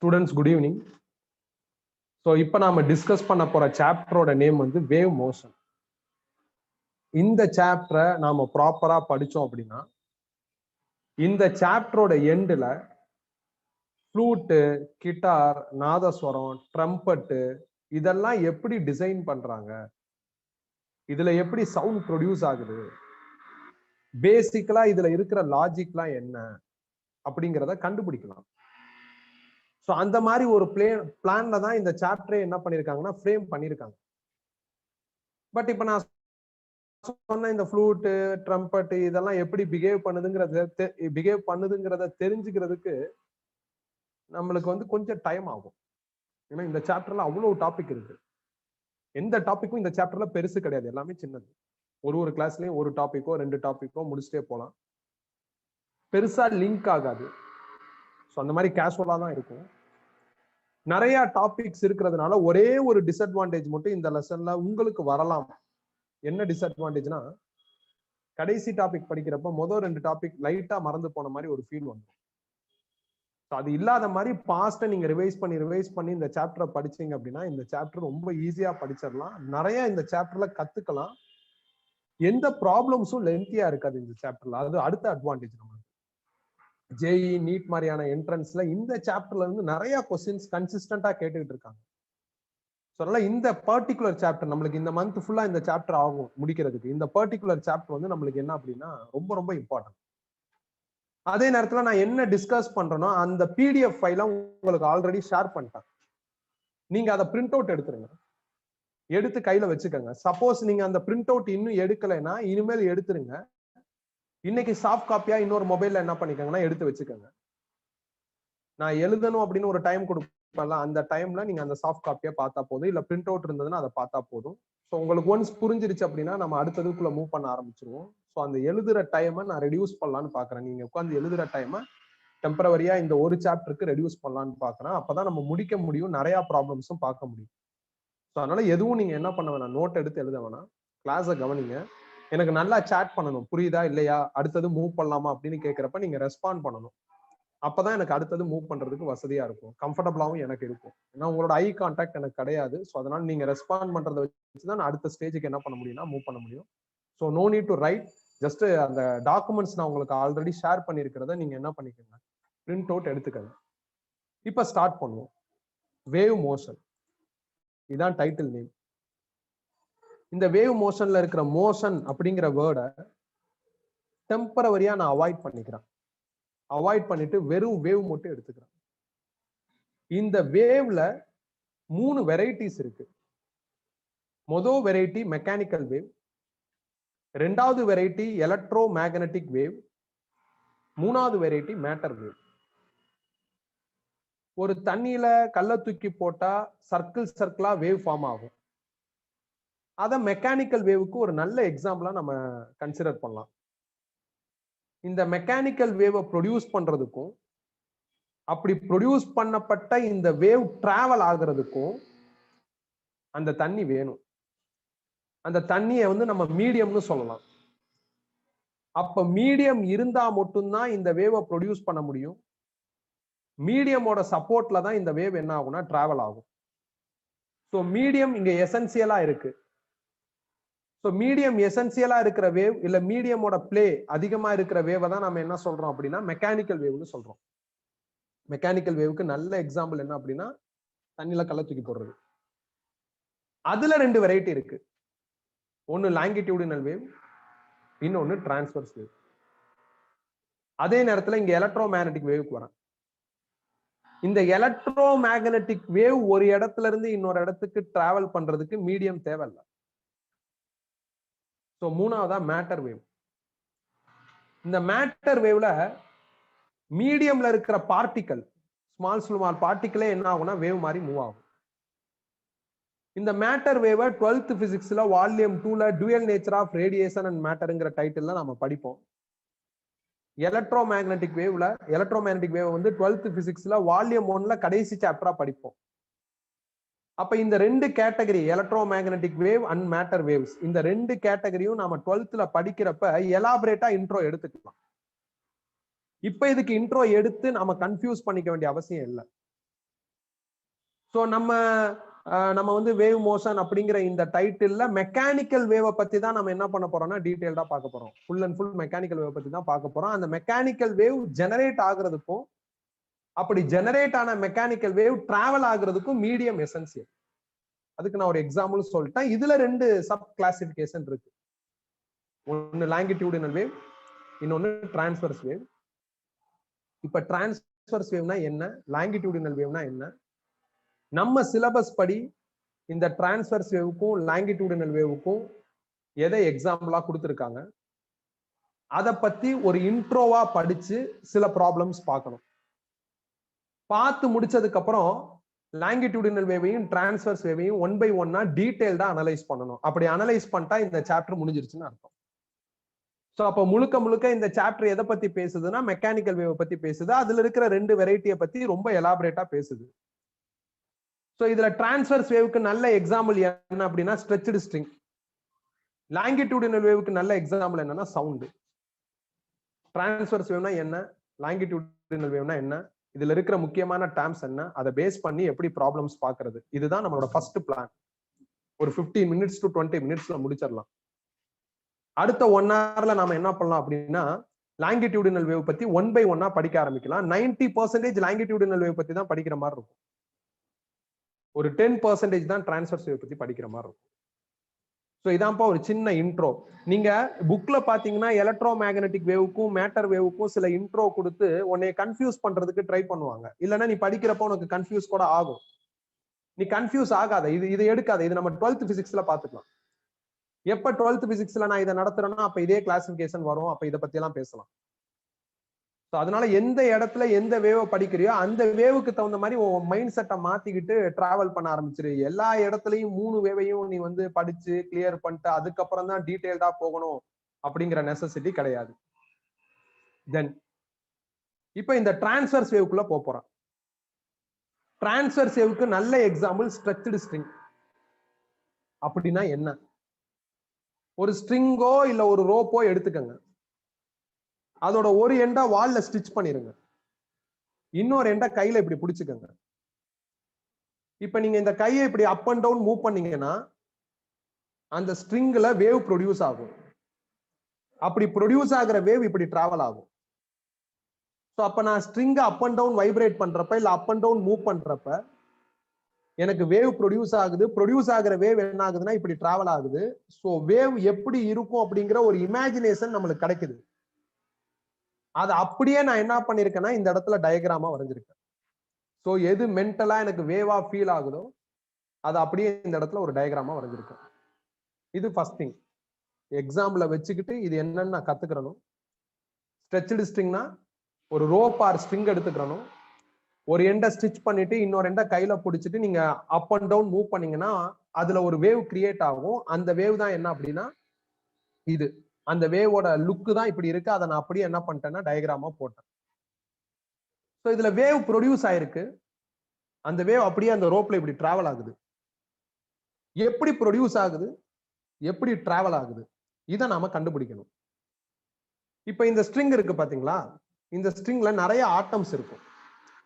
Students, good evening. So, இப்போ நாம discuss பண்ண போற சாப்டரோட நேம் வந்து வேவ் மோஷன். இந்த சாப்டரை நாம ப்ராப்பரா படிச்சோம் அப்படின்னா இந்த சாப்டரோட எண்ட்ல ஃப்ளூட்டு, கிட்டார், நாதஸ்வரம், ட்ரம்பட் இதெல்லாம் எப்படி டிசைன் பண்றாங்க, இதுல எப்படி சவுண்ட் ப்ரொடியூஸ் ஆகுது, பேசிக்கலா இதுல இருக்கிற லாஜிக்லாம் என்ன அப்படிங்கிறத கண்டுபிடிக்கலாம். ஸோ அந்த மாதிரி ஒரு பிளான்ல தான் இந்த சாப்டரே என்ன பண்ணிருக்காங்கன்னா ஃப்ரேம் பண்ணிருக்காங்க. பட் இப்ப நான் சொன்ன இந்த ஃப்ளூட்டு, ட்ரம்பட் இதெல்லாம் எப்படி பிஹேவ் பண்ணுதுங்கிறத தெரிஞ்சுக்கிறதுக்கு நம்மளுக்கு வந்து கொஞ்சம் டைம் ஆகும். ஏன்னா இந்த சாப்டர்ல அவ்வளவு டாபிக் இருக்கு. எந்த டாபிக்கும் இந்த சாப்டர்ல பெருசு கிடையாது, எல்லாமே சின்னது. ஒரு கிளாஸ்லயும் ஒரு டாபிக்கோ 2 டாபிக்கோ முடிச்சுட்டே போலாம். பெருசா லிங்க் ஆகாது. ஸோ அந்த மாதிரி கேஷுவலா தான் இருக்கும். நிறைய டாபிக்ஸ் இருக்கிறதுனால ஒரே ஒரு டிஸ்அட்வான்டேஜ் மட்டும் இந்த லெசன்ல உங்களுக்கு வரலாம். என்ன டிஸ்அட்வான்டேஜ்னா, கடைசி டாபிக் படிக்கிறப்ப முதல் 2 டாபிக் லைட்டா மறந்து போன மாதிரி ஒரு ஃபீல் வந்துடும். அது இல்லாத மாதிரி பாஸ்ட நீங்க ரிவைஸ் பண்ணி இந்த சாப்டரை படிச்சீங்க அப்படின்னா இந்த சாப்டர் ரொம்ப ஈஸியா படிச்சிடலாம். நிறைய இந்த சாப்டர்ல கத்துக்கலாம். எந்த ப்ராப்ளம்ஸும் லென்த்தியா இருக்காது இந்த சாப்டர்ல. அது அடுத்த அட்வான்டேஜ். நம்ம ஜேஇ, நீட் மாதிரியான என்ட்ரன்ஸ்ல இந்த சாப்டர்ல இருந்து நிறைய கொஸ்டின்ஸ் கன்சிஸ்டன்டா கேட்டுக்கிட்டு இருக்காங்க. அதனால இந்த பர்டிகுலர் சாப்டர் நம்மளுக்கு இந்த மந்த் ஃபுல்லா இந்த சாப்டர் ஆகும் முடிக்கிறதுக்கு. இந்த பர்டிகுலர் சாப்டர் வந்து நம்மளுக்கு என்ன அப்படின்னா ரொம்ப ரொம்ப இம்பார்ட்டன்ட். அதே நேரத்துல நான் என்ன டிஸ்கஸ் பண்றேனோ அந்த பிடிஎஃப் ஃபைல உங்களுக்கு ஆல்ரெடி ஷேர் பண்ணிட்டேன். நீங்க அதை பிரிண்ட் அவுட் எடுத்துருங்க, எடுத்து கையில வச்சுக்கோங்க. சப்போஸ் நீங்க அந்த பிரிண்ட் அவுட் இன்னும் எடுக்கலைன்னா இனிமேல் எடுத்துருங்க. இன்னைக்கு சாஃப்ட் காப்பியா இன்னொரு மொபைல்ல என்ன பண்ணிக்கோங்கன்னா எடுத்து வச்சுக்கோங்க. நான் எழுதணும் அப்படின்னு ஒரு டைம் கொடுப்பேன்ல, அந்த டைம்ல நீங்க அந்த சாஃப்ட் காப்பியா பார்த்தா போதும். இல்ல பிரிண்ட் அவுட் இருந்ததுன்னா அதை பார்த்தா போதும். ஸோ உங்களுக்கு ஒன்ஸ் புரிஞ்சிருச்சு அப்படின்னா நம்ம அடுத்ததுக்குள்ள மூவ் பண்ண ஆரம்பிச்சிருவோம். ஸோ அந்த எழுதுற டைமை நான் ரெடியூஸ் பண்ணலான்னு பாக்குறேன். நீங்க உட்காந்து எழுதுற டைமை டெம்பரவரியா இந்த ஒரு சாப்டருக்கு ரெடியூஸ் பண்ணலான்னு பாக்குறேன். அப்பதான் நம்ம முடிக்க முடியும், நிறைய ப்ராப்ளம்ஸும் பார்க்க முடியும். ஸோ அதனால எதுவும் நீங்க என்ன பண்ண வேணாம், நோட் எடுத்து எழுத வேணாம், கிளாஸை கவனிங்க. எனக்கு நல்லா சாட் பண்ணணும், புரியுதா இல்லையா, அடுத்தது மூவ் பண்ணலாமா அப்படின்னு கேட்கிறப்ப நீங்க ரெஸ்பாண்ட் பண்ணணும். அப்பதான் எனக்கு அடுத்தது மூவ் பண்றதுக்கு வசதியா இருக்கும், கம்ஃபர்டபுளாவும் எனக்கு இருக்கும். ஏன்னா உங்களோட ஐ கான்டாக்ட் எனக்கு கிடையாது. ஸோ அதனால நீங்க ரெஸ்பாண்ட் பண்றதை வச்சுதான் அடுத்த ஸ்டேஜுக்கு என்ன பண்ண முடியும்னா மூவ் பண்ண முடியும். So no need to write, just அந்த டாக்குமெண்ட்ஸ் நான் உங்களுக்கு ஆல்ரெடி ஷேர் பண்ணிருக்கிறத நீங்க என்ன பண்ணிக்கோங்க, பிரிண்ட் அவுட் எடுத்துக்கங்க. இப்ப ஸ்டார்ட் பண்ணுவோம். வேவ் மோஷன், இதான் டைட்டில் நேம். இந்த வேவ் மோஷன்ல இருக்கிற மோஷன் அப்படிங்கிற வேர்டை டெம்பரவரியா நான் அவாய்ட் பண்ணிக்கிறேன். அவாய்ட் பண்ணிட்டு வெறும் வேவ் மட்டும் எடுத்துக்கிறேன். இந்த வேவ்ல 3 வெரைட்டிஸ் இருக்கு. முதல் வெரைட்டி மெக்கானிக்கல் வேவ், ரெண்டாவது வெரைட்டி எலக்ட்ரோ மேக்னெட்டிக் வேவ், மூணாவது வெரைட்டி மேட்டர் வேவ். ஒரு தண்ணியில கல்ல தூக்கி போட்டா சர்க்கிளா வேவ் ஃபார்ம் ஆகும். அத மெக்கானிக்கல் வேவுக்கு ஒரு நல்ல எக்ஸாம்பிளா நம்ம கன்சிடர் பண்ணலாம். இந்த மெக்கானிக்கல் வேவை ப்ரொடியூஸ் பண்றதுக்கும் அப்படி ப்ரொடியூஸ் பண்ணப்பட்ட இந்த வேவ் டிராவல் ஆகுறதுக்கும் அந்த தண்ணி வேணும். அந்த தண்ணியை வந்து நம்ம மீடியம்னு சொல்லலாம். அப்ப மீடியம் இருந்தா மட்டும்தான் இந்த வேவை ப்ரொடியூஸ் பண்ண முடியும். மீடியமோட சப்போர்ட்ல தான் இந்த வேவ் என்ன ஆகும்னா டிராவல் ஆகும். ஸோ மீடியம் இங்க எசென்சியலா இருக்கு. ஸோ மீடியம் எசென்சியலா இருக்கிற வேவ் இல்ல மீடியமோட பிளே அதிகமா இருக்கிற வேவை தான் நம்ம என்ன சொல்றோம் அப்படின்னா மெக்கானிக்கல் வேவ்னு சொல்றோம். மெக்கானிக்கல் வேவுக்கு நல்ல எக்ஸாம்பிள் என்ன அப்படின்னா தண்ணியில கல்ல தூக்கி போடுறது. அதுல 2 வெரைட்டி இருக்கு. ஒன்னு லாங்கிடியூடினல் வேவ், இன்னொன்னு டிரான்ஸ்வர்ஸ் வேவ். அதே நேரத்துல இங்க எலக்ட்ரோ மேக்னெட்டிக் வேவுக்கு வரேன். இந்த எலக்ட்ரோ மேக்னெட்டிக் வேவ் ஒரு இடத்துல இருந்து இன்னொரு இடத்துக்கு டிராவல் பண்றதுக்கு மீடியம் தேவையில்லை. ஸோ மூணாவதா மேட்டர் வேவ். இந்த மேட்டர் வேவ்ல மீடியம்ல இருக்கிற பார்ட்டிகல், ஸ்மால் பார்ட்டிகளே என்ன ஆகும்னா வேவ் மாதிரி மூவ் ஆகும். இந்த மேட்டர் வேவ 12th பிசிக்ஸ்ல வால்யூம் 2ல dual nature of radiation and மேட்டர்ங்கிற டைட்டில்ல நம்ம படிப்போம். எலக்ட்ரோ மேக்னெட்டிக் வேவ் வந்து 12th பிசிக்ஸ்ல வால்யூம் 1ல கடைசி சாப்டரா படிப்போம். அப்ப இந்த 2 category, electro magnetic wave and matter waves, இந்த 2 கேட்டகரியும் நாம 12th படிக்கிறப்ப எலாபரேட்டா இன்ட்ரோ எடுத்துக்கலாம். இப்ப இதுக்கு இன்ட்ரோ எடுத்து நாம கன்ஃபியூஸ் பண்ணிக்க வேண்டிய அவசியம் இல்லை. ஸோ நம்ம வந்து வேவ் மோஷன் அப்படிங்கிற இந்த டைட்டில்ல மெக்கானிக்கல் வேவை பத்தி தான் நம்ம என்ன பண்ண போறோம்னா டீடைல்டா பார்க்க போறோம். Full and full mechanical wave பத்தி தான் பார்க்க போறோம். அந்த மெக்கானிக்கல் வேவ் ஜெனரேட் ஆகுறதுக்கும் அப்படி ஜெனரேட் ஆன மெக்கானிக்கல் வேவ் டிராவல் ஆகுறதுக்கும் மீடியம் எசென்சியல். அதுக்கு நான் ஒரு எக்ஸாம்பிள் சொல்லிட்டேன். இதுல 2 சப் கிளாசிபிகேஷன் இருக்கு. ஒன்னு லாங்கிடியூடினல் வேவ், இன்னொன்னு டிரான்ஸ்வர்ஸ் வேவ். இப்ப டிரான்ஸ்வர்ஸ் வேவ்னா என்ன, லாங்கிடியூடினல் வேவ்னா என்ன? நம்ம சிலபஸ் படி இந்த டிரான்ஸ்வர்ஸ் வேவுக்கும் லாங்கிடியூடினல் வேவுக்கும் எதை எக்ஸாம்பிளா கொடுத்துருக்காங்க, அதை பத்தி ஒரு இன்ட்ரோவா படிச்சு சில ப்ராப்ளம்ஸ் பார்க்கணும். பார்த்து முடிச்சதுக்கு அப்புறம் லாங்கிடியூடினல் வேவையும் டிரான்ஸ்வர்ஸ் வேவையும் 1 by 1 டீடைல்டா அனலைஸ் பண்ணணும். அப்படி அனலைஸ் பண்ணிட்டா இந்த சாப்டர் முடிஞ்சிருச்சுன்னு அர்த்தம். சோ அப்ப முழுக்க முழுக்க இந்த சாப்டர் எதை பத்தி பேசுதுன்னா மெக்கானிக்கல் வேவை பத்தி பேசுது. அதுல இருக்கிற 2 வெரைட்டியை பத்தி ரொம்ப எலாபரேட்டா பேசுது. சோ இதுல டிரான்ஸ்வர்ஸ் வேவுக்கு நல்ல எக்ஸாம்பிள் என்ன அப்படின்னா ஸ்ட்ரெச்டு ஸ்ட்ரிங். லாங்கிடியூடினல் வேவுக்கு நல்ல எக்ஸாம்பிள் என்னன்னா சவுண்ட். டிரான்ஸ்வர்ஸ் வேவ்னா என்ன, லாங்கிடியூடினல் வேவ்னா என்ன, இதுல இருக்கிற முக்கியமான டேர்ம்ஸ் என்ன, அதை பேஸ் பண்ணி எப்படி ப்ராப்ளம்ஸ் பாக்குறது, இதுதான் நம்மளோட ஃபர்ஸ்ட் பிளான். ஒரு 15 minutes to 20 minutesல முடிச்சிடலாம். அடுத்த 1 hourல நாம என்ன பண்ணலாம் அப்படின்னா லாங்கிடியூடினல் வேவ் பத்தி 1 by 1 படிக்க ஆரம்பிக்கலாம். 90% லாங்கிடியூடினல் வேவ் பத்தி தான் படிக்கிற மாதிரி இருக்கும். ஒரு 10% தான் டிரான்ஸ்வர்ஸ் வேவ் பத்தி படிக்கிற மாதிரி இருக்கும். ஸோ இதான்ப்பா ஒரு சின்ன இன்ட்ரோ. நீங்க புக்ல பாத்தீங்கன்னா எலக்ட்ரோ மேக்னெட்டிக் வேவுக்கும் மேட்டர் வேவுக்கும் சில இன்ட்ரோ கொடுத்து உன்னை கன்ஃபியூஸ் பண்றதுக்கு ட்ரை பண்ணுவாங்க. இல்லைன்னா நீ படிக்கிறப்ப உனக்கு கன்ஃபியூஸ் கூட ஆகும். நீ கன்ஃபியூஸ் ஆகாத, இது எடுக்காத. இது நம்ம 12th பிசிக்ஸ்ல பாத்துக்கலாம். எப்ப 12th பிசிக்ஸ்ல நான் இதை நடத்துறேன்னா அப்ப இதே கிளாசிபிகேஷன் வரும். அப்ப இதை பத்தி எல்லாம் பேசலாம். அதனால எந்த இடத்துல எந்த வேவை படிக்கிறியோ அந்த வேவுக்கு தகுந்த மாதிரி உன் மைண்ட் செட்டை மாத்திக்கிட்டு டிராவல் பண்ண ஆரம்பிச்சிரு. எல்லா இடத்துலயும் 3 வேவையும் நீ வந்து படிச்சு கிளியர் பண்ணிட்டு அதுக்கப்புறம் தான் டீடைல்டா போகணும் அப்படிங்கிற நெசசிட்டி கிடையாது. தென் இப்ப இந்த டிரான்ஸ்வர்ஸ் வேவுக்குள்ள போறோம். டிரான்ஸ்வர்ஸ் வேவுக்கு நல்ல எக்ஸாம்பிள் ஸ்ட்ரெச்டு ஸ்ட்ரிங். அப்படின்னா என்ன? ஒரு ஸ்ட்ரிங்கோ இல்ல ஒரு ரோப்போ எடுத்துக்கங்க. அதோட ஒரு எண்டா வால்ல ஸ்டிச் பண்ணிருங்க, இன்னொரு எண்டா கையில இப்படி பிடிச்சுக்கங்க. இப்ப நீங்க இந்த கையை இப்படி அப் அண்ட் டவுன் மூவ் பண்ணீங்கன்னா அந்த ஸ்ட்ரிங்ல வேவ் ப்ரொடியூஸ் ஆகும். அப்படி ப்ரொடியூஸ் ஆகிற வேவ் இப்படி டிராவல் ஆகும். ஸோ அப்ப நான் string up and down vibrate பண்றப்ப இல்ல அப் அண்ட் டவுன் மூவ் பண்றப்ப எனக்கு வேவ் ப்ரொடியூஸ் ஆகுது. ப்ரொடியூஸ் ஆகிற வேவ் என்ன ஆகுதுன்னா இப்படி டிராவல் ஆகுது. ஸோ வேவ் எப்படி இருக்கும் அப்படிங்கிற ஒரு இமேஜினேஷன் நம்மளுக்கு கிடைக்குது. அது அப்படியே நான் என்ன பண்ணிருக்கேன்னா இந்த இடத்துல டயக்ராமா வரைஞ்சிருக்கேன். ஸோ எது மென்டலா எனக்கு வேவா ஃபீல் ஆகுதோ அது அப்படியே இந்த இடத்துல ஒரு டயக்ராமா வரைஞ்சிருக்கேன். இது ஃபர்ஸ்ட் திங். எக்ஸாம்பிள வச்சுக்கிட்டு இது என்னன்னு நான் கத்துக்கிறணும். ஸ்ட்ரெச்டு ஸ்ட்ரிங்னா ஒரு ரோப் ஆர் ஸ்ட்ரிங் எடுத்துக்கிறணும். ஒரு எண்டை ஸ்டிச் பண்ணிட்டு இன்னொரு எண்டை கையில பிடிச்சிட்டு நீங்க அப் அண்ட் டவுன் மூவ் பண்ணீங்கன்னா அதுல ஒரு வேவ் கிரியேட் ஆகும். அந்த வேவ் தான் என்ன அப்படின்னா இது. அந்த வேவோட லுக்கு தான் இப்படி இருக்கு. அதை நான் அப்படியே என்ன பண்ணிட்டேன்னா டயக்ராமா போட்டேன். ஸோ இதுல வேவ் ப்ரொடியூஸ் ஆயிருக்கு. அந்த வேவ் அப்படியே அந்த ரோப்ல இப்படி டிராவல் ஆகுது. எப்படி ப்ரொடியூஸ் ஆகுது, எப்படி டிராவல் ஆகுது, இதை நாம கண்டுபிடிக்கணும். இப்ப இந்த ஸ்ட்ரிங் இருக்கு பாத்தீங்களா, இந்த ஸ்ட்ரிங்ல நிறைய ஆட்டம்ஸ் இருக்கும்.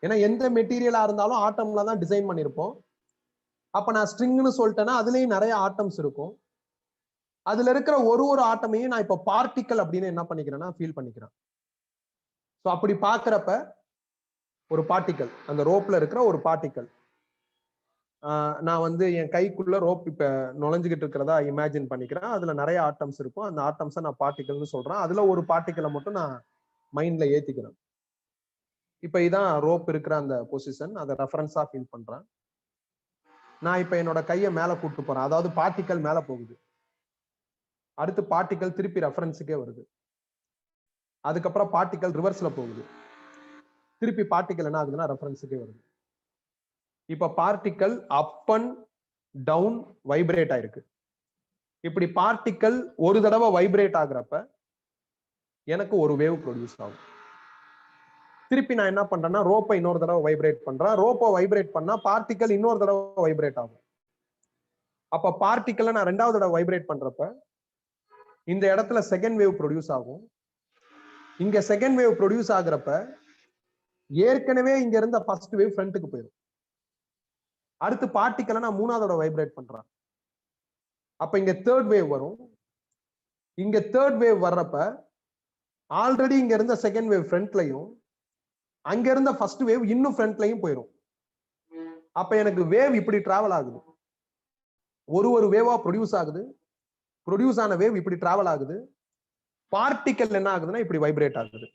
ஏன்னா எந்த மெட்டீரியலா இருந்தாலும் ஆட்டம்ல தான் டிசைன் பண்ணிருப்போம். அப்ப நான் ஸ்ட்ரிங்னு சொல்லிட்டேன்னா அதுலயும் நிறைய ஆட்டம்ஸ் இருக்கும். அதுல இருக்கிற ஒரு ஆட்டமையும் நான் இப்ப பார்ட்டிக்கல் அப்படின்னு என்ன பண்ணிக்கிறேன்னா ஃபீல் பண்ணிக்கிறேன். ஸோ அப்படி பாக்குறப்ப ஒரு பார்ட்டிக்கல், அந்த ரோப்ல இருக்கிற ஒரு பார்ட்டிக்கல், நான் வந்து என் கைக்குள்ள ரோப் இப்ப நுழைஞ்சுக்கிட்டு இருக்கிறதா இமேஜின் பண்ணிக்கிறேன். அதுல நிறைய ஆட்டம்ஸ் இருக்கும். அந்த ஆட்டம்ஸை நான் பார்ட்டிக்கல்னு சொல்றேன். அதுல ஒரு பார்ட்டிக்கலை மட்டும் நான் மைண்ட்ல ஏத்திக்கிறேன். இப்ப இதான் ரோப் இருக்கிற அந்த பொசிஷன். அதை ரெஃபரன்ஸா ஃபீல் பண்றேன். நான் இப்ப என்னோட கையை மேல கூட்டு போறேன். அதாவது பார்ட்டிக்கல் மேல போகுது. அடுத்து பார்ட்டிக்கல் திருப்பி ரெஃபரன்ஸுக்கே வருது. அதுக்கப்புறம் பார்ட்டிக்கல் ரிவர்ஸ்ல போகுது. திருப்பி பார்ட்டிக்கல் என்ன ஆகுதுன்னா ரெஃபரன்ஸுக்கே வருது. இப்ப particle up and down vibrate ஆயிருக்கு. இப்படி பார்ட்டிக்கல் ஒரு தடவை வைப்ரேட் ஆகுறப்ப எனக்கு ஒரு வேவ் ப்ரொடியூஸ் ஆகும். திருப்பி நான் என்ன பண்றேன்னா ரோப்பை இன்னொரு தடவை வைப்ரேட் பண்றேன். ரோப்பை வைப்ரேட் பண்ணா பார்ட்டிக்கல் இன்னொரு தடவை வைப்ரேட் ஆகும். அப்ப பார்ட்டிக்கலை நான் 2வது தடவை வைப்ரேட் பண்றப்ப இந்த இடத்துல செகண்ட் வேவ் ப்ரொடியூஸ் ஆகும். இங்க செகண்ட் வேவ் ப்ரொடியூஸ் ஆகுறப்ப ஏற்கனவே இங்க இருந்த ஃபர்ஸ்ட் வேவ் ஃப்ரண்ட்டுக்கு போயிடும். அடுத்து பார்ட்டிக்கலை நான் மூணாவதோட வைப்ரேட் பண்றேன். அப்ப இங்க தேர்ட் வேவ் வரும். இங்க தேர்ட் வேவ் வர்றப்ப ஆல்ரெடி இங்க இருந்த செகண்ட் வேவ் ஃப்ரண்ட்லையும் அங்க இருந்த ஃபர்ஸ்ட் வேவ் இன்னும் ஃப்ரண்ட்லையும் போயிடும். அப்ப எனக்கு வேவ் இப்படி டிராவல் ஆகுது. ஒரு வேவா ப்ரொடியூஸ் ஆகுது. ப்ரொடியூஸ் ஆன வேவ் இப்படி டிராவல் ஆகுது. பார்ட்டிக்கல் என்ன ஆகுதுன்னா இப்படி வைப்ரேட் ஆகுது.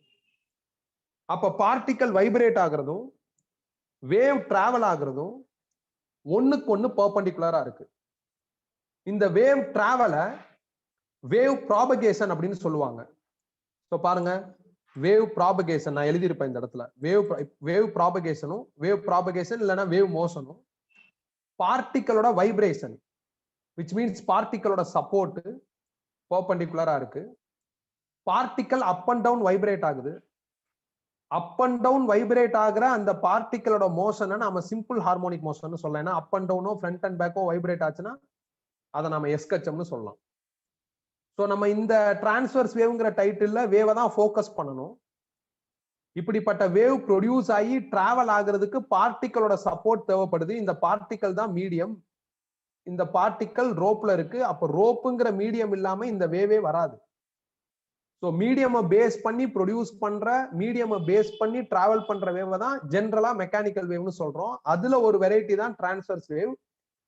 அப்ப பார்ட்டிக்கல் வைப்ரேட் ஆகுறதும் வேவ் டிராவல் ஆகுறதும் ஒண்ணுக்கு ஒண்ணு பெர்பெண்டிகுலரா இருக்கு. இந்த வேவ் டிராவல வேவ் ப்ராபகேஷன் அப்படின்னு சொல்லுவாங்க. சோ பாருங்க, வேவ் ப்ராபகேஷன் நான் எழுதியிருப்பேன் இந்த இடத்துல. வேவ் ப்ராபகேஷனும் வேவ் ப்ராபகேஷன் இல்லைன்னா வேவ் மோஷனும் பார்ட்டிக்கலோட வைப்ரேஷன் which means பார்ட்டிக்கலோட சப்போர்ட் பெர்பெண்டிகுலரா இருக்கு. Particle up and down vibrate ஆகுது. அப் அண்ட் டவுன் வைப்ரேட் ஆகுற அந்த பார்ட்டிக்கலோட மோஷனை நாம சிம்பிள் ஹார்மோனிக் மோஷன் சொல்லலாம். ஏன்னா அப் அண்ட் டவுனோ ஃப்ரண்ட் அண்ட் பேக்கோ வைப்ரேட் ஆச்சுன்னா அதை நம்ம எஸ்கச்சம்னு சொல்லலாம். ஸோ நம்ம இந்த டிரான்ஸ்வர்ஸ் வேவ்ங்கிற டைட்டில்ல வேவை தான் ஃபோக்கஸ் பண்ணணும். இப்படிப்பட்ட வேவ் ப்ரொடியூஸ் ஆகி டிராவல் ஆகுறதுக்கு பார்ட்டிக்கலோட சப்போர்ட் தேவைப்படுது. இந்த பார்ட்டிக்கல் தான் மீடியம். இந்த பார்ட்டிக்கல் ரோப்ல இருக்கு. அப்ப ரோப்புங்கிற மீடியம் இல்லாம இந்த வேவே வராது. ஸோ மீடியமை பேஸ் பண்ணி ப்ரொடியூஸ் பண்ற, மீடியமை பேஸ் பண்ணி டிராவல் பண்ற வேவை தான் ஜென்ரலா மெக்கானிக்கல் வேவ்னு சொல்றோம். அதுல ஒரு வெரைட்டி தான் டிரான்ஸ்வர்ஸ் வேவ்.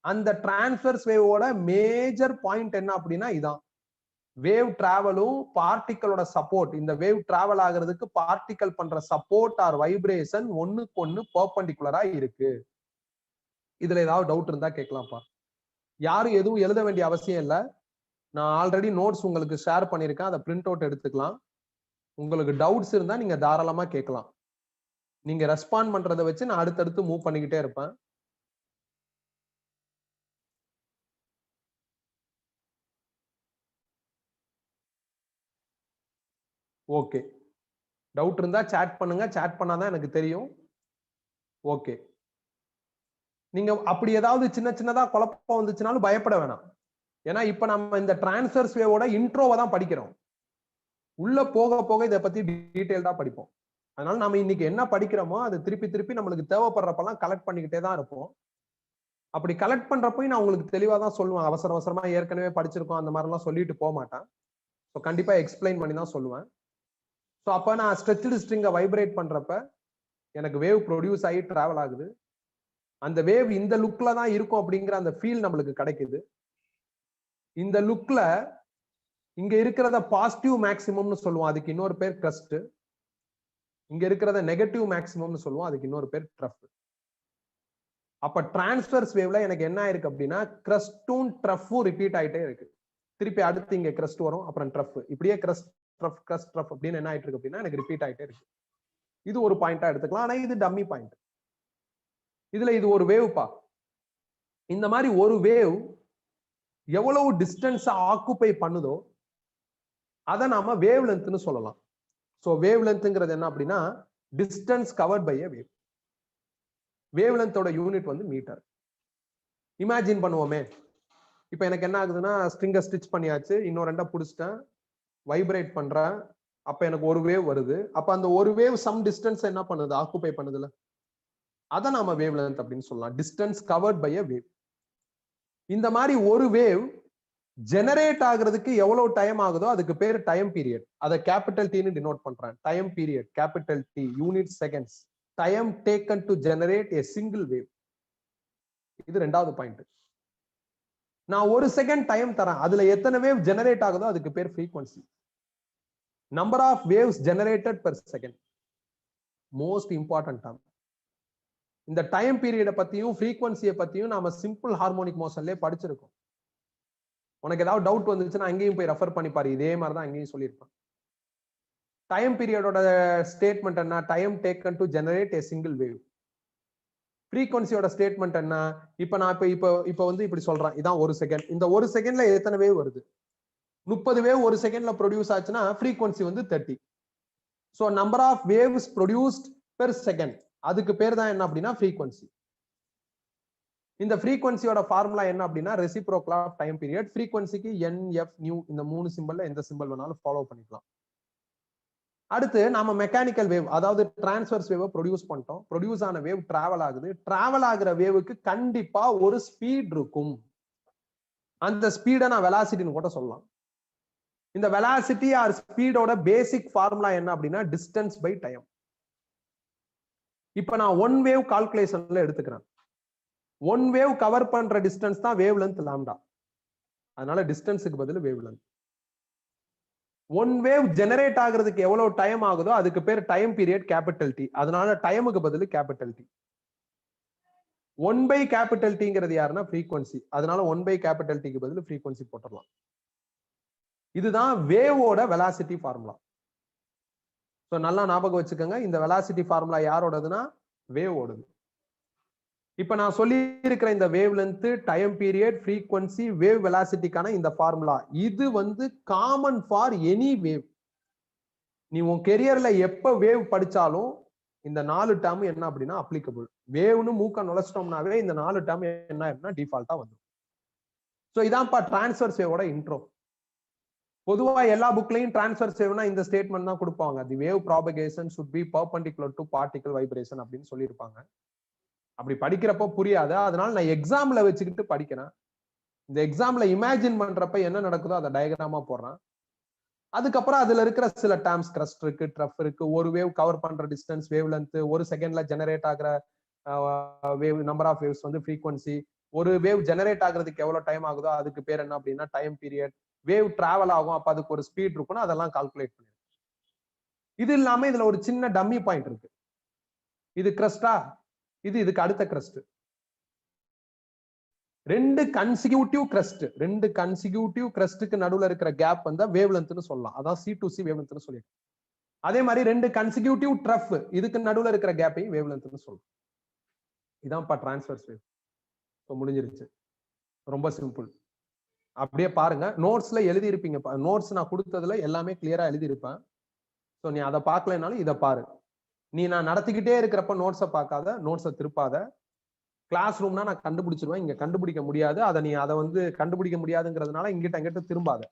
அந்த டிரான்ஸ்வர்ஸ் வேவோட மேஜர் பாயிண்ட் என்ன அப்படின்னா இதான், வேவ் டிராவலும் பார்ட்டிக்கலோட சப்போர்ட். இந்த வேவ் டிராவல் ஆகிறதுக்கு பார்ட்டிக்கல் பண்ற சப்போர்ட் ஆர் வைப்ரேஷன் ஒண்ணுக்கு ஒண்ணு பெர்பெண்டிகுலரா இருக்கு. இதுல ஏதாவது டவுட் இருந்தா கேட்கலாம்ப்பா. யாரும் எதுவும் எழுத வேண்டிய அவசியம் இல்லை. நான் ஆல்ரெடி நோட்ஸ் உங்களுக்கு ஷேர் பண்ணியிருக்கேன். அதை பிரிண்ட் அவுட் எடுத்துக்கலாம். உங்களுக்கு டவுட்ஸ் இருந்தா நீங்க தாராளமா கேட்கலாம். நீங்க ரெஸ்பாண்ட் பண்றதை வச்சு நான் அடுத்தடுத்து மூவ் பண்ணிக்கிட்டே இருப்பேன். ஓகே, டவுட் இருந்தா சேட் பண்ணுங்க. சேட் பண்ணாதான் எனக்கு தெரியும். ஓகே, நீங்க அப்படி ஏதாவது சின்ன சின்னதா குழப்பம் வந்துச்சுனாலும் பயப்பட வேணாம். ஏன்னா இப்ப நம்ம இந்த டிரான்ஸ்வர்ஸ் வேவோட இன்ட்ரோவை தான் படிக்கிறோம். உள்ள போக போக இதை பத்தி டீடைல்டா படிப்போம். அதனால நம்ம இன்னைக்கு என்ன படிக்கிறோமோ அது திருப்பி திருப்பி நம்மளுக்கு தேவைப்படுறப்பெல்லாம் கலெக்ட் பண்ணிக்கிட்டே தான் இருப்போம். அப்படி கலெக்ட் பண்றப்போ நான் உங்களுக்கு தெளிவா தான் சொல்லுவேன். அவசர அவசரமா ஏற்கனவே படிச்சிருக்கோம் அந்த மாதிரி எல்லாம் சொல்லிட்டு போக மாட்டேன். ஸோ கண்டிப்பா எக்ஸ்பிளைன் பண்ணி தான் சொல்லுவேன். ஸோ அப்ப நான் ஸ்ட்ரெச்டு ஸ்ட்ரிங்கை வைப்ரேட் பண்றப்ப எனக்கு வேவ் ப்ரொடியூஸ் ஆகி டிராவல் ஆகுது. அந்த வேவ் இந்த லுக்ல தான் இருக்கும் அப்படிங்கிற அந்த ஃபீல் நம்மளுக்கு கிடைக்குது. இந்த லுக்ல இங்க இருக்கிறத பாசிட்டிவ் மேக்சிமம்னு சொல்லுவோம், அதுக்கு இன்னொரு பேர் கிரஸ்ட். இங்க இருக்கிறத நெகட்டிவ் மேக்சிமம்னு சொல்லுவோம், அதுக்கு இன்னொரு பேர் ட்ரஃப். அப்ப டிரான்ஸ்வர்ஸ் வேவ்ல எனக்கு என்ன ஆயிருக்கு அப்படின்னா கிரஸ்டும் ட்ரஃபும் ரிப்பீட் ஆயிட்டே இருக்கு. திருப்பி அடுத்து இங்க கிரஸ்ட் வரும், அப்புறம் ட்ரஃப், இப்படியே கிரஸ்ட் ட்ரஃப் கிரஸ்ட் ட்ரஃப் அப்படின்னு என்ன ஆயிட்டு இருக்கு அப்படின்னா எனக்கு ரிப்பீட் ஆயிட்டே இருக்கு. இது ஒரு பாயிண்டா எடுத்துக்கலாம். ஆனா இது டம்மி பாயிண்ட். இதுல இது ஒரு வேவ் பா. இந்த மாதிரி ஒரு வேவ் எவ்வளவு டிஸ்டன்ஸ் ஆக்குபை பண்ணுதோ அதை நாம வேவ் லென்த்னு சொல்லலாம். சோ வேவ் லென்த்ங்கிறது என்ன அப்படின்னா distance covered by a wave. Wave லென்த்தோட யூனிட் வந்து மீட்டர். இமேஜின் பண்ணுவோமே, இப்ப எனக்கு என்ன ஆகுதுன்னா ஸ்ட்ரிங்கை ஸ்டிச் பண்ணியாச்சு, இன்னொரு ரெண்டா புடிச்சிட்டேன், வைப்ரேட் பண்றேன், அப்ப எனக்கு ஒரு வேவ் வருது. அப்ப அந்த ஒரு வேவ் சம் டிஸ்டன்ஸ் என்ன பண்ணுது, ஆக்குபை பண்ணுதுல, அதை நாம வேவ் லென்த் அப்படின்னு சொல்லலாம். Distance covered by a wave. இந்த மாதிரி ஒரு வேவ் ஜெனரேட் ஆகுறதுக்கு எவ்வளவு டைம் ஆகுதோ அதுக்கு பேர் டைம் பீரியட். அதை கேபிட்டல் டி னு டினோட் பண்றேன். Time period capital T, unit seconds. Time taken to generate a single wave. இது ரெண்டாவது பாயிண்ட். நான் ஒரு செகண்ட் டைம் தரேன், அதுல எத்தனை வேவ் ஜெனரேட் ஆகுதோ அதுக்கு பேர் frequency. Number of waves generated per second, most important term. இந்த டைம் பீரியடை பத்தியும் ஃப்ரீக்வன்சியை பத்தியும் நாம சிம்பிள் ஹார்மோனிக் மோஷன்லயே படிச்சிருக்கோம். உனக்கு ஏதாவது டவுட் வந்துச்சுன்னா அங்கேயும் போய் ரெஃபர் பண்ணி பாரு. இதே மாதிரி தான் அங்கேயும் சொல்லியிருப்பேன். டைம் பீரியடோட ஸ்டேட்மெண்ட் என்ன, time taken to generate a single wave. ஃப்ரீக்வன்சியோட ஸ்டேட்மெண்ட் என்ன, இப்ப நான் இப்ப வந்து இப்படி சொல்றேன், இதான் ஒரு செகண்ட். இந்த ஒரு செகண்ட்ல எத்தனை வேவ் வருது, 30 வேவ் ஒரு செகண்ட்ல ப்ரொடியூஸ் ஆச்சுன்னா ஃப்ரீக்வன்சி வந்து 30. So number of waves produced per second, அதுக்கு பேர் தான் என்ன அப்படின்னா ஃப்ரீக்வன்சி. இந்த ஃப்ரீக்வன்சியோட ஃபார்முலா என்ன அப்படின்னா ரெசிப்ரோக்கல் ஆஃப் டைம் பீரியட். ஃப்ரீக்வன்சிக்கு என், எஃப், நியூ இந்த மூணு சிம்பிள்ல எந்த சிம்பிள் வேணாலும் ஃபாலோ பண்ணிக்கலாம். அடுத்து நாம மெக்கானிக்கல் வேவ், அதாவது டிரான்ஸ்வர்ஸ் வேவ் ப்ரொடியூஸ் பண்ணிட்டோம். ப்ரொடியூஸ் ஆன வேவ் டிராவல் ஆகுது. டிராவல் ஆகுற வேவுக்கு கண்டிப்பா ஒரு ஸ்பீட் இருக்கும். அந்த ஸ்பீடை நான் வெலாசிட்டின்னு கூட சொல்லலாம். இந்த வெலாசிட்டி ஆர் ஸ்பீடோட பேசிக் ஃபார்முலா என்ன அப்படின்னா டிஸ்டன்ஸ் பை டைம். இப்ப நான் ஒன் வேவ் கால்குலேஷன்ல எடுத்துக்கிறேன். ஒன் வேவ் கவர் பண்ற டிஸ்டன்ஸ் தான் வேவ் லென்த் லாம்டா. அதனால டிஸ்டன்ஸுக்கு பதில் wave length. One wave generate ஆகுறதுக்கு எவ்வளவு டைம் ஆகுதோ அதுக்கு பேர் டைம் பீரியட் கேபிட்டல் டி. அதனால டைமுக்கு பதில் கேபிட்டல் டி. 1/capital Tங்கிறது யாருன்னா ஃப்ரீக்வன்சி. அதனால 1/capital Tக்கு பதில் ஃப்ரீக்வன்சி போட்டுடலாம். இதுதான் வேவோட வெலாசிட்டி ஃபார்முலா. சோ நல்லா ஞாபகம் வச்சுக்கோங்க. இந்த வெலாசிட்டி ஃபார்முலா யாரோடதுன்னா வேவோடது. இப்ப நான் சொல்லி இருக்கிற இந்த wave length, time period, frequency, wave வெலாசிட்டிக்கான இந்த ஃபார்முலா இது வந்து காமன் ஃபார் எனி வேவ். நீ உன் கெரியர்ல எப்ப வேவ் படிச்சாலும் இந்த 4 டேர்ம் என்ன அப்படின்னா அப்ளிகபிள். வேவ்னு மூக்க நுழைச்சிட்டோம்னாவே இந்த 4 டேர்ம் என்ன அப்படின்னா டிஃபால்ட்டா வந்துடும். சோ இதான்ப்பா டிரான்ஸ்வர்ஸ் வேவோட இன்ட்ரோ. பொதுவா எல்லா புக்லயும் டிரான்ஸ்வர்ஸ் வேவ்னா இந்த ஸ்டேட்மெண்ட் தான் கொடுப்பாங்க. The wave propagation should be perpendicular to particle vibration அப்படின்னு சொல்லியிருப்பாங்க. அப்படி படிக்கிறப்ப புரியாது. அதனால நான் எக்ஸாம்ல வச்சுக்கிட்டு படிக்கிறேன். இந்த எக்ஸாம்ல இமேஜின் பண்றப்ப என்ன நடக்குதோ அதை டயக்ராமா போடுறேன். அதுக்கப்புறம் அதுல இருக்கிற சில டேர்ம்ஸ் கிரஸ்ட் இருக்கு, ட்ரஃப் இருக்கு, ஒரு வேவ் கவர் பண்ற டிஸ்டன்ஸ் வேவ் லென்த், ஒரு செகண்ட்ல ஜெனரேட் ஆகிற வேவ் நம்பர் ஆஃப் வேவ்ஸ் வந்து ஃப்ரீக்வன்சி, ஒரு வேவ் ஜெனரேட் ஆகுறதுக்கு எவ்வளவு டைம் ஆகுதோ அதுக்கு பேர் என்ன அப்படின்னா டைம் பீரியட், வேவ் டிராவல் ஆகும் அப்ப அதுக்கு ஒரு ஸ்பீட் இருக்கும்னா அதெல்லாம் கால்குலேட் பண்ணி. இது இல்லாம இதுல ஒரு சின்ன டம்மி பாயிண்ட் இருக்கு. இது கிரஸ்டா, இதுக்கு அடுத்த கிரஸ்ட். ரெண்டு கன்சிக்யூட்டிவ் கிரஸ்டுக்கு நடுவுல இருக்கிற கேப் வந்து வேவ் லென்த்னு சொல்லலாம். அதான் C2C வேவ் லென்த்னு சொல்லிருக்கோம். அதே மாதிரி ரெண்டு கன்சிக்யூட்டிவ் ட்ரஃப் இதுக்கு நடுவுல இருக்கிற கேப்பையும் வேவ் லென்த்னு சொல்லலாம். இதான்ப்பா டிரான்ஸ்வர்ஸ் வேவ். முடிஞ்சிருச்சு. ரொம்ப சிம்பிள். அப்படியே பாருங்க, நோட்ஸ்ல எழுதி இருப்பீங்க. நோட்ஸ் நான் கொடுத்ததுல எல்லாமே கிளியரா எழுதி இருப்பேன். சோ நீ அதை பார்க்கலனாலும் இதை பாரு. நான் நடத்திக்கிட்டே இருக்கிறப்ப நோட்ஸை பார்க்காத, நோட்ஸை திருப்பாத. கிளாஸ் ரூம்னா நான் கண்டுபிடிச்சிருவேன், இங்க கண்டுபிடிக்க முடியாது. அதை வந்து கண்டுபிடிக்க முடியாதுங்கிறதுனால இங்கிட்ட திரும்பாத.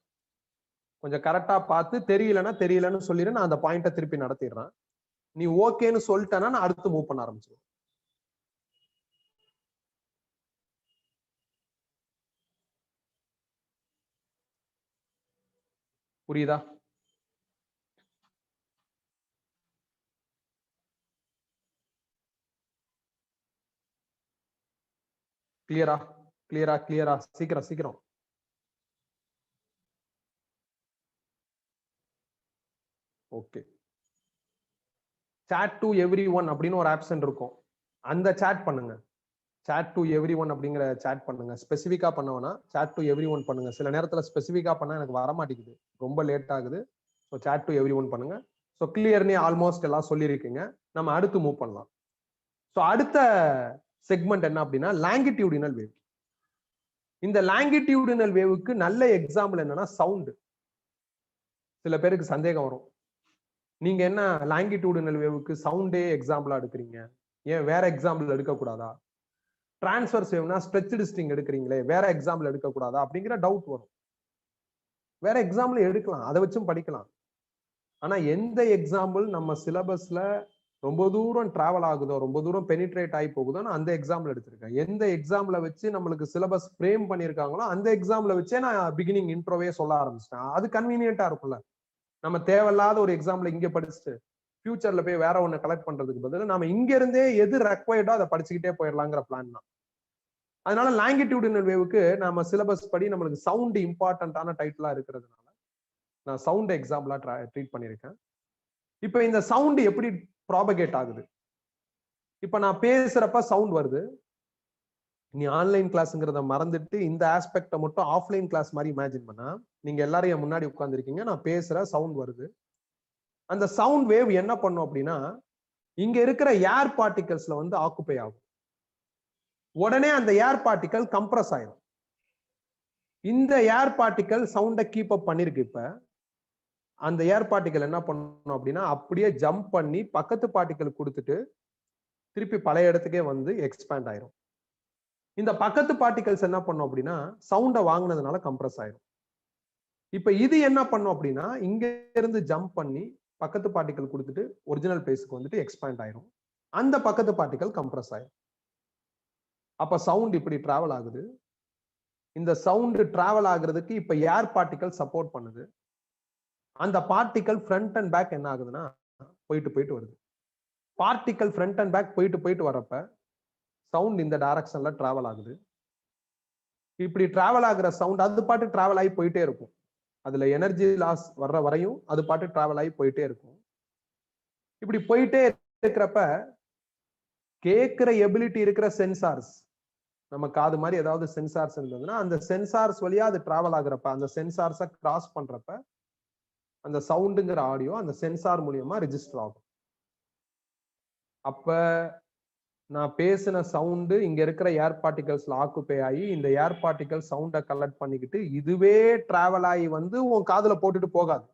கொஞ்சம் கரெக்டா பார்த்து தெரியலன்னு சொல்லிடு. நான் அந்த பாயிண்ட திருப்பி நடத்திடுறேன். நீ ஓகேன்னு சொல்லிட்டேன்னா நான் அடுத்து மூவ் பண்ண ஆரம்பிச்சிருவேன். புரியுதா? கிளியரா சீக்கிரம். ஓகே. chat to everyone அப்படின்னு ஒரு ஆப்ஷன் இருக்கும். அந்த சாட் பண்ணுங்க. chat to everyone அப்படிங்கிற சாட் பண்ணுங்க. ஸ்பெசிஃபிக்கா பண்ணவனா chat to everyone பண்ணுங்க. சில நேரத்துல ஸ்பெசிஃபிக்கா பண்ணா எனக்கு வர மாட்டேங்குது, ரொம்ப லேட் ஆகுது. ஸோ chat to everyone பண்ணுங்க. ஸோ கிளியர்னி ஆல்மோஸ்ட் எல்லாம் சொல்லியிருக்கீங்க. நம்ம அடுத்து மூவ் பண்ணலாம். ஸோ அடுத்த செக்மெண்ட் என்ன அப்படின்னா லாங்கிடியூடினல் வேவ். இந்த லாங்கிடியூடினல் வேவுக்கு நல்ல எக்ஸாம்பிள் என்னன்னா சவுண்ட். சில பேருக்கு சந்தேகம் வரும், நீங்க என்ன லாங்கிடியூடினல் வேவுக்கு சவுண்டே எக்ஸாம்பிளா எடுக்கிறீங்க, ஏன் வேற எக்ஸாம்பிள் எடுக்க கூடாதா? டிரான்ஸ்வர்ஸ் வேவ்னா ஸ்ட்ரெச்டு ஸ்ட்ரிங் எடுக்கிறீங்களே, வேற எக்ஸாம்பிள் எடுக்க கூடாதா அப்படிங்கிற டவுட் வரும். வேற எக்ஸாம்பிள் எடுக்கலாம், அதை வச்சும் படிக்கலாம். ஆனா எந்த எக்ஸாம்பிள் நம்ம சிலபஸ்ல ரொம்ப தூரம் டிராவல் ஆகுதோ, ரொம்ப தூரம் பெனிட்ரேட் ஆகி போகுதோ, நான் அந்த எக்ஸாம்பிள் எடுத்திருக்கேன். எந்த எக்ஸாம்பிள வச்சு நம்மளுக்கு சிலபஸ் ஃப்ரேம் பண்ணிருக்காங்களோ அந்த எக்ஸாம்பிள வச்சே நான் பிகினிங் இன்ட்ரோவே சொல்ல ஆரம்பிச்சிட்டேன். அது கன்வீனியன்ட்டா இருக்கும்ல. நம்ம தேவையில்லாத ஒரு எக்ஸாம்பிள் இங்க படிச்சுட்டு ஃபியூச்சர்ல போய் வேற ஒண்ணு கலெக்ட் பண்றதுக்கு பதில் நம்ம இங்க இருந்தே எது ரெக்வயர்டோ அதை படிச்சுக்கிட்டே போயிடலாங்கிற பிளான் தான். அதனால லாங்கிடியூடினல் வேவுக்கு நம்ம சிலபஸ் படி நம்மளுக்கு சவுண்ட் இம்பார்ட்டன்டான டைட்டிலா இருக்கிறதுனால நான் சவுண்ட் எக்ஸாம்பிளா ட்ரீட் பண்ணிருக்கேன். இப்ப இந்த சவுண்ட் எப்படி ப்ராபகேட் ஆகுது? இப்ப நான் பேசுறப்ப சவுண்ட் வருது. நீ ஆன்லைன் கிளாஸ்ங்கிறத மறந்துட்டு இந்த ஆஸ்பெக்ட மட்டும் ஆஃப்லைன் கிளாஸ் மாதிரி இமேஜின் பண்ணா, நீங்க எல்லாரும் என் முன்னாடி உட்கார்ந்துருக்கீங்க, நான் பேசுற சவுண்ட் வருது. அந்த சவுண்ட் வேவ் என்ன பண்ணும் அப்படின்னா இங்க இருக்கிற ஏர் பார்ட்டிகல்ஸ்ல வந்து ஆக்குபை ஆகும். உடனே அந்த ஏர் பார்ட்டிகல் கம்ப்ரஸ் ஆயிடும். இந்த ஏர் பார்ட்டிகல் சவுண்ட கீப் அப் பண்ணிருக்கு. இப்ப அந்த ஏர் பார்ட்டிகல் என்ன பண்ணணும் அப்படின்னா அப்படியே ஜம்ப் பண்ணி பக்கத்து பார்ட்டிகல் கொடுத்துட்டு திருப்பி பழைய இடத்துக்கே வந்து எக்ஸ்பேண்ட் ஆயிரும். இந்த பக்கத்து பார்ட்டிகல்ஸ் என்ன பண்ணும் அப்படின்னா சவுண்ட வாங்கினதுனால கம்ப்ரஸ் ஆயிரும். இப்ப இது என்ன பண்ணும் அப்படின்னா இங்க இருந்து ஜம்ப் பண்ணி பக்கத்து பார்ட்டிகல் கொடுத்துட்டு ஒரிஜினல் பிளேஸ்க்கு வந்துட்டு எக்ஸ்பேண்ட் ஆயிரும். அந்த பக்கத்து பார்ட்டிகல் கம்ப்ரஸ் ஆயிரும். அப்ப சவுண்ட் இப்படி டிராவல் ஆகுது. இந்த சவுண்ட் டிராவல் ஆகுறதுக்கு இப்ப ஏர் பார்ட்டிகல் சப்போர்ட் பண்ணுது. அந்த பார்ட்டிகல் ஃப்ரண்ட் அண்ட் பேக் என்ன ஆகுதுன்னா போயிட்டு போயிட்டு வருது. பார்ட்டிகல் ஃப்ரண்ட் அண்ட் பேக் போயிட்டு போயிட்டு வரப்ப சவுண்ட் இந்த டைரக்ஷன்ல டிராவல் ஆகுது. இப்படி டிராவல் ஆகுற சவுண்ட் அது பாட்டு டிராவல் ஆகி போயிட்டே இருக்கும். அதுல எனர்ஜி லாஸ் வர்ற வரையும் அது பாட்டு டிராவல் ஆகி போயிட்டே இருக்கும். இப்படி போயிட்டே இருக்கிறப்ப கேட்கிற எபிலிட்டி இருக்கிற சென்சார்ஸ், நம்ம காது மாதிரி ஏதாவது சென்சார்ஸ் இருந்ததுன்னா அந்த சென்சார்ஸ் வழியா அது டிராவல் ஆகுறப்ப, அந்த சென்சார்ஸை கிராஸ் பண்றப்ப அந்த சவுண்டுங்கிற ஆடியோ அந்த சென்சார் மூலியமா ரெஜிஸ்டர் ஆகும். அப்ப நான் பேசின சவுண்டு இங்க இருக்கிற ஏர் பார்ட்டிகல்ஸ்ல ஆக்குபை ஆகி இந்த ஏர் பார்ட்டிகல் சவுண்டை கலெக்ட் பண்ணிக்கிட்டு இதுவே டிராவல் ஆகி வந்து உன் காதுல போட்டுட்டு போகாது.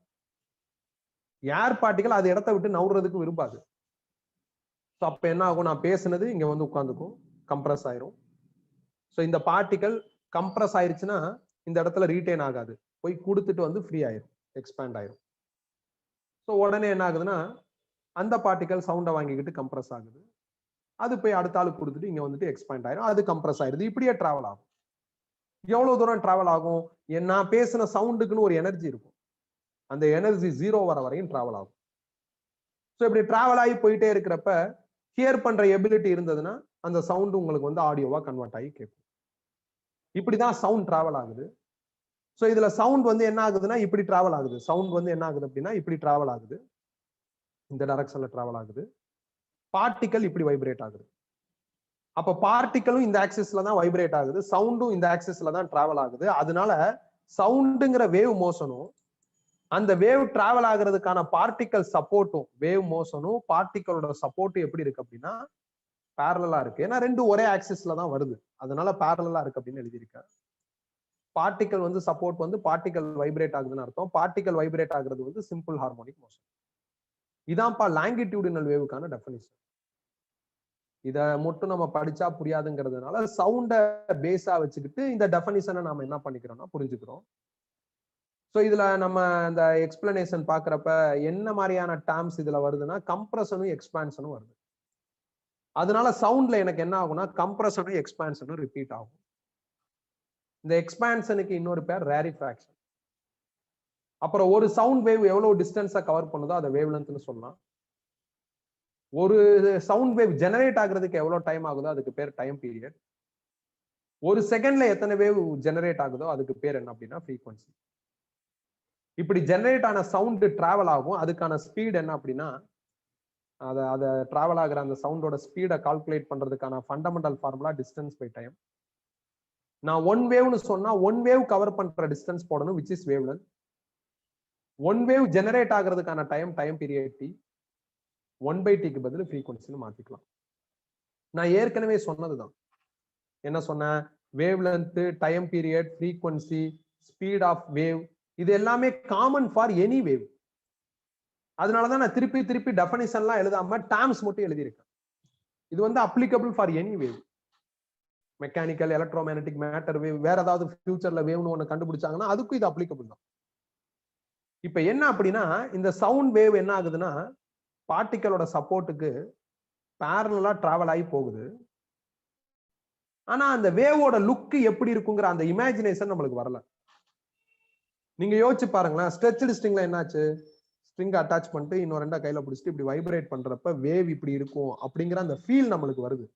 ஏர் பார்ட்டிகல் அது இடத்த விட்டு நவுறதுக்கு விரும்பாது. அப்ப என்ன ஆகும், நான் பேசுனது இங்க வந்து உட்காந்துக்கும், கம்ப்ரஸ் ஆயிரும். ஸோ இந்த பார்ட்டிகல் கம்ப்ரஸ் ஆயிருச்சுன்னா இந்த இடத்துல ரீட்டைன் ஆகாது, போய் கொடுத்துட்டு வந்து ஃப்ரீ ஆயிரும், எக்ஸ்பேண்ட் ஆயிரும். ஸோ உடனே என்ன ஆகுதுன்னா அந்த பார்ட்டிகல் சவுண்டை வாங்கிக்கிட்டு கம்ப்ரஸ் ஆகுது, அது போய் அடுத்த ஆளுக்கு கொடுத்துட்டு இங்க வந்துட்டு எக்ஸ்பேண்ட் ஆயிரும், அது கம்ப்ரஸ் ஆயிருது. இப்படியே டிராவல் ஆகும். எவ்வளவு தூரம் டிராவல் ஆகும்? நான் பேசின சவுண்டுக்குன்னு ஒரு எனர்ஜி இருக்கும், அந்த எனர்ஜி 0 வர வரையும் டிராவல் ஆகும். ஸோ இப்படி டிராவல் ஆகி போயிட்டே இருக்கிறப்ப ஹியர் பண்ற எபிலிட்டி இருந்ததுன்னா அந்த சவுண்ட் உங்களுக்கு வந்து ஆடியோவா கன்வெர்ட் ஆகி கேட்கும். இப்படிதான் சவுண்ட் டிராவல் ஆகுது. ஸோ இதுல சவுண்ட் வந்து என்ன ஆகுதுன்னா இப்படி டிராவல் ஆகுது. சவுண்ட் வந்து என்ன ஆகுது அப்படின்னா இப்படி டிராவல் ஆகுது, இந்த டைரக்ஷன்ல டிராவல் ஆகுது. பார்ட்டிகல் இப்படி வைப்ரேட் ஆகுது. அப்ப பார்ட்டிகலும் இந்த ஆக்சிஸ்ல தான் வைப்ரேட் ஆகுது, சவுண்டும் இந்த ஆக்சிஸ்ல தான் டிராவல் ஆகுது. அதனால சவுண்டுங்கிற வேவ் மோஷனும் அந்த வேவ் டிராவல் ஆகுறதுக்கான பார்ட்டிகல் சப்போர்ட்டும், வேவ் மோஷனும் பார்ட்டிகளோட சப்போர்ட்டும் எப்படி இருக்கு அப்படின்னா பேரலா இருக்கு. ஏன்னா ரெண்டு ஒரே ஆக்சிஸ்ல தான் வருது, அதனால பேரலா இருக்கு அப்படின்னு எழுதியிருக்கேன். பார்ட்டிகல் வந்து சப்போர்ட் வந்து பார்ட்டிகல் வைப்ரேட் ஆகுதுன்னு அர்த்தம். பார்ட்டிகல் வைப்ரேட் ஆகுறது வந்து சிம்பிள் ஹார்மோனிக் மோஷன். இதான்ப்பா லாங்கிடியூடினல் வேவுக்கான டெஃபினிஷன். இத மட்டும் நம்ம படிச்சா புரியாதுங்கிறதுனால சவுண்ட பேஸா வச்சுக்கிட்டு இந்த டெஃபினிஷனை நாம என்ன பண்ணிக்கிறோம்னா புரிஞ்சுக்கிறோம். ஸோ இதுல நம்ம இந்த எக்ஸ்பிளனேஷன் பாக்குறப்ப என்ன மாதிரியான டேர்ம்ஸ் இதுல வருதுன்னா கம்ப்ரஷனும் எக்ஸ்பான்ஷனும் வருது. அதனால சவுண்ட்ல எனக்கு என்ன ஆகும்னா கம்ப்ரஷனும் எக்ஸ்பான்ஷனும் ரிப்பீட் ஆகும். இந்த எக்ஸ்பான்ஷனுக்கு இன்னொரு பேர் ரேரிஃப்ராக்ஷன். அப்புறம் ஒரு சவுண்ட் வேவ் எவ்வளவு டிஸ்டன்ஸா கவர் பண்ணுதோ அதை வேவ் லென்த்னு சொல்லலாம். ஒரு சவுண்ட் வேவ் ஜெனரேட் ஆகுறதுக்கு எவ்வளவு டைம் ஆகுதோ அதுக்கு பேர் டைம் பீரியட். ஒரு செகண்ட்ல எத்தனை வேவ் ஜெனரேட் ஆகுதோ அதுக்கு பேர் என்ன அப்படின்னா ஃப்ரீக்வன்சி. இப்படி ஜெனரேட் ஆன சவுண்ட் டிராவல் ஆகும், அதுக்கான ஸ்பீட் என்ன அப்படின்னா அதை டிராவல் ஆகிற அந்த சவுண்டோட ஸ்பீடை கால்குலேட் பண்றதுக்கான fundamental formula distance by time. நான் ஒன் வேவ்னு சொன்னா ஒன் வேவ் கவர் பண்ற டிஸ்டன்ஸ் போடணும், which is wavelength. One wave generate ஆகிறதுக்கான டைம் பீரியட் டி. 1/t பதில் ஃப்ரீக்வன்சின்னு மாத்திக்கலாம். நான் ஏற்கனவே சொன்னதுதான். என்ன சொன்னேன்? Wave length, time period, frequency, speed of wave, இது எல்லாமே காமன் ஃபார் எனி வேவ். அதனாலதான் நான் திருப்பி திருப்பி டெஃபினிஷன்லாம் எழுதாம டேர்ம்ஸ் மட்டும் எழுதியிருக்கேன். இது வந்து applicable for any wave. Mechanical, electromagnetic, matter wave, வேற ஏதாவது ஃபியூச்சர்ல வேவ்னு ஒண்ணு கண்டுபிடிச்சாங்கன்னா அதுக்கும் இது அப்ளிகபிள் தான். இப்ப என்ன அப்படின்னா இந்த சவுண்ட் வேவ் என்ன ஆகுதுன்னா பார்ட்டிகளோட சப்போர்ட்டுக்கு பேரலா டிராவல் ஆகி போகுது. ஆனா அந்த வேவோட லுக் எப்படி இருக்குங்கிற அந்த இமேஜினேஷன் நம்மளுக்கு வரல. நீங்க யோசிச்சு பாருங்களேன், ஸ்ட்ரெச்டு ஸ்ட்ரிங்ல என்னாச்சு? ஸ்ட்ரிங் அட்டாச் பண்ணிட்டு இன்னொரு ரெண்டா கையில பிடிச்சிட்டு இப்படி வைப்ரேட் பண்றப்ப வேவ் இப்படி இருக்கும் அப்படிங்கிற அந்த ஃபீல் நம்மளுக்கு வருது.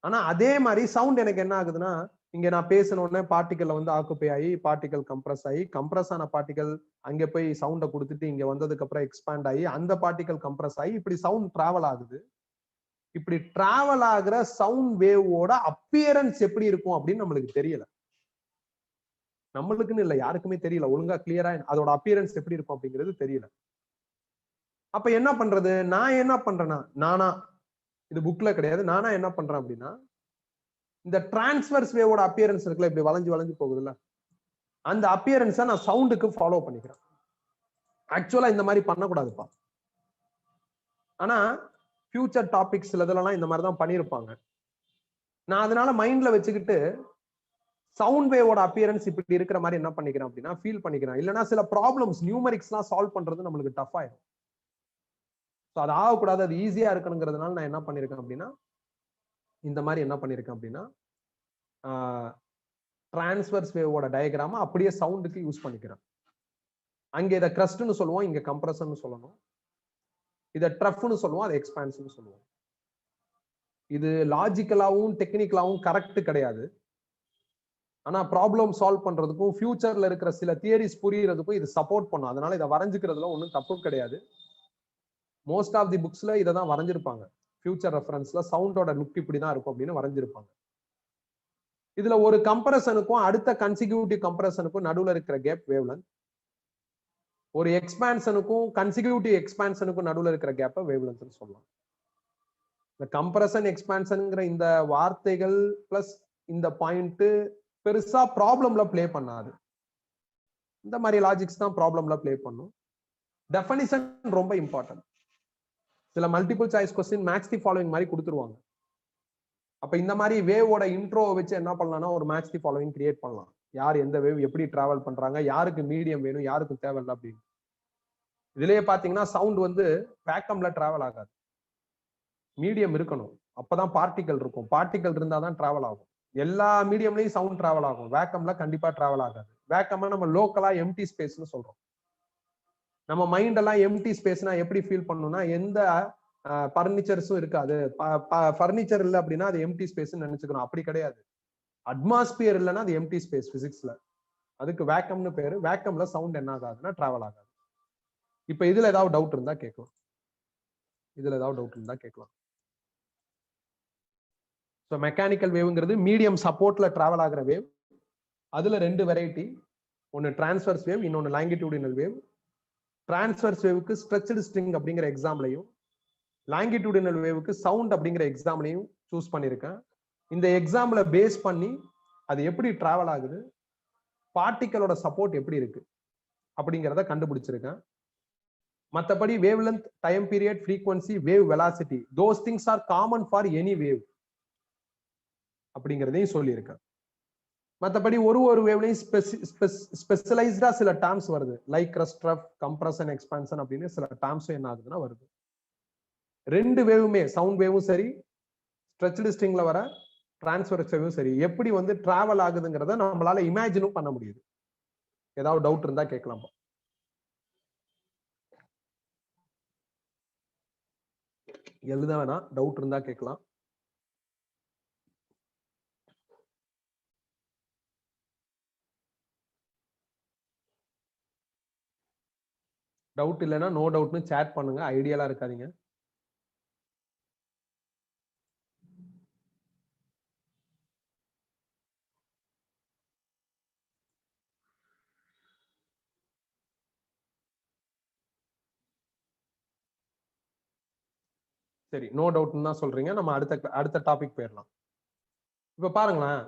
ஆனா அதே மாதிரி சவுண்ட் எனக்கு என்ன ஆகுதுன்னா இங்க நான் பேசின உடனே பார்ட்டிகல்ல வந்து ஆக்குப்பை ஆகி பார்ட்டிகல் கம்ப்ரஸ் ஆகி, கம்ப்ரஸ் ஆன பார்ட்டிகல் அங்க போய் சவுண்டை கொடுத்துட்டு இங்க வந்ததுக்கு அப்புறம் எக்ஸ்பேண்ட் ஆகி அந்த பார்ட்டிகல் கம்ப்ரஸ் ஆகி இப்படி சவுண்ட் டிராவல் ஆகுது. இப்படி டிராவல் ஆகுற சவுண்ட் வேவோட அப்பியரன்ஸ் எப்படி இருக்கும் அப்படின்னு நம்மளுக்கு தெரியல. நம்மளுக்குன்னு இல்ல, யாருக்குமே தெரியல ஒழுங்கா கிளியரா அதோட அப்பியரன்ஸ் எப்படி இருக்கும் அப்படிங்கிறது தெரியல. அப்ப என்ன பண்றது? நான் என்ன பண்றேன்னா, நானா, இது புக்ல கிடையாது, நானா என்ன பண்றேன் அப்படின்னா இந்த டிரான்ஸ்வர்ஸ் வேவோட அப்பியரன்ஸ் இருக்குல்ல, இப்படி வளைஞ்சு வளைஞ்சு போகுதுல்ல, அந்த அப்பியரன்ஸை நான் சவுண்டுக்கு ஃபாலோ பண்ணிக்கிறேன். ஆக்சுவலா இந்த மாதிரி பண்ணக்கூடாதுப்பா. ஆனா ஃபியூச்சர் டாபிக்ஸ் இதெல்லாம் இந்த மாதிரி தான் பண்ணியிருப்பாங்க. நான் அதனால மைண்ட்ல வச்சுக்கிட்டு சவுண்ட் வேவோட அப்பியரன்ஸ் இப்படி இருக்கிற மாதிரி என்ன பண்ணிக்கிறேன் அப்படின்னா ஃபீல் பண்ணிக்கிறேன். இல்லைன்னா சில ப்ராப்ளம்ஸ் நியூமரிக்ஸ்லாம் சால்வ் பண்றது நம்மளுக்கு டஃப் ஆயிடும். ஸோ அது ஆகக்கூடாது, அது ஈஸியா இருக்கணுங்கிறதுனால நான் என்ன பண்ணிருக்கேன் அப்படின்னா இந்த மாதிரி என்ன பண்ணிருக்கேன் அப்படின்னா டிரான்ஸ்வர்ஸ் வேவோட டயக்ராம அப்படியே சவுண்டுக்கு யூஸ் பண்ணிக்கிறேன். அங்க இதை கிரஸ்ட்னு சொல்லுவோம், இங்க கம்ப்ரஷன் சொல்லணும். இதை ட்ரஃப்னு சொல்லுவோம், அதை எக்ஸ்பான்ஷன் சொல்லுவோம். இது லாஜிக்கலாவும் டெக்னிக்கலாவும் கரெக்ட் கிடையாது. ஆனா ப்ராப்ளம் சால்வ் பண்றதுக்கும் ஃபியூச்சர்ல இருக்கிற சில தியரிஸ் புரியறதுக்கும் இது சப்போர்ட் பண்ணும். அதனால இதை வரைஞ்சுக்கிறதுல ஒன்றும் தப்பு கிடையாது. மோஸ்ட் ஆஃப் தி புக்ஸ்ல இதை தான் வரைஞ்சிருப்பாங்க. ஃபியூச்சர் ரெஃபரன்ஸ்ல சவுண்டோட லுக் இப்படிதான் இருக்கும் அப்படின்னு வரைஞ்சிருப்பாங்க. இதுல ஒரு கம்ப்ரஷனுக்கும் அடுத்த கன்சிக்யூட்டிவ் கம்ப்ரஷனுக்கும் நடுவுல இருக்கிற கேப் வேவ் லென்த், ஒரு எக்ஸ்பான்ஷனுக்கும் கன்சிக்யூட்டிவ் எக்ஸ்பான்ஷனுக்கும் நடுவுல இருக்கிற கேப்பை வேவ் லென்த்னு சொல்லலாம். இந்த கம்ப்ரஷன் எக்ஸ்பான்ஷன்ங்கிற இந்த வார்த்தைகள் பிளஸ் இந்த பாயிண்ட் பெருசா ப்ராப்ளம்ல பிளே பண்ணாது. இந்த மாதிரி லாஜிக்ஸ் தான் ப்ராப்ளம்ல பிளே பண்ணும். டெஃபினிஷன் ரொம்ப இம்பார்ட்டன்ட். சில multiple choice question match the following மாதிரி கொடுத்துருவாங்க. அப்ப இந்த மாதிரி வேவோட இன்ட்ரோவை வச்சு என்ன பண்ணலாம்னா ஒரு மேட்ச் தி ஃபாலோவிங் கிரியேட் பண்ணலாம். யார் எந்த வேவ் எப்படி டிராவல் பண்றாங்க, யாருக்கு மீடியம் வேணும், யாருக்கு தேவையில்லை அப்படின்னு. இதுலயே பாத்தீங்கன்னா சவுண்ட் வந்து வேக்கம்ல டிராவல் ஆகாது, மீடியம் இருக்கணும். அப்பதான் பார்ட்டிகல் இருக்கும். பார்ட்டிகல் இருந்தாதான் டிராவல் ஆகும். எல்லா மீடியம்லயும் சவுண்ட் டிராவல் ஆகும், வேக்கம்ல கண்டிப்பா டிராவல் ஆகாது. வேக்கம்னா நம்ம லோக்கலா எம்டி ஸ்பேஸ்னு சொல்றோம். நம்ம மைண்ட் எல்லாம் எம்டி ஸ்பேஸ்னா எப்படி ஃபீல் பண்ணணும்னா எந்த பர்னிச்சர்ஸும் இருக்காது. பர்னிச்சர் இல்லை அப்படின்னா அது எம்டி ஸ்பேஸ் நினைச்சுக்கணும். அப்படி கிடையாது. அட்மாஸ்பியர் இல்லைன்னா அது எம்டி ஸ்பேஸ் பிசிக்ஸ்ல. அதுக்கு வேக்கம்னு பேரு. வேக்கம்ல சவுண்ட் என்ன ஆகாதுன்னா டிராவல் ஆகாது. இப்ப இதுல ஏதாவது டவுட் இருந்தா கேட்கலாம். ஸோ மெக்கானிக்கல் வேவ்ங்கிறது மீடியம் சப்போர்ட்ல டிராவல் ஆகிற வேவ். அதுல ரெண்டு வெரைட்டி, ஒன்னு டிரான்ஸ்வர்ஸ் வேவ், இன்னொன்னு லாங்கிடியூடினல் வேவ். டிரான்ஸ்வர்ஸ் வேவுக்கு ஸ்ட்ரெச்டு ஸ்ட்ரிங் அப்படிங்கிற எக்ஸாம்லையும், லாங்கிடியூடினல் வேவுக்கு சவுண்ட் அப்படிங்கிற எக்ஸாம்லையும் சூஸ் பண்ணியிருக்கேன். இந்த எக்ஸாம்பிள பேஸ் பண்ணி அது எப்படி டிராவல் ஆகுது, பார்ட்டிகளோட சப்போர்ட் எப்படி இருக்கு அப்படிங்கிறத கண்டுபிடிச்சிருக்கேன். மற்றபடி wave length, time period, frequency, wave velocity, those things are common for any wave அப்படிங்கிறதையும் சொல்லியிருக்கேன். மற்றபடி ஒரு வேவ்லையும் ஸ்பெஷலைஸ்டா சில டேர்ம்ஸ் வருது. Like crust, rough, compression, expansion அப்படின்னு சில டேர்ம்ஸ் என்ன ஆகுதுன்னா வருது. ரெண்டு வேவுமே, சவுண்ட் வேவும் சரி, ஸ்ட்ரெச்டு ஸ்ட்ரிங்ல வர டிரான்ஸ்வர்ஸ் வேவும் சரி, எப்படி வந்து டிராவல் ஆகுதுங்கிறத நம்மளால இமேஜினும் பண்ண முடியுது. ஏதாவது டவுட் இருந்தா கேட்கலாம். எழுத வேணாம், டவுட் இருந்தா கேட்கலாம். டவுட் இல்லைன்னா நோ டவுட்னு சேட் பண்ணுங்க, ஐடியலா இருக்காதீங்க. சரி, நோ டவுட்னு தான் சொல்றீங்க. நம்ம அடுத்த டாபிக் போயிடலாம். இப்ப பாருங்களேன்,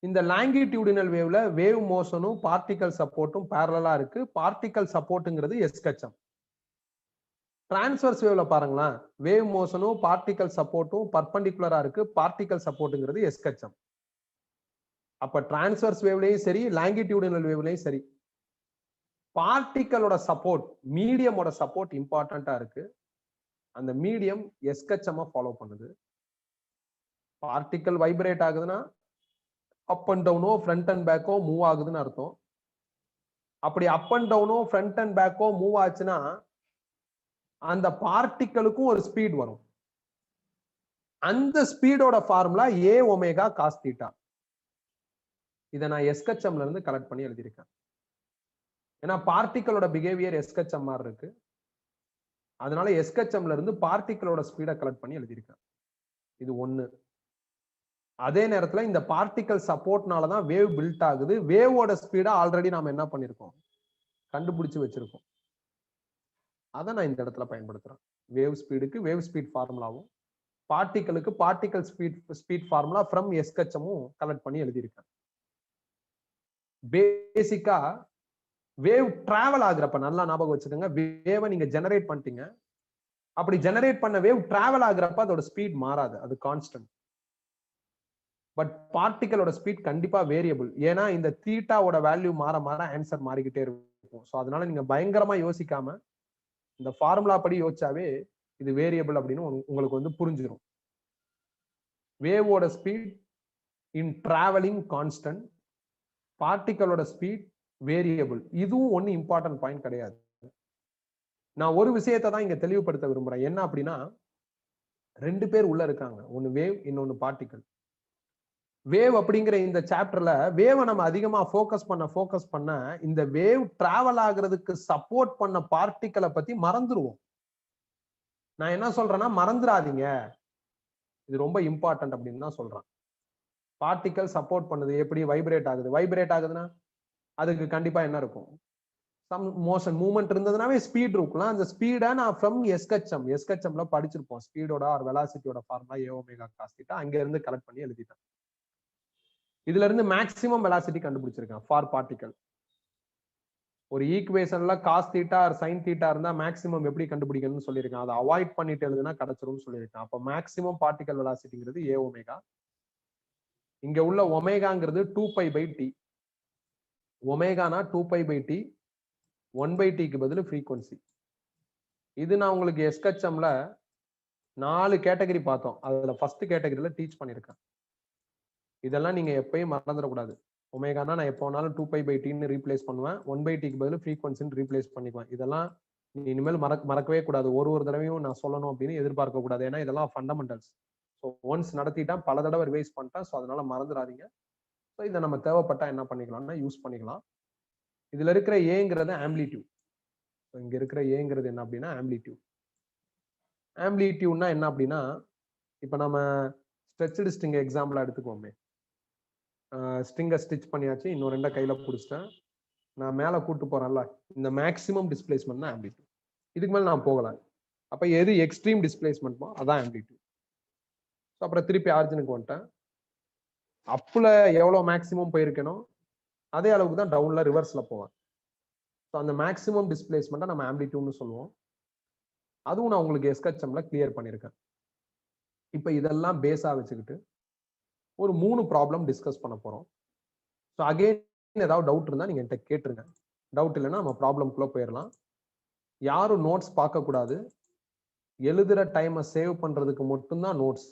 இந்த லாங்கிடியூடினல் வேவ்ல வேவ் மோஷனும் பார்ட்டிகல் சப்போர்ட்டும் பேரலா இருக்கு. பார்ட்டிகல் சப்போர்ட்ங்கிறது எஸ்கச்சம். டிரான்ஸ்வர்ஸ் வேவ்ல பாருங்களேன், வேவ் மோஷனும் பார்ட்டிகல் சப்போர்ட்டும் பர்பெண்டிகுலரா இருக்கு. பார்ட்டிகல் சப்போர்ட்ங்கிறது எஸ்கச்சம். அப்ப டிரான்ஸ்வர்ஸ் வேவ்லயும் சரி, லாங்கிடியூடினல் வேவ்லயும் சரி, பார்ட்டிகளோட சப்போர்ட், மீடியமோட சப்போர்ட் இம்பார்ட்டன்டா இருக்கு. அந்த மீடியம் எஸ்கச்சமா ஃபாலோ பண்ணுது. பார்ட்டிகல் வைப்ரேட் ஆகுதுன்னா அப் அண்ட் டவுனோ ஃப்ரண்ட் அண்ட் பேக்கோ மூவ் ஆகுதுன்னு அர்த்தம். அப்படி அப் அண்ட் டவுனோ ஃப்ரண்ட் அண்ட் பேக்கோ மூவ் ஆச்சுன்னா அந்த பார்ட்டிகளுக்கும் ஒரு ஸ்பீட் வரும். அந்த ஸ்பீடோட formula A omega cos theta. இதை நான் எஸ்கச்சம்ல இருந்து கலெக்ட் பண்ணி எழுதியிருக்கேன். ஏன்னா பார்ட்டிகளோட பிஹேவியர் எஸ்கச்சம் மாதிரி இருக்கு. அதனால எஸ்கச்சம்ல இருந்து பார்ட்டிகளோட ஸ்பீடை கலெக்ட் பண்ணி எழுதியிருக்கேன். இது ஒண்ணு. அதே நேரத்துல இந்த பார்ட்டிகல் சப்போர்ட்னாலதான் வேவ் பில்ட் ஆகுது. வேவோட ஸ்பீடை ஆல்ரெடி நாம என்ன பண்ணிருக்கோம், கண்டுபிடிச்சு வச்சிருக்கோம். அதை நான் இந்த இடத்துல பயன்படுத்துறேன். வேவ் ஸ்பீடுக்கு வேவ் ஸ்பீட் ஃபார்முலாவும், பார்ட்டிகளுக்கு பார்ட்டிகல் ஸ்பீட் ஃபார்முலா ஃப்ரம் எஸ்கச்சமும் கலெக்ட் பண்ணி எழுதியிருக்கேன். பேசிக்கா வேவ் டிராவல் ஆகுறப்ப நல்லா ஞாபகம் வச்சுக்கோங்க, வேவை நீங்க ஜெனரேட் பண்ணிட்டீங்க. அப்படி ஜெனரேட் பண்ண வேவ் டிராவல் ஆகுறப்ப அதோட ஸ்பீட் மாறாது, அது கான்ஸ்டன்ட். பட் பார்ட்டிகளோட ஸ்பீட் கண்டிப்பா வேரியபிள். ஏன்னா இந்த தீட்டாவோட வேல்யூ மாற மாற ஆன்சர் மாறிக்கிட்டே இருக்கும். ஸோ அதனால நீங்க பயங்கரமா யோசிக்காம இந்த ஃபார்முலா படி யோசிச்சாவே இது வேரியபிள் அப்படின்னு உங்களுக்கு வந்து புரிஞ்சிடும். வேவோட ஸ்பீட் இன் டிராவலிங் கான்ஸ்டன்ட், பார்ட்டிகளோட ஸ்பீட் வேரியபிள். இதுவும் ஒன்னு இம்பார்ட்டன்ட் பாயிண்ட் கிடையாது. நான் ஒரு விஷயத்தை தான் இங்க தெளிவுபடுத்த விரும்புறேன். என்ன அப்படின்னா, ரெண்டு பேர் உள்ள இருக்காங்க, ஒன்னு வேவ், இன்னொன்னு பார்ட்டிகல். வேவ் அப்படிங்கிற இந்த சாப்டர்ல வேவை நம்ம அதிகமா ஃபோக்கஸ் பண்ண இந்த வேவ் டிராவல் ஆகுறதுக்கு சப்போர்ட் பண்ண பார்ட்டிகளை பத்தி மறந்துடுவோம். நான் என்ன சொல்றேன்னா, மறந்துடாதீங்க, இது ரொம்ப இம்பார்ட்டன்ட் அப்படின்னு தான் சொல்றேன். பார்ட்டிகல் சப்போர்ட் பண்ணுது, எப்படி வைப்ரேட் ஆகுது. வைப்ரேட் ஆகுதுன்னா அதுக்கு கண்டிப்பா என்ன இருக்கும், சம் மோஷன் மூவ்மெண்ட் இருந்ததுனாவே ஸ்பீட் இருக்கலாம். அந்த ஸ்பீடை நான் ஃப்ரம் எஸ்கச்சம்ல படிச்சிருப்போம். ஸ்பீடோட ஆர் வெலாசிட்டியோட formula A omega cos theta, அங்க இருந்து கலெக்ட் பண்ணி எழுதிட்டேன். இதுல இருந்து மேக்ஸிமம் வெலாசிட்டி கண்டுபிடிச்சிருக்கேன் ஃபார் பார்ட்டிகல். ஒரு ஈக்குவேஷன்ல cos theta or sine theta இருந்தா மேக்ஸிமம் எப்படி கண்டுபிடிக்கணும்னு சொல்லியிருக்கேன். அதை அவாய்ட் பண்ணிட்டு எழுதுனா கிடைச்சிரும்னு சொல்லியிருக்கேன். அப்ப மேக்ஸிமம் பார்ட்டிகல் வெலாசிட்டிங்கிறது ஏ ஒமேகா. இங்க உள்ள ஒமேகாங்கிறது 2π/t. ஒமேகானா 2π/t, 1/tக்கு பதில் ஃப்ரீக்வன்சி. இது நான் உங்களுக்கு எஸ்கச்சம்ல 4 கேட்டகரி பார்த்தோம். அதுல ஃபர்ஸ்ட் கேட்டகரியில டீச் பண்ணிருக்கேன். இதெல்லாம் நீங்க எப்பயும் மறந்துடக்கூடாது. ஒமேகானா நான் எப்போ வேணாலும் 2π/tன்னு ரீப்ளேஸ் பண்ணுவேன், 1/tக்கு பதில் ஃப்ரீக்வன்சின்னு ரீப்ளேஸ் பண்ணிக்குவேன். இதெல்லாம் நீ இனிமேல் மறக்கவே கூடாது. ஒரு தடவையும் நான் சொல்லணும் அப்படின்னு எதிர்பார்க்க கூடாது. ஏன்னா இதெல்லாம் ஃபண்டமெண்டல்ஸ். ஸோ ஒன்ஸ் நடத்திட்டா பல தடவை ரிவைஸ் பண்ணிட்டேன். ஸோ அதனால மறந்துடாதீங்க. ஸோ இதை நம்ம தேவைப்பட்டா என்ன பண்ணிக்கலாம்னா யூஸ் பண்ணிக்கலாம். இதுல இருக்கிற ஏங்கிறது ஆம்பிளிடியூட். இங்க இருக்கிற ஏங்கிறது என்ன அப்படின்னா ஆம்பிளிடியூட். ஆம்பிளிடியூட்னா என்ன அப்படின்னா, இப்ப நம்ம ஸ்ட்ரெச்டு ஸ்ட்ரிங் எக்ஸாம்பிளா எடுத்துக்கோமே. ஸ்ட்ரிங்கை ஸ்டிச் பண்ணியாச்சு, இன்னும் ரெண்டை கையில பிடிச்சிட்டேன், நான் மேல கூட்டு போறேன்ல, இந்த மேக்ஸிமம் டிஸ்பிளேஸ்மெண்ட் தான் ஆம்பிளிடியூட். இதுக்கு மேல நான் போகலாம். அப்ப எது எக்ஸ்ட்ரீம் டிஸ்பிளேஸ்மெண்ட்மோ அதான் ஆம்பிளிடியூட். அப்புறம் திருப்பி ஆரிஜினுக்கு வந்துட்டேன். அப்ல எவ்வளவு மேக்ஸிமம் போயிருக்கணும் அதே அளவுக்கு தான் டவுன்ல ரிவர்ஸ்ல போவேன். ஸோ அந்த மேக்ஸிமம் டிஸ்பிளேஸ்மெண்ட்டை நம்ம ஆம்பிளிடியூட்னு சொல்லுவோம். அதுவும் நான் உங்களுக்கு எஸ்கச்சம்ல கிளியர் பண்ணியிருக்கேன். இப்ப இதெல்லாம் பேஸா வச்சுக்கிட்டு ஒரு 3 ப்ராப்ளம் டிஸ்கஸ் பண்ண போறோம். ஸோ அகைன் ஏதாவது டவுட் இருந்தா நீங்க என்கிட்ட கேட்டுருங்க. டவுட் இல்லைன்னா நம்ம ப்ராப்ளம்குள்ள போயிடலாம். யாரும் நோட்ஸ் பார்க்க கூடாது. எழுதுற டைமை சேவ் பண்றதுக்கு மட்டும்தான் நோட்ஸ்.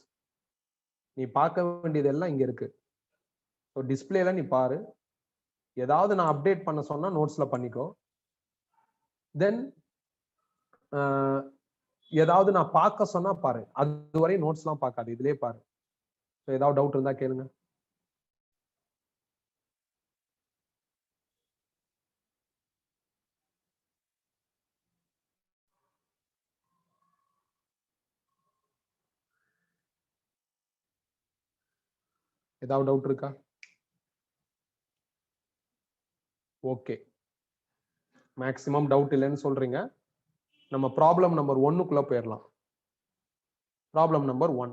நீ பார்க்க வேண்டியது எல்லாம் இங்க இருக்கு. ஸோ டிஸ்பிளேல நீ பாரு. ஏதாவது நான் அப்டேட் பண்ண சொன்னா நோட்ஸ்ல பண்ணிக்கோ. தென் ஏதாவது நான் பார்க்க சொன்னா பாரு. அதுவரை நோட்ஸ்லாம் பார்க்காது, இதுலயே பாரு. ஏதாவது டவுட் இருந்தா கேளுங்க. ஏதாவது டவுட் இருக்கா? ஓகே, மேக்ஸிமம் டவுட் இல்லைன்னு சொல்றீங்க. நம்ம ப்ராப்ளம் நம்பர் 1க்குள்ள போயிடலாம். Problem number 1.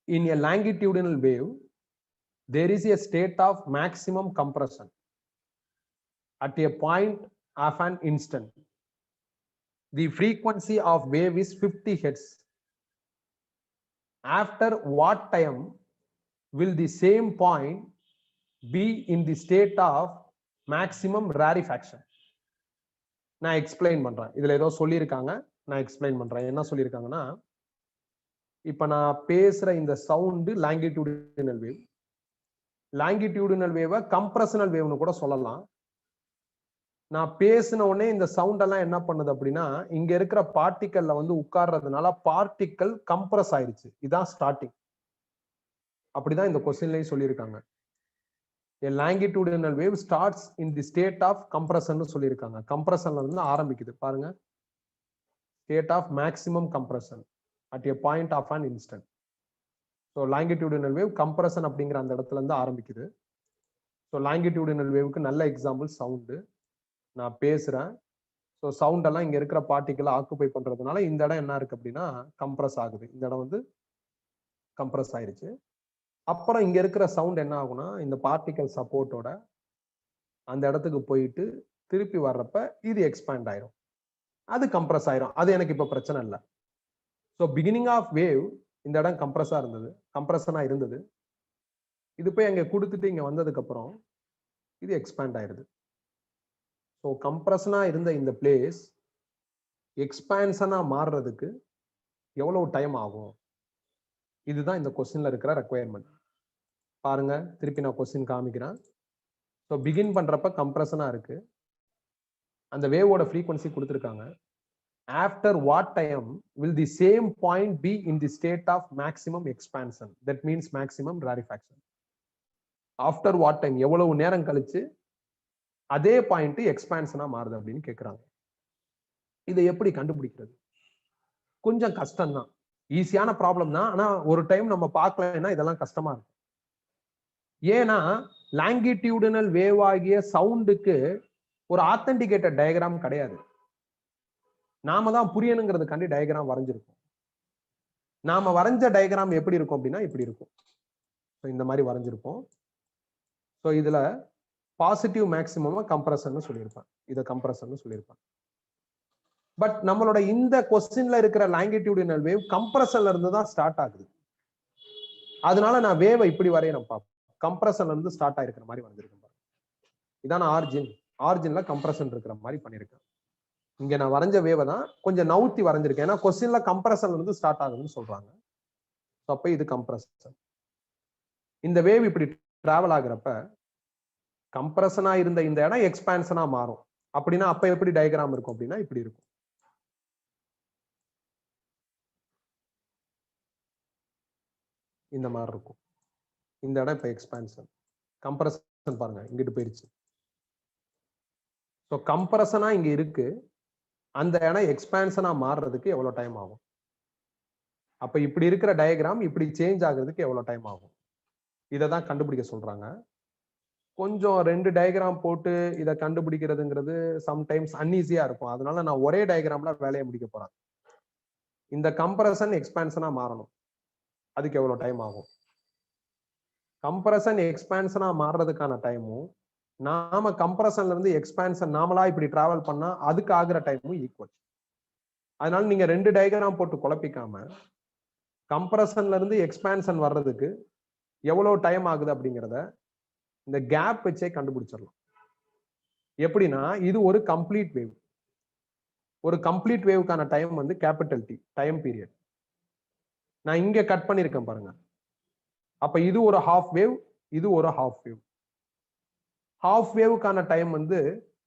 In a longitudinal wave, there is a state of maximum compression at a point of an instant. The frequency of wave is 50 Hz. After what time will the same point be in the state of maximum rarefaction? நான் explain பண்றேன். இதுல ஏதோ சொல்லியிருக்காங்க, நான் explain பண்றேன். என்ன சொல்லியிருக்காங்கன்னா, இப்ப நான் பேசுற இந்த சவுண்டு லாங்கிடியூடினல் வேவ். லாங்கிடியூடினல் வேவை கம்ப்ரஷனல் வேவ்னு கூட சொல்லலாம். நான் பேசின உடனே இந்த சவுண்ட் எல்லாம் என்ன பண்ணுது அப்படின்னா, இங்க இருக்கிற பார்ட்டிக்கல்ல வந்து உட்கார்றதுனால பார்ட்டிக்கல் கம்ப்ரஸ் ஆயிடுச்சு. இதான் ஸ்டார்டிங். அப்படிதான் இந்த கொஸ்டின்லயும் சொல்லியிருக்காங்க. A longitudinal wave starts in the state of compression சொல்லியிருக்காங்க. கம்ப்ரஷன்ல இருந்து ஆரம்பிக்குது பாருங்க. State of maximum compression at a point of an instant. So longitudinal wave compression அப்படிங்கிற அந்த இடத்துல இருந்து ஆரம்பிக்குது. ஸோ லாங்கிடியூடினல் வேவுக்கு நல்ல எக்ஸாம்பிள் சவுண்டு. நான் பேசுறேன். ஸோ சவுண்ட் எல்லாம் இங்க இருக்கிற பார்ட்டிக்கலை ஆக்குபை பண்றதுனால இந்த இடம் என்ன இருக்கு அப்படின்னா கம்ப்ரஸ் ஆகுது. இந்த இடம் வந்து கம்ப்ரஸ் ஆயிருச்சு. அப்புறம் இங்க இருக்கிற சவுண்ட் என்ன ஆகும்னா, இந்த பார்ட்டிக்கல் சப்போர்ட்டோட அந்த இடத்துக்கு போயிட்டு திருப்பி வர்றப்ப இது எக்ஸ்பேண்ட் ஆயிரும், அது கம்ப்ரஸ் ஆயிரும். அது எனக்கு இப்ப பிரச்சனை இல்லை. ஸோ பிகினிங் ஆஃப் வேவ் இந்த இடம் கம்ப்ரஸா இருந்தது, கம்ப்ரஷனா இருந்தது. இது போய் அங்க கொடுத்துட்டு இங்க வந்ததுக்கு அப்புறம் இது எக்ஸ்பேண்ட் ஆயிருது. ஸோ கம்ப்ரஷனா இருந்த இந்த பிளேஸ் எக்ஸ்பான்ஷனா மாறுறதுக்கு எவ்வளவு டைம் ஆகும்? இதுதான் இந்த கொஸ்டின்ல இருக்கிற ரெக்குவயர்மெண்ட். பாருங்க, திருப்பி நான் கொஸ்டின் காமிக்கிறேன். ஸோ பிகின் பண்றப்ப கம்ப்ரஷனா இருக்கு. அந்த வேவோட ஃப்ரீக்வன்சி கொடுத்துருக்காங்க. After what time will the same point be in the state of maximum expansion, that means maximum rarefaction. After what time, எவ்வளவு நேரம் கழிச்சு அதே பாயிண்ட் எக்ஸ்பான்ஷனா மாறுது அப்படின்னு கேட்கிறாங்க. இதை எப்படி கண்டுபிடிக்கிறது? கொஞ்சம் கஷ்டம் தான். ஈஸியான ப்ராப்ளம் தான். ஆனா ஒரு டைம் நம்ம பார்க்கலன்னா இதெல்லாம் கஷ்டமா இருக்கும். ஏன்னா லாங்கிடியூடினல் வேவ் ஆகிய சவுண்டுக்கு ஒரு ஆத்தென்டிகேட்டட் டயக்ராம் கிடையாது. நாம தான் புரியணுங்கிறதுக்காண்டி டயக்ராம் வரைஞ்சிருக்கோம். நாம வரைஞ்ச டயக்ராம் எப்படி இருக்கும் அப்படின்னா இப்படி இருக்கும். இந்த மாதிரி வரைஞ்சிருப்போம். ஸோ இதுல பாசிட்டிவ் மேக்சிமம் கம்ப்ரஷன் சொல்லியிருப்பேன், இதை கம்ப்ரஷன் சொல்லியிருப்பேன். பட் நம்மளோட இந்த கொஸ்டின்ல இருக்கிற லாங்கிடியூடினல் வேவ் கம்ப்ரஷன்ல இருந்து தான் ஸ்டார்ட் ஆகுது. அதனால நான் வேவை இப்படி வரையணும் பார்ப்போம். கம்ப்ரஷன்ல இருந்து ஸ்டார்ட் ஆயிருக்கிற மாதிரி வரைஞ்சிருக்கேன். இதான ஆரிஜின். ஆரிஜின்ல கம்ப்ரஷன் இருக்கிற மாதிரி பண்ணிருக்கேன். இங்க நான் வரைஞ்ச வேவை தான் கொஞ்சம் நவுத்தி வரைஞ்சிருக்கேன். ஏன்னா கொஸ்டின்ல கம்ப்ரஷன்ல இருந்து ஸ்டார்ட் ஆகுதுன்னு சொல்றாங்க. அப்ப இது கம்ப்ரஷன். இந்த வேவ் இப்படி டிராவல் ஆகுறப்ப கம்ப்ரஷனா இருந்த இந்த இடம் எக்ஸ்பான்ஷனா மாறும். அப்படின்னா அப்ப எப்படி டயக்ராம் இருக்கும் அப்படின்னா இப்படி இருக்கும். இந்த மாதிரி இருக்கும். இந்த இடம் இப்ப எக்ஸ்பான்ஷன். கம்ப்ரஷன் பாருங்க இங்கிட்டு போயிருச்சு. ஸோ கம்ப்ரஷனா இங்க இருக்கு. அந்த இடம் எக்ஸ்பான்ஷனா மாறுறதுக்கு எவ்வளவு டைம் ஆகும்? அப்ப இப்படி இருக்கிற டயக்ராம் இப்படி சேஞ்ச் ஆகுறதுக்கு எவ்வளவு டைம் ஆகும்? இதை தான் கண்டுபிடிக்க சொல்றாங்க. கொஞ்சம் 2 டயக்ராம் போட்டு இதை கண்டுபிடிக்கிறதுங்கிறது சம்டைம்ஸ் அன்ஈஸியா இருக்கும். அதனால நான் ஒரே டயக்ராம்ல வேலையை முடிக்க போறேன். இந்த கம்ப்ரஷன் எக்ஸ்பான்ஷனா மாறணும், அதுக்கு எவ்வளவு டைம் ஆகும்? கம்ப்ரஷன் எக்ஸ்பான்ஷனா மாறுறதுக்கான டைமும் நாம கம்ப்ரஷன்ல இருந்து எக்ஸ்பான்ஷன் நாமளா இப்படி டிராவல் பண்ணா அதுக்கு ஆகுற டைமும் ஈக்குவல். அதனால நீங்க 2 டயக்ராம் போட்டு குழப்பிக்காம கம்ப்ரஷன்ல இருந்து எக்ஸ்பான்ஷன் வர்றதுக்கு எவ்வளவு டைம் ஆகுது அப்படிங்கிறத இந்த கேப் வச்சே கண்டுபிடிச்சிடலாம். எப்படின்னா இது ஒரு கம்ப்ளீட் வேவ். ஒரு கம்ப்ளீட் வேவுக்கான டைம் வந்து கேபிட்டல் டி, டைம் பீரியட். நான் இங்க கட் பண்ணிருக்கேன் பாருங்க. அப்ப இது ஒரு ஹாஃப் வேவ், இது ஒரு ஹாஃப் வேவ். ஹாஃப் வேவுக்கான டைம் வந்து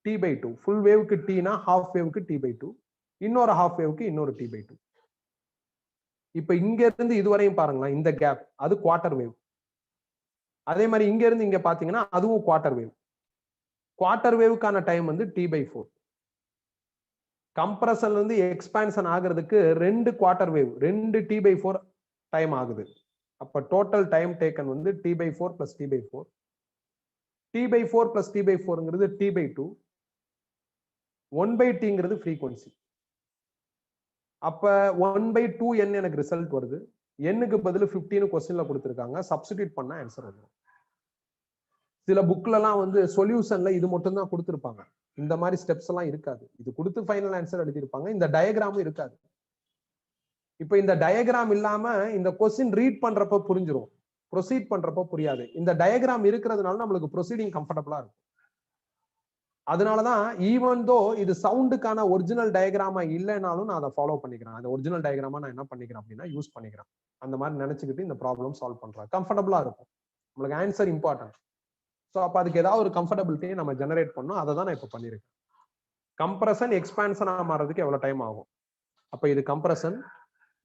t/2. ஃபுல் வேவுக்கு டீனா ஹாஃப் வேவுக்கு t/2, இன்னொரு ஹாஃப் வேவுக்கு இன்னொரு t/2. இப்ப இங்க இருந்து இதுவரையும் பாருங்களேன், இந்த கேப் அது குவார்டர் வேவ். அதே மாதிரி இங்க இருந்து இங்க பாத்தீங்கன்னா அதுவும் குவார்டர் வேவ். குவார்டர் வேவுக்கான டைம் வந்து t/4. கம்ப்ரஷன்ல இருந்து எக்ஸ்பான்ஷன் ஆகிறதுக்கு 2 குவார்டர் வேவ், 2 t/4 டைம் ஆகுது. அப்ப டோட்டல் டைம் டேக்கன் வந்து t/4 plus t/4. t/4 plus t/4ங்கிறது t/2. 1/t frequency. அப்ப 1/2n எனக்கு ரிசல்ட் வருது. n-க்கு பதில் 15 கொஸ்டின்ல கொடுத்திருக்காங்க. சப்ஸ்டிட்யூட் பண்ணா ஆன்சர் வந்துடும். சில புக்ல எல்லாம் வந்து சொல்யூஷன்ல இது மட்டும் தான் கொடுத்திருப்பாங்க. இந்த மாதிரி ஸ்டெப்ஸ் எல்லாம் இருக்காது. இது கொடுத்து ஃபைனல் ஆன்சர் எழுதியிருப்பாங்க. இந்த டயக்ராமும் இருக்காது. இப்ப இந்த டயக்ராம் இல்லாம இந்த கொஸ்டின் ரீட் பண்றப்ப புரிஞ்சிரும், ப்ரொசீட் பண்றப்ப புரியாது. இந்த டயக்ராம் இருக்கிறதுனால நம்மளுக்கு ப்ரொசீடிங் கம்ஃபர்டபுளா இருக்கும். அதனாலதான் ஈவன் தோ இது சவுண்டுக்கான ஒரிஜினல் டயக்ராமா இல்லைனாலும் நான் அதை ஃபாலோ பண்ணிக்கிறேன். அந்த ஒரிஜினல் டயக்ராமா நான் என்ன பண்ணிக்கிறேன் அப்படின்னா யூஸ் பண்ணிக்கிறேன். அந்த மாதிரி நினைச்சுக்கிட்டு இந்த ப்ராப்ளம் சால்வ் பண்றேன். கம்ஃபர்டபுளா இருக்கும். நம்மளுக்கு ஆன்சர் இம்பார்ட்டன்ட். ஸோ அப்ப அதுக்கு ஏதாவது ஒரு கம்ஃபர்டபிலிட்டியை நம்ம ஜெனரேட் பண்ணணும். அதை தான் நான் இப்ப பண்ணிருக்கேன். கம்ப்ரஷன் எக்ஸ்பான்ஷனா மாறதுக்கு எவ்வளவு டைம் ஆகும்? அப்ப இது கம்ப்ரஷன்.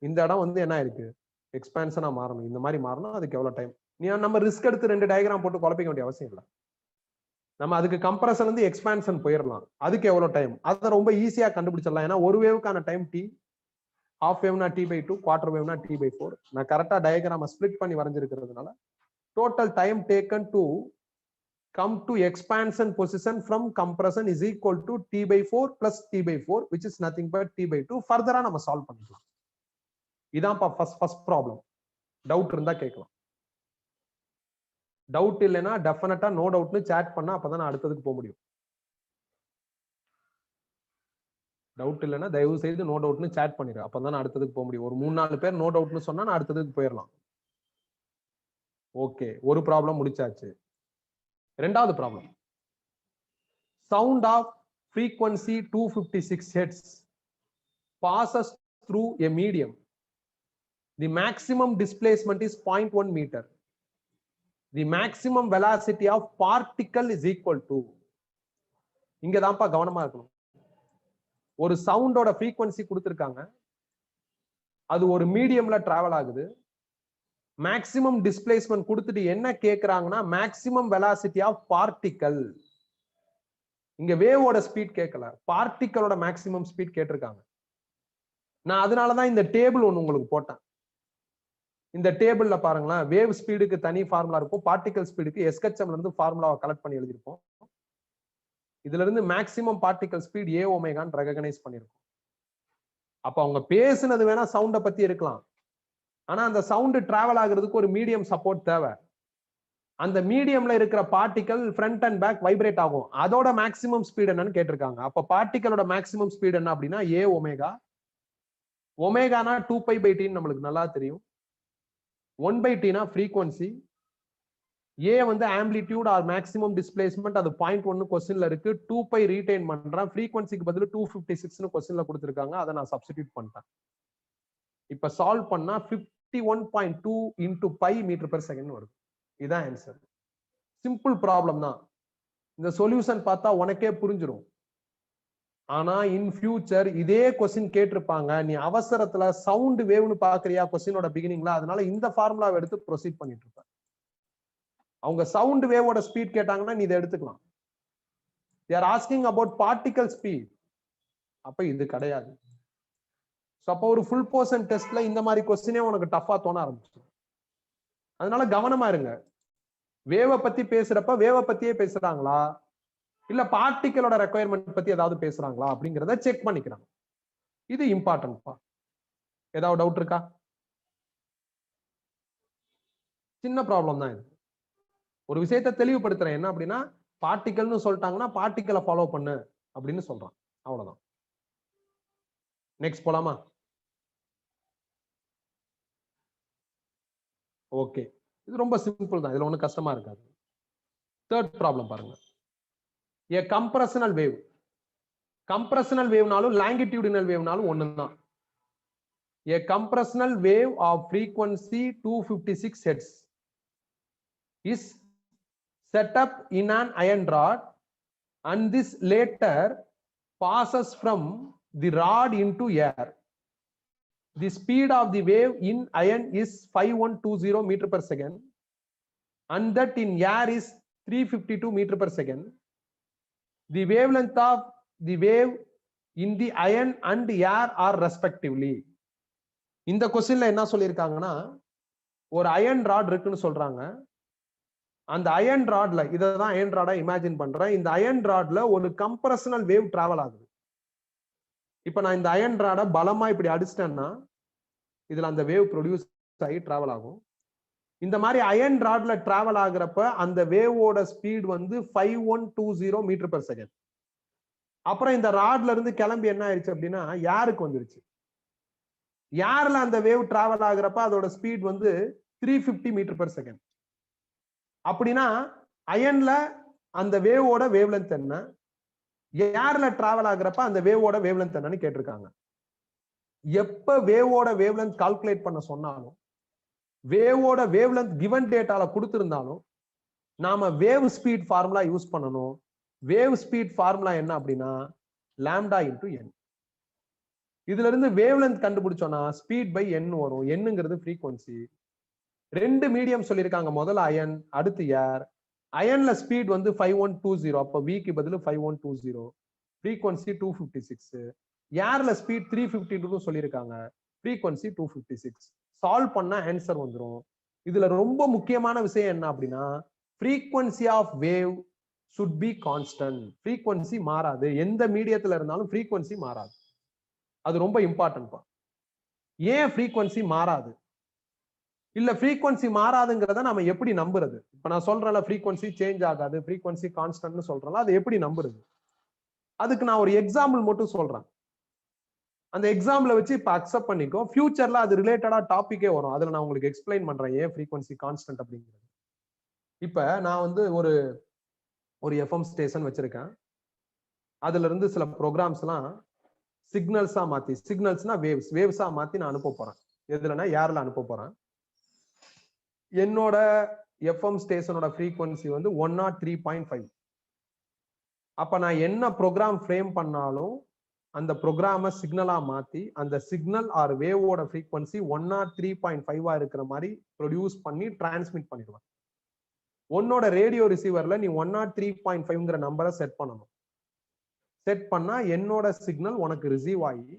இந்த இடம் வந்து என்ன இருக்கு? எக்ஸ்பான்ஷனா மாறணும். இந்த மாதிரி மாறணும். அதுக்கு எவ்வளவு டைம்? நம்ம ரிஸ்க் எடுத்து 2 டயக்ராம் போட்டு குழப்பிக்க வேண்டிய அவசியம் இல்லை. நம்ம அதுக்கு கம்ப்ரஷன் வந்து எக்ஸ்பான்ஷன் போயிடலாம். அதுக்கு எவ்வளவு டைம்? அதை ரொம்ப ஈஸியா கண்டுபிடிச்சிடலாம். ஏன்னா ஒரு வேவுக்கான டைம் t, ஹாஃப் வேவ்னா t/2, குவார்டர் வேவ்னா t/4. நான் கரெக்டா டயக்ராம ஸ்பிளிட் பண்ணி வரைஞ்சிருக்கிறதுனால total time taken to come to expansion position from compression is equal to t/4 plus t/4, which is nothing but t/2. further நம்ம சால்வ் பண்ணிக்கலாம். இதான் ஃபர்ஸ்ட் ப்ராப்ளம். டவுட் இருந்தா கேட்கலாம். டவுட் இல்லைன்னா டெஃபினட்டா நோ டவுட்னு சாட் பண்ணா அப்பதான் நான் அடுத்ததுக்கு போக முடியும். டவுட் இல்லைன்னா தயவு செய்து நோ டவுட்னு சாட் பண்ணிடு. அப்பதான் நான் அடுத்ததுக்கு போக முடியும். ஒரு 3-4 பேர் நோ டவுட்னு சொன்னா நான் அடுத்ததுக்கு போயிடலாம். ஓகே, ஒரு ப்ராப்ளம் முடிச்சாச்சு. ரெண்டாவது problem, sound of frequency 256 hertz passes through a medium. The maximum displacement is 0.1 meter. The maximum velocity of particle is equal to. இங்க தான்ப்பா கவனமா இருக்கணும். ஒரு சவுண்டோட frequency கொடுத்திருக்காங்க, அது ஒரு மீடியம்ல டிராவல் ஆகுது. மேக்ஸிமம் டிஸ்பிளேஸ்மென்ட் கொடுத்துட்டு என்ன கேக்குறாங்கன்னா மேக்ஸிமம் வெலாசிட்டி ஆஃப் பார்ட்டிகல். இங்க வேவோட ஸ்பீட் கேட்கல, பார்ட்டிகளோட மேக்ஸிமம் ஸ்பீட் கேட்டிருக்காங்க. நான் அதனாலதான் இந்த டேபிள் ஒண்ணு உங்களுக்கு போட்டேன். இந்த டேபிள்ல பாருங்களேன், வேவ் ஸ்பீடுக்கு தனி ஃபார்முலா இருக்கும், பார்ட்டிகல் ஸ்பீடுக்கு எஸ்ஹெச்எம்ல இருந்து ஃபார்முலாவை கலெக்ட் பண்ணி எழுதிருப்போம். இதுல இருந்து மேக்ஸிமம் பார்ட்டிகல் ஸ்பீட் ஏ ஒமேகான்னு ரெகனைஸ் பண்ணிருக்கோம். அப்ப அவங்க பேசுனது வேணா சவுண்ட பத்தி இருக்கலாம், ஆனா அந்த சவுண்ட் டிராவல் ஆகுறதுக்கு ஒரு மீடியம் சப்போர்ட் தேவை. அந்த மீடியம்ல இருக்கிற particle front and back vibrate ஆகும். அதோட மேக்ஸிமம் ஸ்பீட் என்னன்னு கேட்டிருக்காங்க. அப்ப பார்ட்டிகளோட மேக்ஸிமம் ஸ்பீட் என்ன அப்படின்னா ஏ ஒமேகா. ஒமேகானா 2π/t நம்மளுக்கு நல்லா தெரியும். 1/t frequency. ஏ வந்து ஆம்பிளிடியூட் ஆர் மேக்ஸிமம் டிஸ்பிளேஸ்மெண்ட், அது 0.1 கொஸ்டின்ல இருக்கு. 2π ரீடைன் பண்றேன். ஃப்ரீக்வன்சிக்கு பதில் 256 கொஸ்டின்ல கொடுத்திருக்காங்க, அதை நான் சப்ஸ்டிடியூட் பண்ணிட்டேன். இப்ப சால்வ் பண்ணா 51.2 into π m/s வருது. இதான் ஆன்சர். சிம்பிள் ப்ராப்ளம் தான். இந்த சொல்யூஷன் பார்த்தா உனக்கே புரிஞ்சிடும். ஆனா இன் ஃபியூச்சர் இதே கொஸ்டின் கேட்டிருப்பாங்க, நீ அவசரத்துல சவுண்ட் வேவ்னு பாக்குறியா கொஸ்டினோட பிகினிங்ல, அதனால இந்த ஃபார்முலாவை எடுத்து ப்ரொசீட் பண்ணிட்டு இருப்ப. அவங்க சவுண்ட் வேவோட ஸ்பீட் கேட்டாங்கன்னா நீ இதை எடுத்துக்கலாம். they are asking about particle speed, அப்ப இது கிடையாது. அப்போ ஒரு ஃபுல் போர்ஷன் டெஸ்ட்ல இந்த மாதிரி கொஸ்டினே உனக்கு டஃபா தோண ஆரம்பிச்சிடும். அதனால கவனமா இருங்க. வேவை பத்தி பேசுறப்ப வேவை பத்தியே பேசுறாங்களா இல்ல பார்ட்டிகளோட ரெக்குயர்மெண்ட் பத்தி ஏதாவது பேசுறாங்களா அப்படிங்கறத செக் பண்ணிக்கிறாங்க. இது இம்பார்ட்டன்ட்பா. ஏதாவது டவுட் இருக்கா? சின்ன ப்ராப்ளம் தான் இது. ஒரு விஷயத்தை தெளிவுபடுத்துறேன். என்ன அப்படின்னா, பார்ட்டிகல்னு சொல்லிட்டாங்கன்னா பார்ட்டிகளை ஃபாலோ பண்ணு அப்படின்னு சொல்றான். அவ்வளவுதான். நெக்ஸ்ட் போலாமா? ஓகே, இது ரொம்ப சிம்பிள் தான், இதுல ஒன்றும் கஷ்டமா இருக்காது. தேர்ட் ப்ராப்ளம் பாருங்க. ஏ கம்ப்ரஷனல் வேவ். கம்ப்ரஷனல் வேவ்னாலும் லாங்கிடியூடினல் வேவ்னாலும் ஒண்ணுதான். A compressional wave of frequency 256 hertz is set up in an iron rod and this later passes from the rod into air. The speed of the wave in iron is 5120 meter per second and that in air is 352 meter per second. The wavelength of the wave in the iron and air are respectively. இந்த क्वेश्चनல என்ன சொல்லிருக்காங்கன்னா, ஒரு iron rod இருக்குன்னு சொல்றாங்க. அந்த iron ராட்ல, இததான் iron Rada imagine பண்றேன். இந்த iron ராட்ல ஒரு கம்ப்ரஷனல் வேவ் டிராவல் ஆகுது. இப்ப நான் இந்த அயர்ன் ராடை பலமா இப்படி அடிச்சிட்டேன்னா இதுல அந்த வேவ் ப்ரொடியூஸ் ஆகி டிராவல் ஆகும். இந்த மாதிரி அயர்ன் ராட்ல டிராவல் ஆகுறப்ப அந்த வேவோட ஸ்பீட் வந்து 5120 மீட்டர் பெர் செகண்ட். அப்புறம் இந்த ராட்ல இருந்து கிளம்பி என்ன ஆயிடுச்சு அப்படின்னா ஏருக்கு வந்துருச்சு. ஏர்ல அந்த வேவ் டிராவல் ஆகுறப்ப அதோட ஸ்பீட் வந்து 350 மீட்டர் பெர் செகண்ட். அப்படின்னா அயன்ல அந்த வேவோட வேவ்லென்த் என்ன, ஏர்ல டிராவல் ஆகுறப்ப அந்த வேவோட வேவ்லென்த் என்னன்னு கேட்டிருக்காங்க. எப்ப வேவோட வேவ்லென்த் கால்குலேட் பண்ண சொன்னாலும், வேவோட வேவ்லென்த் கிவன் டேட்டால கொடுத்திருந்தாலும் நாம வேவ் ஸ்பீட் ஃபார்முலா யூஸ் பண்ணணும். வேவ் ஸ்பீட் ஃபார்முலா என்ன அப்படின்னா லாம்டா இன்டு என். இதுல இருந்து வேவ்லென்த் கண்டுபிடிச்சோம்னா ஸ்பீட் பை என் வரும். என்னங்கிறது ஃப்ரீக்வன்சி. ரெண்டு மீடியம் சொல்லியிருக்காங்க, முதல்ல அயன், அடுத்து ஏர். அயன்ல ஸ்பீட் வந்து 5120, அப்ப விக்கு பதில் 5120, ஃப்ரீக்வன்சி 256. ஏர்ல ஸ்பீட் 352 சொல்லியிருக்காங்க, ஃப்ரீக்வன்சி 256. சால்வ் பண்ணா ஆன்சர் வந்துடும். இதுல ரொம்ப முக்கியமான விஷயம் என்ன அப்படின்னா, frequency of wave should be constant. Frequency மாறாது. எந்த மீடியத்துல இருந்தாலும் ஃப்ரீக்வன்சி மாறாது. அது ரொம்ப இம்பார்ட்டன்ட். ஏன் ஃப்ரீக்வன்சி மாறாது? இல்ல ஃப்ரீக்வன்சி மாறாதுங்கிறத நம்ம எப்படி நம்புறது? இப்ப நான் சொல்றேன்ல ஃப்ரீக்வன்சி சேஞ்ச் ஆகாது, ஃப்ரீக்வன்சி கான்ஸ்டன்ட்னு சொல்றேன்ல, அது எப்படி நம்புறது? அதுக்கு நான் ஒரு எக்ஸாம்பிள் மட்டும் சொல்றேன். அந்த எக்ஸாம்பிளை வச்சு இப்ப அக்செப்ட் பண்ணிக்கோ. ஃபியூச்சர்ல அது ரிலேட்டடா டாபிக்கே வரும், அதுல நான் உங்களுக்கு எக்ஸ்பிளைன் பண்றேன் ஏன் ஃப்ரீக்வன்சி கான்ஸ்டன்ட் அப்படிங்கிறது. இப்ப நான் வந்து ஒரு எஃப்எம் ஸ்டேஷன் வச்சிருக்கேன். அதுல இருந்து சில ப்ரோக்ராம்ஸ் எல்லாம் சிக்னல்ஸா மாத்தி, சிக்னல்ஸ்னா வேவ்ஸா மாத்தி நான் அனுப்ப போறேன். எதுலன்னா ஏர்ல அனுப்ப போறேன். என்னோட எஃப்எம் ஸ்டேஷனோட ஃப்ரீக்வன்சி வந்து 103.5. அப்ப நான் என்ன ப்ரோக்ராம் ஃப்ரேம் பண்ணாலும் அந்த ப்ரோக்ராம சிக்னலா மாத்தி அந்த சிக்னல் ஆர் வேவோட ஃப்ரீக்வன்சி 103.5 இருக்கிற மாதிரி ப்ரொடியூஸ் பண்ணி டிரான்ஸ்மிட் பண்ணிடுவேன். உன்னோட ரேடியோ ரிசீவர்ல நீ 103.5ங்கிற நம்பரை செட் பண்ணணும். செட் பண்ணா என்னோட சிக்னல் உனக்கு ரிசீவ் ஆகி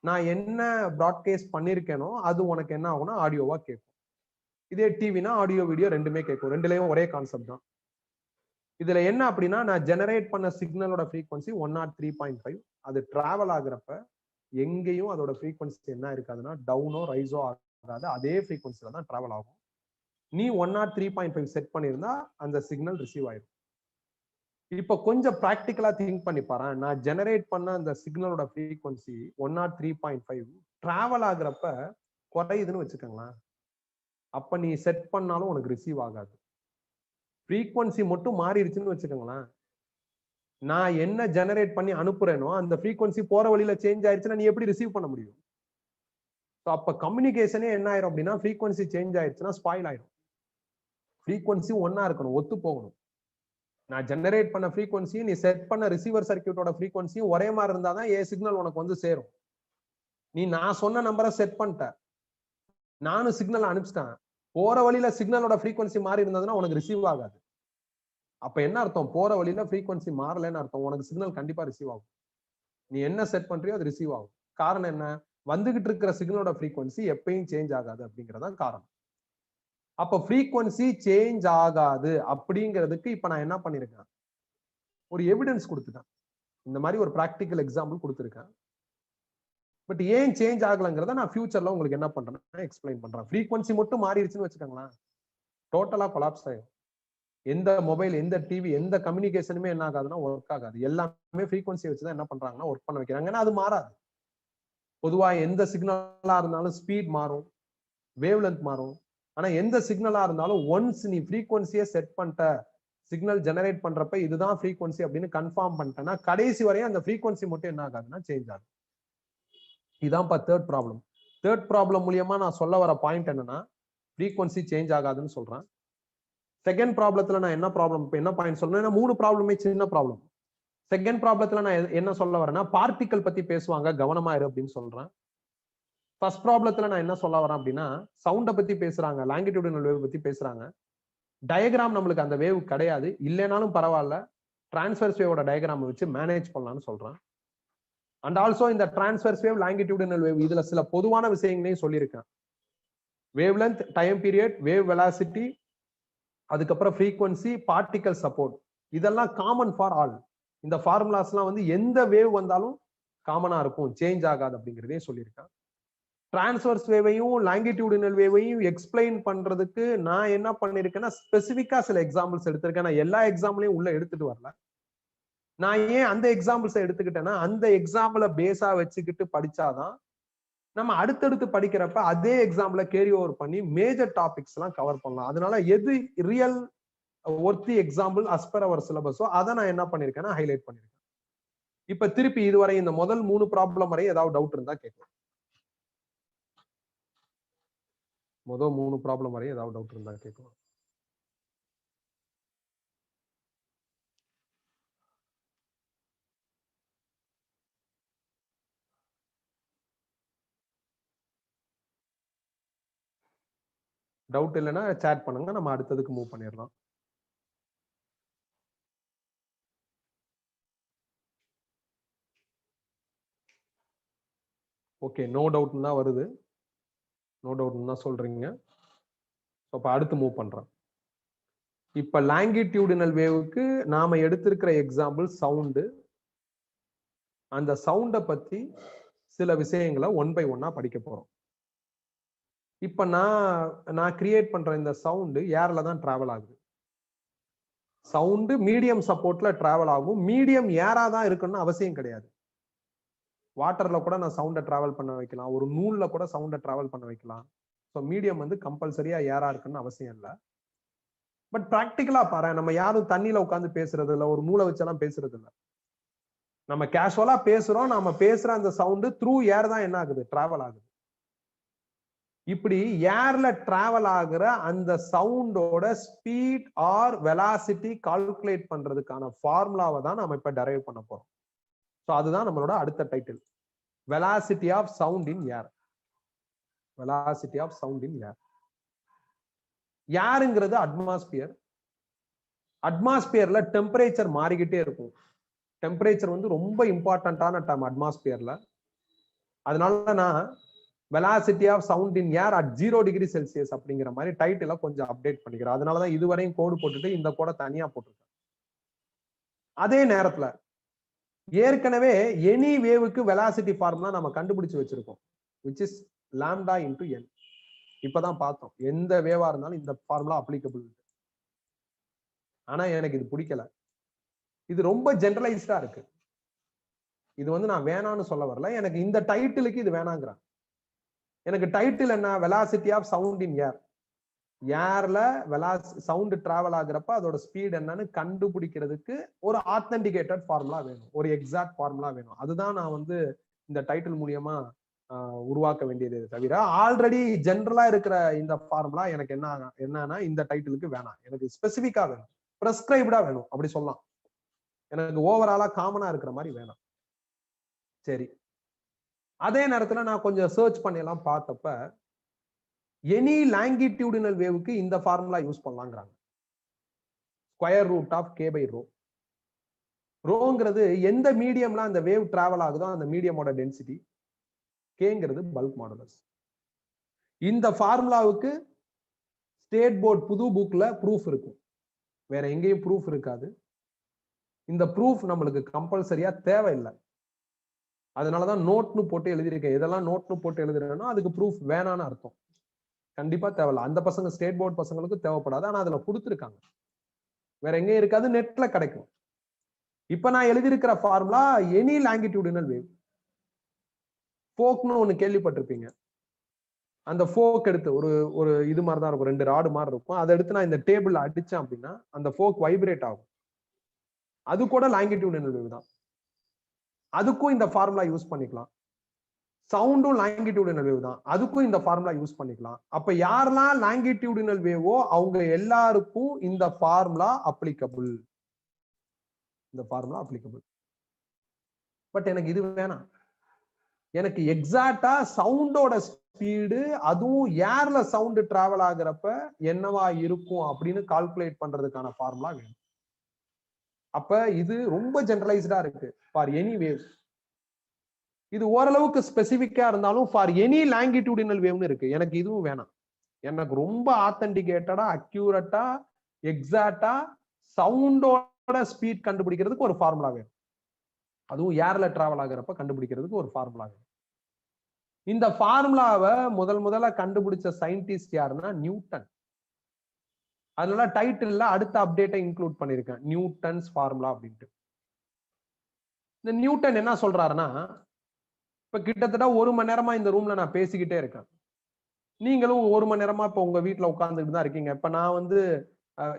நான் என்ன ப்ராட்காஸ்ட் பண்ணிருக்கேனோ அது உனக்கு என்ன ஆகும்னா ஆடியோவா கேட்கும். இதே டிவினா ஆடியோ வீடியோ ரெண்டுமே கேட்கும். ரெண்டுலயும் ஒரே கான்செப்ட் தான். இதுல என்ன அப்படின்னா நான் ஜெனரேட் பண்ண சிக்னலோட ஃப்ரீக்வன்சி 103.5. அது டிராவல் ஆகுறப்ப எங்கேயும் அதோட ஃப்ரீக்வன்சி என்ன இருக்காதுன்னா டவுனோ ரைஸோ ஆகாது. அதே ஃப்ரீக்வன்சில தான் டிராவல் ஆகும். நீ 103.5 செட் பண்ணியிருந்தா அந்த சிக்னல் ரிசீவ் ஆயிடும். இப்ப கொஞ்சம் பிராக்டிக்கலா திங்க் பண்ணி பாரு. நான் ஜெனரேட் பண்ண அந்த சிக்னலோட ஃப்ரீக்வன்சி 103.5 டிராவல் ஆகுறப்ப குறையுதுன்னு வச்சுக்கோங்களேன். அப்ப நீ செட் பண்ணாலும் உனக்கு ரிசீவ் ஆகாது. ஃப்ரீக்வன்சி மட்டும் மாறிடுச்சுன்னு வச்சுக்கோங்களேன். நான் என்ன ஜெனரேட் பண்ணி அனுப்புறேனோ அந்த ஃப்ரீக்வன்சி போற வழியில சேஞ்ச் ஆயிடுச்சுன்னா நீ எப்படி ரிசீவ் பண்ண முடியும்? அப்ப கம்யூனிகேஷனே என்ன ஆயிரும் அப்படின்னா ஃப்ரீக்வன்சி சேஞ்ச் ஆயிடுச்சுன்னா ஸ்பாயில் ஆயிடும். ஃப்ரீக்வன்சி ஒன்னா இருக்கணும், ஒத்து போகணும். நான் ஜெனரேட் பண்ண ஃப்ரீக்வன்சி நீ செட் பண்ண ரிசீவர் சர்க்கியூட்டோட ஃப்ரீக்வன்சியும் ஒரே மாதிரி இருந்தாதான் ஏ சிக்னல் உனக்கு வந்து சேரும். நீ நான் சொன்ன நம்பரை செட் பண்ணிட்ட, நானும் சிக்னல் அனுப்பிச்சிட்டேன், போற வழியில சிக்னலோட ஃப்ரீக்வன்சி மாறி இருந்ததுன்னா உனக்கு ரிசீவ் ஆகாது. அப்ப என்ன அர்த்தம்? போற வழியில ஃப்ரீக்வன்சி மாறலன்னு அர்த்தம். உனக்கு சிக்னல் கண்டிப்பா ரிசீவ் ஆகும். நீ என்ன செட் பண்றியோ அது ரிசீவ் ஆகும். காரணம் என்ன? வந்துகிட்டு இருக்கிற சிக்னலோட ஃப்ரீக்வன்சி எப்பயும் சேஞ்ச் ஆகாது அப்படிங்கறதான் காரணம். அப்ப ஃப்ரீக்வன்சி சேஞ்ச் ஆகாது அப்படிங்கிறதுக்கு இப்ப நான் என்ன பண்ணிருக்கேன்? ஒரு எவிடன்ஸ் கொடுத்துட்டேன். இந்த மாதிரி ஒரு பிராக்டிக்கல் எக்ஸாம்பிள் கொடுத்துருக்கேன். பட் ஏன் சேஞ்ச் ஆகலங்கிறத நான் ஃபியூச்சர்ல உங்களுக்கு என்ன பண்றேன் எக்ஸ்பிளைன் பண்றேன். ஃப்ரீக்வன்சி மட்டும் மாறிடுச்சுன்னு வச்சுக்கோங்களேன், டோட்டலா கொலாப்ஸ் ஆயிடும். எந்த மொபைல், எந்த டிவி, எந்த கம்யூனிகேஷனுமே என்ன ஆகாதுன்னா ஒர்க் ஆகாது. எல்லாமே ஃப்ரீக்வன்சி வச்சுதான் என்ன பண்றாங்கன்னா ஒர்க் பண்ண வைக்கிறாங்க. ஏன்னா அது மாறாது. பொதுவா எந்த சிக்னலா இருந்தாலும் ஸ்பீட் மாறும், வேவ் லென்த் மாறும். ஆனா எந்த சிக்னலா இருந்தாலும் ஒன்ஸ் நீ ஃப்ரீக்வன்சியை செட் பண்ணிட்ட, சிக்னல் ஜெனரேட் பண்றப்ப இதுதான் ஃப்ரீக்வன்சி அப்படின்னு கன்ஃபார்ம் பண்ணிட்டேன்னா கடைசி வரையும் அந்த ஃப்ரீக்வன்சி மட்டும் என்ன ஆகாதுன்னா சேஞ்ச் ஆகும். இதான்ப்பா தேர்ட் ப்ராப்ளம். தேர்ட் ப்ராப்ளம் மூலியமா நான் சொல்ல வர பாயிண்ட் என்னன்னா ஃப்ரீக்வன்சி சேஞ்ச் ஆகாதுன்னு சொல்றேன். செகண்ட் ப்ராப்ளத்துல நான் என்ன பாயிண்ட் சொல்லணும்? 3 ப்ராப்ளமே சின்ன ப்ராப்ளம். செகண்ட் ப்ராப்ளத்துல நான் என்ன சொல்ல வரேன்னா பார்ட்டிகல் பத்தி பேசுவாங்க, கவனமா இரு அப்படின்னு சொல்றேன். ஃபர்ஸ்ட் ப்ராப்ளத்துல நான் என்ன சொல்ல வரேன் அப்படின்னா சவுண்ட பத்தி பேசுறாங்க, லாங்கிடியூடினல் வேவ் பத்தி பேசுறாங்க. டயக்ராம் நம்மளுக்கு அந்த வேவ் கிடையாது, இல்லைனாலும் பரவாயில்ல, டிரான்ஸ்வர்ஸ் வேவோட டயக்ராம் வச்சு மேனேஜ் பண்ணலாம்னு சொல்றேன். அண்ட் ஆல்சோ இந்த டிரான்ஸ்வர்ஸ் வேவ், லாங்கிடியூடினல் வேவ் இதுல சில பொதுவான விஷயங்களையும் சொல்லியிருக்கேன். Wave length, time period, wave velocity, அதுக்கப்புறம் ஃப்ரீக்வன்சி, பார்ட்டிகல் சப்போர்ட், இதெல்லாம் காமன் ஃபார் ஆல். இந்த ஃபார்முலாஸ் எல்லாம் வந்து எந்த வேவ் வந்தாலும் காமனா இருக்கும், சேஞ்ச் ஆகாது அப்படிங்கிறதே சொல்லியிருக்கேன். டிரான்ஸ்வர்ஸ் வேவையும் லாங்கிடியூடினல் வேவையும் எக்ஸ்பிளைன் பண்றதுக்கு நான் என்ன பண்ணிருக்கேன்னா ஸ்பெசிபிக்கா சில எக்ஸாம்பிள்ஸ் எடுத்திருக்கேன். நான் எல்லா எக்ஸாம்பிளையும் உள்ள எடுத்துட்டு வரல. நான் ஏன் அந்த எக்ஸாம்பிள்ஸ் எடுத்துக்கிட்டேன்னா அந்த எக்ஸாம்பிளை பேஸா வச்சுக்கிட்டு படிச்சாதான் நம்ம அடுத்தடுத்து படிக்கிறப்ப அதே எக்ஸாம்பிள கேரி ஓவர் பண்ணி மேஜர் டாபிக்ஸ் எல்லாம் கவர் பண்ணலாம். அதனால எது real worthy example as per our சிலபஸோ அதை நான் என்ன பண்ணிருக்கேன்னா ஹைலைட் பண்ணிருக்கேன். இப்ப திருப்பி இதுவரை இந்த முதல் 3 ப்ராப்ளம் வரை ஏதாவது டவுட் இருந்தா கேட்கலாம். முதல் 3 ப்ராப்ளம் வரை ஏதாவது டவுட் இருந்தா கேட்கலாம். டவுட் இல்லைன்னா சேட் பண்ணுங்க, நம்ம அடுத்ததுக்கு மூவ் பண்ணிடலாம். ஓகே, நோ டவுட் தான் வருது, நோ டவுட் தான் சொல்றீங்க. அப்ப அடுத்து மூவ் பண்றேன். இப்ப லாங்கிடியூடினல் வேவுக்கு நாம எடுத்திருக்கிற எக்ஸாம்பிள் சவுண்டு. அந்த சவுண்ட பத்தி சில விஷயங்களை 1 by 1 படிக்க போறோம். இப்ப நான் கிரியேட் பண்ற இந்த சவுண்டு ஏர்ல தான் டிராவல் ஆகுது. சவுண்டு மீடியம் சப்போர்ட்ல டிராவல் ஆகும். மீடியம் ஏரா தான் இருக்குன்னு அவசியம் கிடையாது. வாட்டர்ல கூட நான் சவுண்ட டிராவல் பண்ண வைக்கலாம், ஒரு நூல்ல கூட சவுண்ட டிராவல் பண்ண வைக்கலாம். ஸோ மீடியம் வந்து கம்பல்சரியா ஏரா இருக்குன்னு அவசியம் இல்லை. பட் பிராக்டிக்கலா பாரு, நம்ம யாரும் தண்ணியில உட்காந்து பேசுறது இல்ல, ஒரு நூலை வச்செல்லாம் பேசுறது இல்ல. நம்ம கேஷுவலா பேசுறோம். நாம பேசுற அந்த சவுண்ட் த்ரூ ஏர் தான் என்ன ஆகுது, டிராவல் ஆகுது. இப்படி ஏர்ல டிராவல் ஆகுற அந்த சவுண்டோட ஸ்பீட் ஆர் வெலாசிட்டி கால்குலேட் பண்றதுக்கான ஃபார்முலாவை தான் நம்ம இப்ப டெரைவ் பண்ண போறோம். சோ அதுதான் நம்மளோட அடுத்த title, velocity of sound in air. Velocity of sound in air. ஏருங்கிறது அட்மாஸ்பியர். அட்மாஸ்பியர்ல டெம்பரேச்சர் மாறிக்கிட்டே இருக்கும். டெம்பரேச்சர் வந்து ரொம்ப இம்பார்ட்டன்டான டேர்ம் அட்மாஸ்பியர்ல. அதனால நான் velocity of sound in air at 0 degree Celsius அப்படிங்கிற மாதிரி டைட்டில கொஞ்சம் அப்டேட் பண்ணிக்கிறேன். அதனாலதான் இதுவரையும் கோடு போட்டுட்டு இந்த கோட தனியா போட்டிருக்கேன். அதே நேரத்துல ஏற்கனவே எனி வேவுக்கு வெலாசிட்டி ஃபார்முலா நம்ம கண்டுபிடிச்சு வச்சிருக்கோம், which is lambda into n. இப்பதான் பார்த்தோம் எந்த வேவா இருந்தாலும் இந்த ஃபார்முலா அப்ளிகபிள். ஆனா எனக்கு இது பிடிக்கல, இது ரொம்ப ஜெனரலைஸ்டா இருக்கு. இது வந்து நான் வேணான்னு சொல்ல வரல, எனக்கு இந்த டைட்டிலுக்கு இது வேணாங்கிறேன். எனக்கு டைட்டில் என்ன, velocity of sound in air. ஏர்ல சவுண்ட் டிராவல் ஆகுறப்ப அதோட ஸ்பீட் என்னன்னு கண்டுபிடிக்கிறதுக்கு ஒரு ஆத்தென்டிகேட்டட் ஃபார்முலா வேணும், ஒரு எக்ஸாக்ட் ஃபார்முலா வேணும். அதுதான் நான் வந்து இந்த டைட்டில் மூலியமா உருவாக்க வேண்டியது. தவிர ஆல்ரெடி ஜெனரலா இருக்கிற இந்த ஃபார்முலா எனக்கு என்னன்னா இந்த டைட்டிலுக்கு வேணாம். எனக்கு ஸ்பெசிபிக்கா வேணும், பிரெஸ்கிரைப்டா வேணும் அப்படி சொல்லலாம். எனக்கு ஓவராலா காமனா இருக்கிற மாதிரி வேணாம். சரி, அதே நேரத்துல நான் கொஞ்சம் சர்ச் பண்ணி எல்லாம் பார்த்தப்ப எனி லாங்கிடியூடினல் வேவுக்கு இந்த ஃபார்முலா யூஸ் பண்ணலாங்கிறாங்க. Square root of K by rho. ரோங்கிறது எந்த மீடியம்ல அந்த வேவ் டிராவல் ஆகுதோ அந்த மீடியமோட டென்சிட்டி, கேங்கிறது பல்க் மாடுலஸ். இந்த ஃபார்முலாவுக்கு ஸ்டேட் போர்ட் புது புக்ல ப்ரூஃப் இருக்கும், வேற எங்கேயும் ப்ரூஃப் இருக்காது. இந்த ப்ரூஃப் நம்மளுக்கு கம்பல்சரியா தேவையில்லை. அதனாலதான் நோட்னு போட்டு எழுதியிருக்கேன். இதெல்லாம் நோட்னு போட்டு எழுதுறேன்னா அதுக்கு ப்ரூஃப் வேணான்னு அர்த்தம். கண்டிப்பா தேவையில்ல. அந்த பசங்க ஸ்டேட் போர்ட் பசங்களுக்கு தேவைப்படாது, ஆனா அதுல கொடுத்துருக்காங்க, வேற எங்கேயும் இருக்காது, நெட்ல கிடைக்கும். இப்ப நான் எழுதியிருக்கிற ஃபார்முலா எனி லாங்கிடியூடினல் வேவ். ஃபோக்னு ஒண்ணு கேள்விப்பட்டிருப்பீங்க. அந்த ஃபோக் எடுத்து ஒரு இது மாதிரி தான் இருக்கும், 2 ராடு மாதிரி இருக்கும். அதை எடுத்து நான் இந்த டேபிள் அடிச்சேன் அப்படின்னா அந்த ஃபோக் வைப்ரேட் ஆகும். அது கூட லாங்கிடியூடினல் வேவ் தான். அதுக்கும் இந்த ஃபார்முலா யூஸ் பண்ணிக்கலாம். சவுண்டும் லாங்கிடியூடினல் வேவ் தான், அதுக்கும் இந்த ஃபார்முலா யூஸ் பண்ணிக்கலாம். அப்ப யாரெல்லாம் லாங்கிடியூடினல் வேவோ அவங்க எல்லாருக்கும் இந்த ஃபார்முலா அப்ளிகபிள். இந்த ஃபார்முலா அப்ளிகபிள். பட் எனக்கு இது வேணாம். எனக்கு எக்ஸாக்டா சவுண்டோட ஸ்பீடு, அதுவும் ஏர்ல சவுண்ட் டிராவல் ஆகுறப்ப என்னவா இருக்கும் அப்படின்னு கால்குலேட் பண்றதுக்கான ஃபார்முலா வேணும். அப்ப இது ரொம்ப ஜெனரலைஸ்டா இருக்கு ஃபார் எனி வேவ். இது ஓரளவுக்கு ஸ்பெசிபிக்கா இருந்தாலும் ஃபார் எனி லாங்கிடியூடினல் வேவ்னு இருக்கு. எனக்கு இதுவும் வேணாம். எனக்கு ரொம்ப ஆத்தென்டிகேட்டடா, அக்யூரேட்டா, எக்ஸாக்டா சவுண்டோட ஸ்பீட் கண்டுபிடிக்கிறதுக்கு ஒரு ஃபார்முலா வேணும். அதுவும் ஏர்ல டிராவல் ஆகுறப்ப கண்டுபிடிக்கிறதுக்கு ஒரு ஃபார்முலா வேணும். இந்த ஃபார்முலாவை முதல்ல கண்டுபிடிச்ச சயின்டிஸ்ட் யாருன்னா நியூட்டன். அதனால டைட்டில்ல அடுத்த அப்டேட்டை இன்க்ளூட் பண்ணிருக்கேன், நியூட்டன்ஸ் ஃபார்முலா அப்படின்ட்டு. இந்த நியூட்டன் என்ன சொல்றாருன்னா, இப்ப கிட்டத்தட்ட 1 மணி நேரமா இந்த ரூம்ல நான் பேசிக்கிட்டே இருக்கேன். நீங்களும் 1 மணி நேரமா இப்ப உங்க வீட்டுல உட்கார்ந்துட்டு தான் இருக்கீங்க. இப்ப நான் வந்து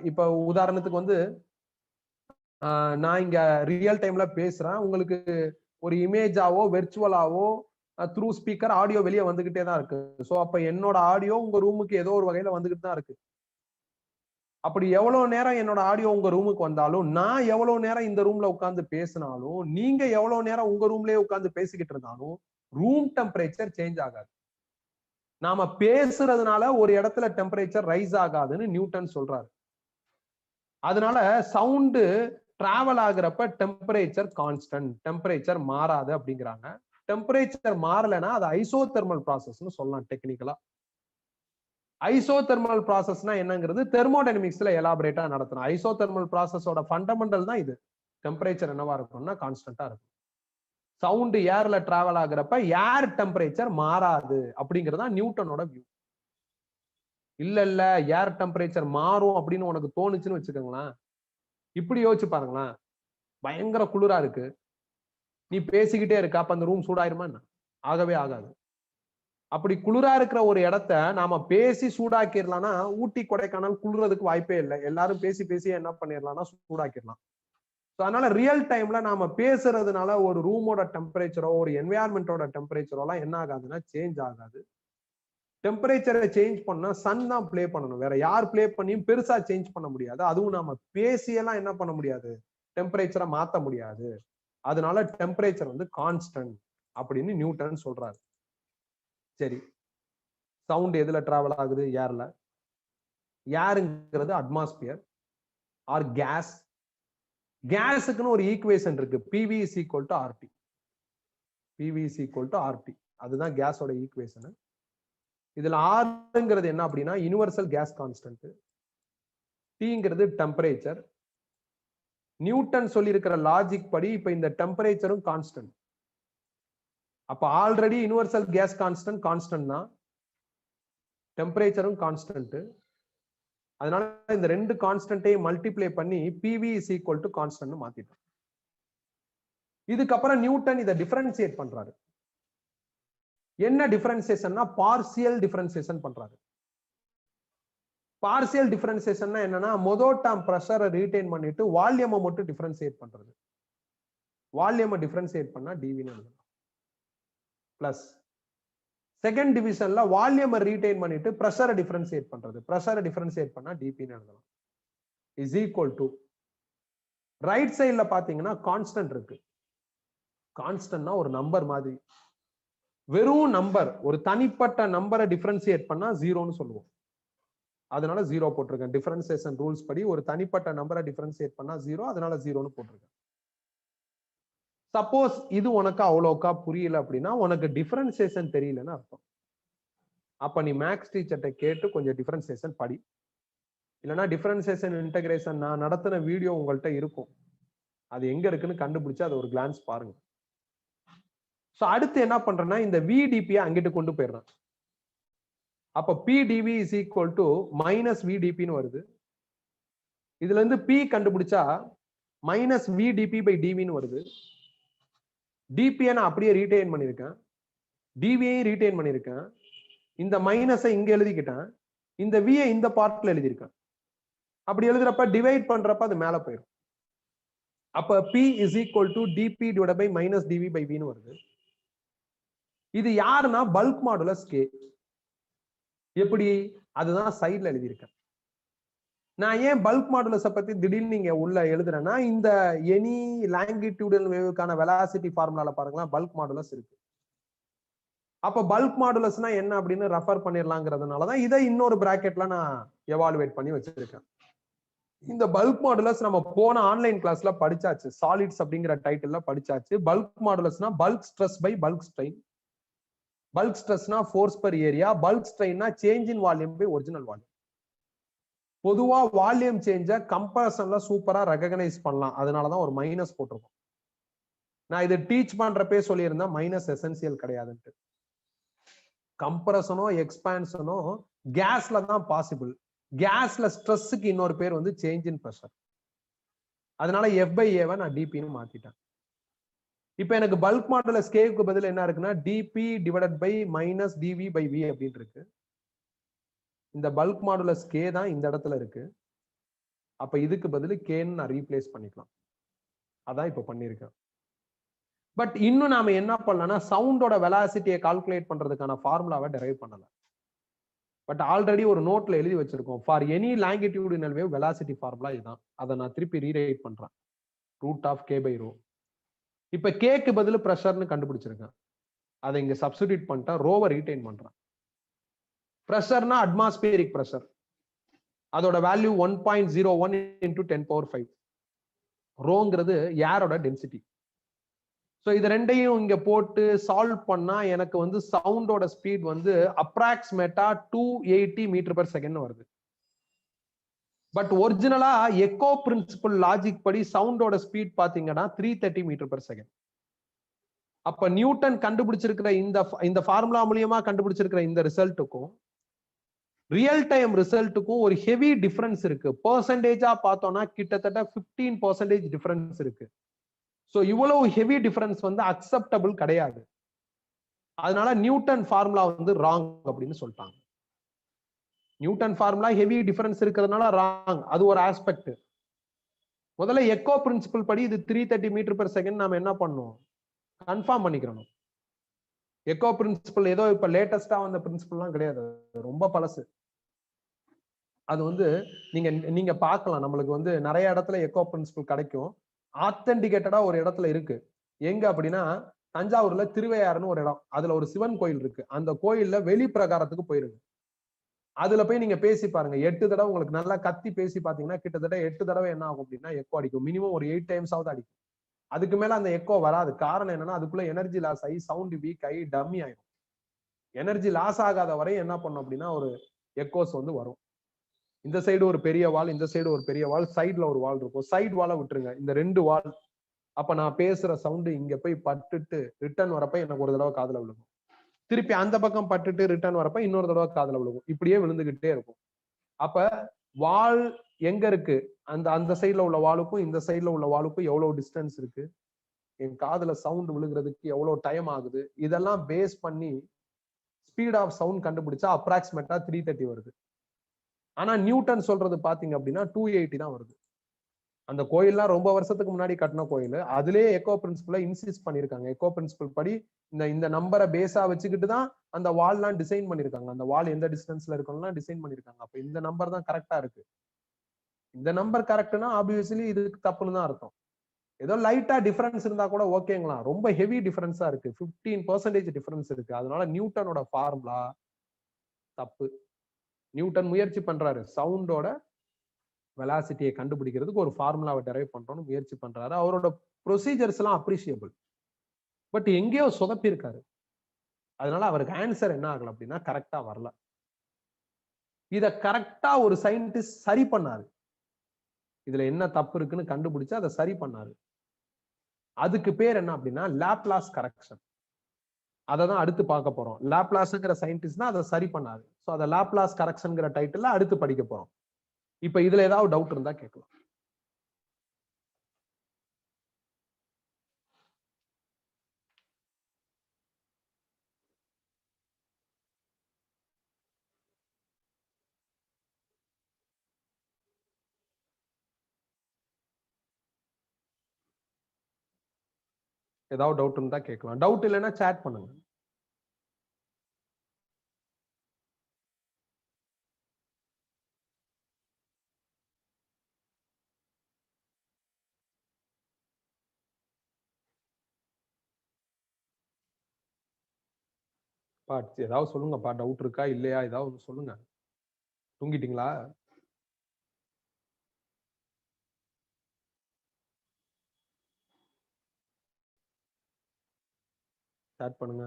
இப்ப உதாரணத்துக்கு வந்து நான் இங்க ரியல் டைம்ல பேசுறேன். உங்களுக்கு ஒரு இமேஜாவோ வெர்ச்சுவலாவோ த்ரூ ஸ்பீக்கர் ஆடியோ வெளியே வந்துகிட்டே தான் இருக்கு. சோ அப்ப என்னோட ஆடியோ உங்க ரூமுக்கு ஏதோ ஒரு வகையில வந்துகிட்டு தான் இருக்கு. அப்படி எவ்வளவு நேரம் என்னோட ஆடியோ உங்க ரூமுக்கு வந்தாலும், நான் எவ்வளவு நேரம் இந்த ரூம்ல உட்கார்ந்து பேசினாலும், நீங்க எவ்வளவு நேரம் உங்க ரூம்லயே உட்கார்ந்து பேசிக்கிட்டு இருந்தாலும் ரூம் டெம்பரேச்சர் சேஞ்ச் ஆகாது. நாம பேசுறதுனால ஒரு இடத்துல டெம்பரேச்சர் ரைஸ் ஆகாதுன்னு நியூட்டன் சொல்றாரு. அதனால சவுண்டு டிராவல் ஆகுறப்ப டெம்பரேச்சர் கான்ஸ்டன்ட், டெம்பரேச்சர் மாறாது அப்படிங்கிறாங்க. டெம்பரேச்சர் மாறலைன்னா அது ஐசோதெர்மல் ப்ராசஸ்னு சொல்லலாம் டெக்னிக்கலா. ஐசோதெர்மல் ப்ராசஸ்னா என்னங்கிறது தெர்மோடைனமிக்ஸ்ல எலாபரேட்டா நடத்தணும். ஐசோதெர்மல் ப்ராசஸோட ஃபண்டமெண்டல் தான் இது. டெம்பரேச்சர் என்னவா இருக்கும்னா கான்ஸ்டன்டா இருக்கும். சவுண்ட் ஏர்ல டிராவல் ஆகுறப்ப ஏர் டெம்பரேச்சர் மாறாது அப்படிங்கறதா நியூட்டனோட வியூ. இல்ல ஏர் டெம்பரேச்சர் மாறும் அப்படின்னு உனக்கு தோணுச்சுன்னு வச்சுக்கோங்களேன், இப்படி யோசிச்சு பாருங்களேன். பயங்கர குளிரா இருக்கு, நீ பேசிக்கிட்டே இருக்க, அப்ப அந்த ரூம் சூடாயிருமா என்ன? ஆகவே ஆகாது. அப்படி குளிரா இருக்கிற ஒரு இடத்த நாம பேசி சூடாக்கிடலாம்னா ஊட்டி கொடைக்கானல் குளிர்றதுக்கு வாய்ப்பே இல்லை. எல்லாரும் பேசி பேசி என்ன பண்ணிடலாம்னா சூடாக்கிடலாம். அதனால ரியல் டைம்ல நாம பேசுறதுனால ஒரு ரூமோட டெம்பரேச்சரோ ஒரு என்வயர்மெண்டோட டெம்பரேச்சரோ எல்லாம் என்ன ஆகாதுன்னா சேஞ்ச் ஆகாது. டெம்பரேச்சரை சேஞ்ச் பண்ணா சன் தான் பிளே பண்ணணும். வேற யார் பிளே பண்ணியும் பெருசா சேஞ்ச் பண்ண முடியாது. அதுவும் நாம பேசியெல்லாம் என்ன பண்ண முடியாது, டெம்பரேச்சரை மாத்த முடியாது. அதனால டெம்பரேச்சர் வந்து கான்ஸ்டன்ட் அப்படின்னு நியூட்டன் சொல்றாரு. சரி, சவுண்ட் எதுல டிராவல் ஆகுது? ஏர்ல. ஏருங்கிறது அட்மாஸ்பியர் ஆர் கேஸ். கேஸுக்குன்னு ஒரு ஈக்குவேஷன் இருக்கு, PV is equal to RT. PV is equal to RT, அதுதான் கேஸோட ஈக்குவேஷன். இதுல ஆர்ங்கிறது என்ன அப்படின்னா யுனிவர்சல் கேஸ் கான்ஸ்டன்ட், டீங்கிறது டெம்பரேச்சர். நியூட்டன் சொல்லி இருக்கிற லாஜிக் படி இப்ப இந்த டெம்பரேச்சரும் கான்ஸ்டன்ட். அப்ப already universal gas constant constant தான், டெம்பரேச்சரும் கான்ஸ்டன்ட். அதனால இந்த ரெண்டு கான்ஸ்டன்ட்டையும் மல்டிப்ளை பண்ணி PV is equal to constant மாத்திட்டோம். இதுக்கப்புறம் நியூட்டன் இதை டிஃபரன்சியேட் பண்றாரு. என்ன டிஃபரன்சியேஷன்னா பார்சியல் டிஃபரன்சியேஷன் பண்றாரு. பார்சியல் டிஃபரன்சியேஷன்னா என்னன்னா மொதல் டேர்ம் பிரஷரை ரீடைன் பண்ணிட்டு வால்யூமை மட்டும் டிஃபரன்சியேட் பண்றது. வால்யூமை டிஃபரன்சியேட் பண்ணா டிவின்னு எழுதலாம். பிளஸ் செகண்ட் டிவிஷன்ல வால்யூமை ரீடைன் பண்ணிட்டு பிரஷரை டிஃபரன்சியேட் பண்றது. பிரஷரை டிஃபரன்சியேட் பண்ணா டிபின்னு எழுதலாம். இஸ் ஈக்குவல் டு ரைட் சைட்ல பாத்தீங்கன்னா கான்ஸ்டன்ட் இருக்கு. கான்ஸ்டன்ட்னா ஒரு நம்பர் மாதிரி, வெறும் நம்பர். ஒரு தனிப்பட்ட நம்பரை டிஃபரன்சியேட் பண்ணா ஜீரோன்னு சொல்லுவோம். அதனால ஜீரோ போட்டிருக்கேன். டிஃபரன்சியேஷன் ரூல்ஸ் படி ஒரு தனிப்பட்ட நம்பரை டிஃபரன்சியேட் பண்ணா ஜீரோ, அதனால ஜீரோன்னு போட்டிருக்கேன். சப்போஸ் இது உனக்கு அவ்வளோக்கா புரியல அப்படின்னா உனக்கு டிஃபரன்சியேஷன் தெரியலன்னு அர்த்தம். அப்ப நீ மேக்ஸ் டீச்சர்கிட்ட கேட்டு கொஞ்சம் டிஃபரன்சியேஷன் படி. இல்லைன்னா டிஃபரன்சியேஷன் இன்டகிரேஷன் நான் நடத்தின வீடியோ உங்கள்கிட்ட இருக்கும், அது எங்க இருக்குன்னு கண்டுபிடிச்சு அதை ஒரு கிளான்ஸ் பாருங்க. சோ அடுத்து என்ன பண்றேன்னா இந்த விடிபி அங்கிட்டு கொண்டு போயிடுறேன். அப்ப PdV is equal to minus விடிபின்னு வருது. இதுல இருந்து பி கண்டுபிடிச்சா மைனஸ் விடிபி பை டிவின்னு வருது. டிபியை நான் அப்படியே ரீடைன் பண்ணியிருக்கேன், டிவியையும் ரீடைன் பண்ணியிருக்கேன். இந்த மைனஸை இங்க எழுதிக்கிட்டேன், இந்த வியை இந்த பார்ட்ல எழுதியிருக்கேன். அப்படி எழுதுறப்ப டிவைட் பண்றப்ப அது மேல போயிடும். அப்ப P is equal to dP divide by minus dV by வின்னு வருது. இது யாருன்னா பல்க் மாடுலஸ் கே. எப்படி? அதுதான் சைட்ல எழுதியிருக்கேன். நான் ஏன் பல்க் மாடுலஸை பத்தி திடீர்னு நீங்க உள்ள எழுதுறேன்னா இந்த எனி லாங்கிடியூடல் வேவுக்கான வெலாசிட்டி ஃபார்முலால பாருங்களா பல்க் மாடுலஸ் இருக்கு. அப்ப பல்க் மாடுலஸ்னா என்ன அப்படின்னு ரெஃபர் பண்ணிடலாங்கிறதுனாலதான் இதை இன்னொரு பிராக்கெட்ல நான் எவாலுவேட் பண்ணி வச்சிருக்கேன். இந்த பல்க் மாடுலஸ் நம்ம போன ஆன்லைன் கிளாஸ்ல படிச்சாச்சு, சாலிட்ஸ் அப்படிங்கிற டைட்டில்ல படிச்சாச்சு. பல்க் மாடுலஸ்னா bulk stress by bulk strain. Bulk ஸ்ட்ரெஸ்னா ஃபோர்ஸ் பெர் ஏரியா, பல்க் ஸ்ட்ரெயின்னா change in volume by original volume. பொதுவா வால்யூம் சேஞ்ச கம்பரஷன்ல சூப்பரா ரெகக்னைஸ் பண்ணலாம், அதனாலதான் ஒரு மைனஸ் போட்டிருக்கோம். நான் இது டீச் பண்றப்பே சொல்லியிருந்தேன் மைனஸ் எசென்சியல் கிடையாதுன்ட்டு. கம்ப்ரஷனோ எக்ஸ்பான்ஷனோ கேஸ்ல தான் பாசிபிள். கேஸ்ல ஸ்ட்ரெஸ்ஸுக்கு இன்னொரு பேர் வந்து சேஞ்ச் இன் பிரஷர். அதனால எஃப் பை ஏவை நான் டிபின்னு மாத்திட்டேன். இப்ப எனக்கு பல்க் மாடுலஸ் கேவுக்கு பதில் என்ன இருக்குன்னா dP divided by minus dV by V அப்படின்னு இருக்கு. இந்த பல்க் மாடுலஸ் கே தான் இந்த இடத்துல இருக்கு. அப்ப இதுக்கு பதில் கேன்னு நான் ரீப்ளேஸ் பண்ணிக்கலாம். அதான் இப்ப பண்ணிருக்கேன். பட் இன்னும் நாம என்ன பண்ணலாம்னா சவுண்டோட வெலாசிட்டியை கால்குலேட் பண்றதுக்கான ஃபார்முலாவை டெரைவ் பண்ணல. பட் ஆல்ரெடி ஒரு நோட்ல எழுதி வச்சிருக்கோம். For any longitudinal wave velocity formula இதுதான். அதை நான் திருப்பி ரீரைட் பண்றேன். Root of K by rho. இப்ப கேக்கு பதில் பிரஷர்னு கண்டுபிடிச்சிருக்கேன். அதை இங்க சப்ஸ்டிடியூட் பண்ணிட்டேன், ரோவை ரீடைன் பண்றேன். பிரஷர்னா அட்மாஸ்பியரிக் பிரஷர், அதோட வேல்யூ 1.01 into 10⁵. ரோங்கிறது ஏரோட டென்சிட்டி. ஸோ இது ரெண்டையும் இங்க போட்டு சால்வ் பண்ணா எனக்கு வந்து சவுண்டோட ஸ்பீட் வந்து அப்ராக்சிமேட்டா 280 மீட்டர்/செகண்ட் வருது. பட் ஒரிஜினலா எக்கோ பிரின்சிபல் லாஜிக் படி சவுண்டோட ஸ்பீட் பாத்தீங்கன்னா 330 மீட்டர்/செகண்ட். அப்ப நியூட்டன் கண்டுபிடிச்சிருக்கிற இந்த ஃபார்முலா மூலியமா கண்டுபிடிச்சிருக்கிற இந்த ரிசல்ட்டுக்கும் ரியல் டைம் ரிசல்ட்டுக்கும் ஒரு ஹெவி டிஃபரன்ஸ் இருக்கு. பெர்சன்டேஜா பார்த்தோம்னா கிட்டத்தட்ட 15% டிஃபரன்ஸ் இருக்கு. ஸோ இவ்வளவு ஹெவி டிஃபரன்ஸ் வந்து அக்செப்டபிள் கிடையாது. அதனால நியூட்டன் ஃபார்முலா வந்து ராங் அப்படின்னு சொல்லிட்டாங்க. நியூட்டன் ஃபார்முலா ஹெவி டிஃபரன்ஸ் இருக்கிறதுனால ராங், அது ஒரு ஆஸ்பெக்ட். முதல்ல எக்கோ பிரின்சிபல் படி இது 330 மீட்டர் பெர் செகண்ட் நாம என்ன பண்ணோம், கன்ஃபார்ம் பண்ணிக்கிறோம். எக்கோ பிரின்சிபல் ஏதோ இப்ப லேட்டஸ்டா வந்த பிரின்சிபல்லாம் கிடையாது, ரொம்ப பழசு. அது வந்து நீங்க பார்க்கலாம், நம்மளுக்கு வந்து நிறைய இடத்துல எக்கோ பிரின்சிபல் கிடைக்கும். ஆத்தென்டிகேட்டடா ஒரு இடத்துல இருக்கு. எங்க அப்படின்னா தஞ்சாவூர்ல திருவையாறுன்னு ஒரு இடம், அதுல ஒரு சிவன் கோயில் இருக்கு. அந்த கோயில்ல வெளி பிரகாரத்துக்கு போயிருங்க. அதுல போய் நீங்க பேசி பாருங்க. 8 தடவை உங்களுக்கு நல்லா கத்தி பேசி பாத்தீங்கன்னா கிட்டத்தட்ட 8 தடவை என்ன ஆகும் அப்படின்னா எக்கோ அடிக்கும். மினிமம் ஒரு 8 டைம்ஸ் ஆகுது அடிக்கும். அதுக்கு மேல அந்த எக்கோ வராது. காரணம் என்னன்னா அதுக்குள்ள எனர்ஜி லாஸ் ஆகி சவுண்ட் வீக் ஆகி டம்மி ஆயிடும். எனர்ஜி லாஸ் ஆகாத வரை என்ன பண்ணும் அப்படின்னா ஒரு எக்கோஸ் வந்து வரும். இந்த சைடு ஒரு பெரிய வால், இந்த சைடு ஒரு பெரிய வால், சைடுல ஒரு வால் இருக்கும். சைடு வாலை விட்டுருங்க, இந்த 2 வால். அப்ப நான் பேசுற சவுண்ட் இங்க போய் பட்டுட்டு ரிட்டர்ன் வரப்ப எனக்கு ஒரு தடவை காதுல விழுகும். திருப்பி அந்த பக்கம் பட்டுட்டு ரிட்டர்ன் வரப்ப இன்னொரு தடவை காதுல விழுகும். இப்படியே விழுந்துகிட்டே இருக்கும். அப்ப வால் எங்க இருக்கு, அந்த சைடுல உள்ள வாலுக்கும் இந்த சைடுல உள்ள வாலுக்கும் எவ்வளவு டிஸ்டன்ஸ் இருக்கு, என் காதுல சவுண்ட் விழுகிறதுக்கு எவ்வளவு டைம் ஆகுது, இதெல்லாம் பேஸ் பண்ணி ஸ்பீட் ஆஃப் சவுண்ட் கண்டுபிடிச்சா அப்ராக்சிமேட்டா 330 வருது. ஆனா நியூட்டன் சொல்றது பாத்தீங்க அப்படின்னா 280 தான் வருது. அந்த கோயில்லாம் ரொம்ப வருஷத்துக்கு முன்னாடி கட்டின கோயில், அதுலயே எக்கோ பிரின்சிபலை இன்சிஸ்ட் பண்ணிருக்காங்க. எக்கோ பிரின்சிபல் படி இந்த நம்பரை பேஸா வச்சுக்கிட்டு தான் அந்த வால்லாம் டிசைன் பண்ணிருக்காங்க. அந்த வால் எந்த டிஸ்டன்ஸ்ல இருக்கணும்லாம் டிசைன் பண்ணிருக்காங்க. அப்ப இந்த நம்பர் தான் கரெக்டா இருக்கு. இந்த நம்பர் கரெக்ட்னா ஆப்வியஸ்லி இதுக்கு தப்புன்னு தான் அர்த்தம். ஏதோ லைட்டா டிஃபரன்ஸ் இருந்தா கூட ஓகேங்களா, ரொம்ப ஹெவி டிஃபரன்ஸா இருக்கு, 15% டிஃபரன்ஸ் இருக்கு. அதனால நியூட்டனோட ஃபார்முலா தப்பு. நியூட்டன் முயற்சி பண்றாரு, சவுண்டோட வெலாசிட்டியை கண்டுபிடிக்கிறதுக்கு ஒரு ஃபார்முலாவை டெரைவ் பண்றோம்னு முயற்சி பண்றாரு. அவரோட ப்ரொசீஜர்ஸ் எல்லாம் அப்ரிஷியபிள். பட் எங்கேயோ சொதப்பி இருக்காரு. அதனால அவருக்கு ஆன்சர் என்ன ஆகல அப்படின்னா கரெக்டா வரல. இத கரெக்டா ஒரு சயின்டிஸ்ட் சரி பண்ணாரு. இதுல என்ன தப்பு இருக்குன்னு கண்டுபிடிச்சு அதை சரி பண்ணாரு. அதுக்கு பேர் என்ன அப்படின்னா லாப்லாஸ் கரெக்ஷன். அதை தான் அடுத்து பார்க்க போறோம். லாப்லாஸ்ங்கிற சயின்டிஸ்ட் தான் அதை சரி பண்ணாரு. சோ அதை லாப்லாஸ் கரெக்ஷன்ங்கிற டைட்டில் அடுத்து படிக்க போறோம். இப்ப இதுல ஏதாவது டவுட் இருந்தா கேட்கலாம். ஏதாவது டவுட் இருந்தா கேட்கலாம். டவுட் இல்லைன்னா சாட் பண்ணுங்க. ஏதாவது சொல்லுங்கப்பா, டவுட் இருக்கா இல்லையா, ஏதாவது சொல்லுங்க. தூங்கிட்டீங்களா? ஸ்டார்ட் பண்ணுங்க.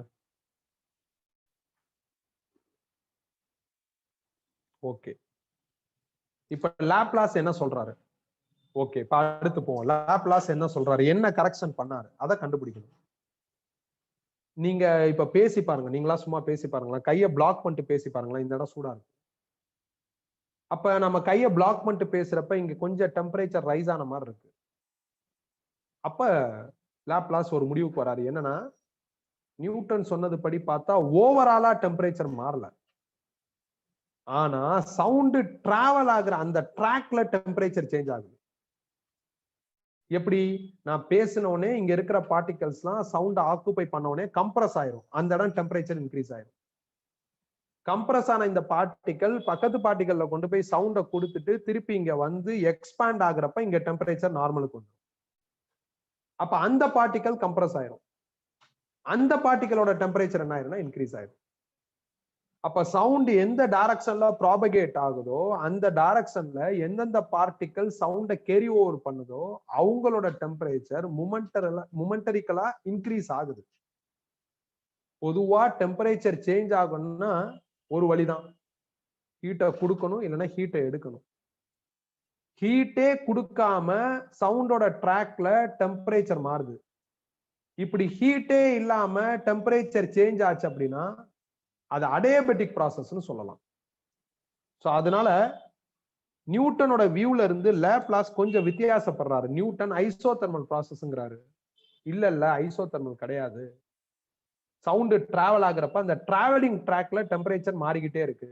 ஓகே, இப்ப லாப்லாஸ் என்ன சொல்றாரு? ஓகே, இப்ப அடுத்து போவோம். லாப்லாஸ் என்ன சொல்றாரு, என்ன கரெக்ஷன் பண்ணாரு, அதை கண்டுபிடிக்கணும். நீங்க இப்ப பேசி பாருங்க, நீங்களா சும்மா பேசி பாருங்களேன். கையை பிளாக் பண்ணிட்டு பேசி பாருங்களேன். இந்த இடம் சூடா இருக்கு. அப்ப நம்ம கையை பிளாக் பண்ணிட்டு பேசுறப்ப இங்க கொஞ்சம் டெம்பரேச்சர் ரைஸ் ஆன மாதிரி இருக்கு. அப்ப லாப்லாஸ் ஒரு முடிவுக்கு வராரு. என்னன்னா நியூட்டன் சொன்னது படி பார்த்தா ஓவராலா டெம்பரேச்சர் மாறல, ஆனா சவுண்ட் டிராவல் ஆகுற அந்த ட்ராக்ல டெம்பரேச்சர் சேஞ்ச் ஆகுது. எப்படி, நான் பேசினோடனே இங்க இருக்கிற பார்ட்டிகல்ஸ் எல்லாம் சவுண்ட் ஆக்குபை பண்ணோடனே கம்ப்ரஸ் ஆயிரும், அந்த இடம் டெம்பரேச்சர் இன்க்ரீஸ் ஆயிரும். கம்ப்ரஸ் ஆன இந்த பார்ட்டிகல் பக்கத்து பார்ட்டிகல்ல கொண்டு போய் சவுண்ட கொடுத்துட்டு திருப்பி இங்க வந்து எக்ஸ்பாண்ட் ஆகுறப்ப இங்க டெம்பரேச்சர் நார்மலுக்கு வந்துடும். அப்ப அந்த பார்ட்டிகல் கம்ப்ரஸ் ஆயிரும், அந்த பார்ட்டிகளோட டெம்பரேச்சர் என்ன ஆயிரும்னா இன்க்ரீஸ் ஆயிரும். அப்ப சவுண்ட் எந்த டைரக்ஷன்ல ப்ராபகேட் ஆகுதோ அந்த டைரக்ஷன்ல எந்தெந்த பார்ட்டிகல் சவுண்ட கேரி ஓவர் பண்ணுதோ அவங்களோட டெம்பரேச்சர் மொமெண்டரிக்கலா இன்க்ரீஸ் ஆகுது. பொதுவா டெம்பரேச்சர் சேஞ்ச் ஆகணும்னா ஒரு வழிதான், ஹீட்டை கொடுக்கணும் இல்லைன்னா ஹீட்டை எடுக்கணும். ஹீட்டே கொடுக்காம சவுண்டோட ட்ராக்ல டெம்பரேச்சர் மாறுது. இப்படி ஹீட்டே இல்லாம டெம்பரேச்சர் சேஞ்ச் ஆச்சு அப்படின்னா அது அடியபெட்டிக் ப்ராசஸ்னு சொல்லலாம். சோ அதனால நியூட்டனோட வியூல இருந்து லாப்லாஸ் கொஞ்சம் வித்தியாசப்படுறாரு. Newton isothermal ப்ராசஸ்ங்கிறாரு. இல்ல ஐசோதெர்மல் கிடையாது. சவுண்டு டிராவல் ஆகுறப்ப அந்த டிராவலிங் ட்ராக்ல டெம்பரேச்சர் மாறிக்கிட்டே இருக்கு.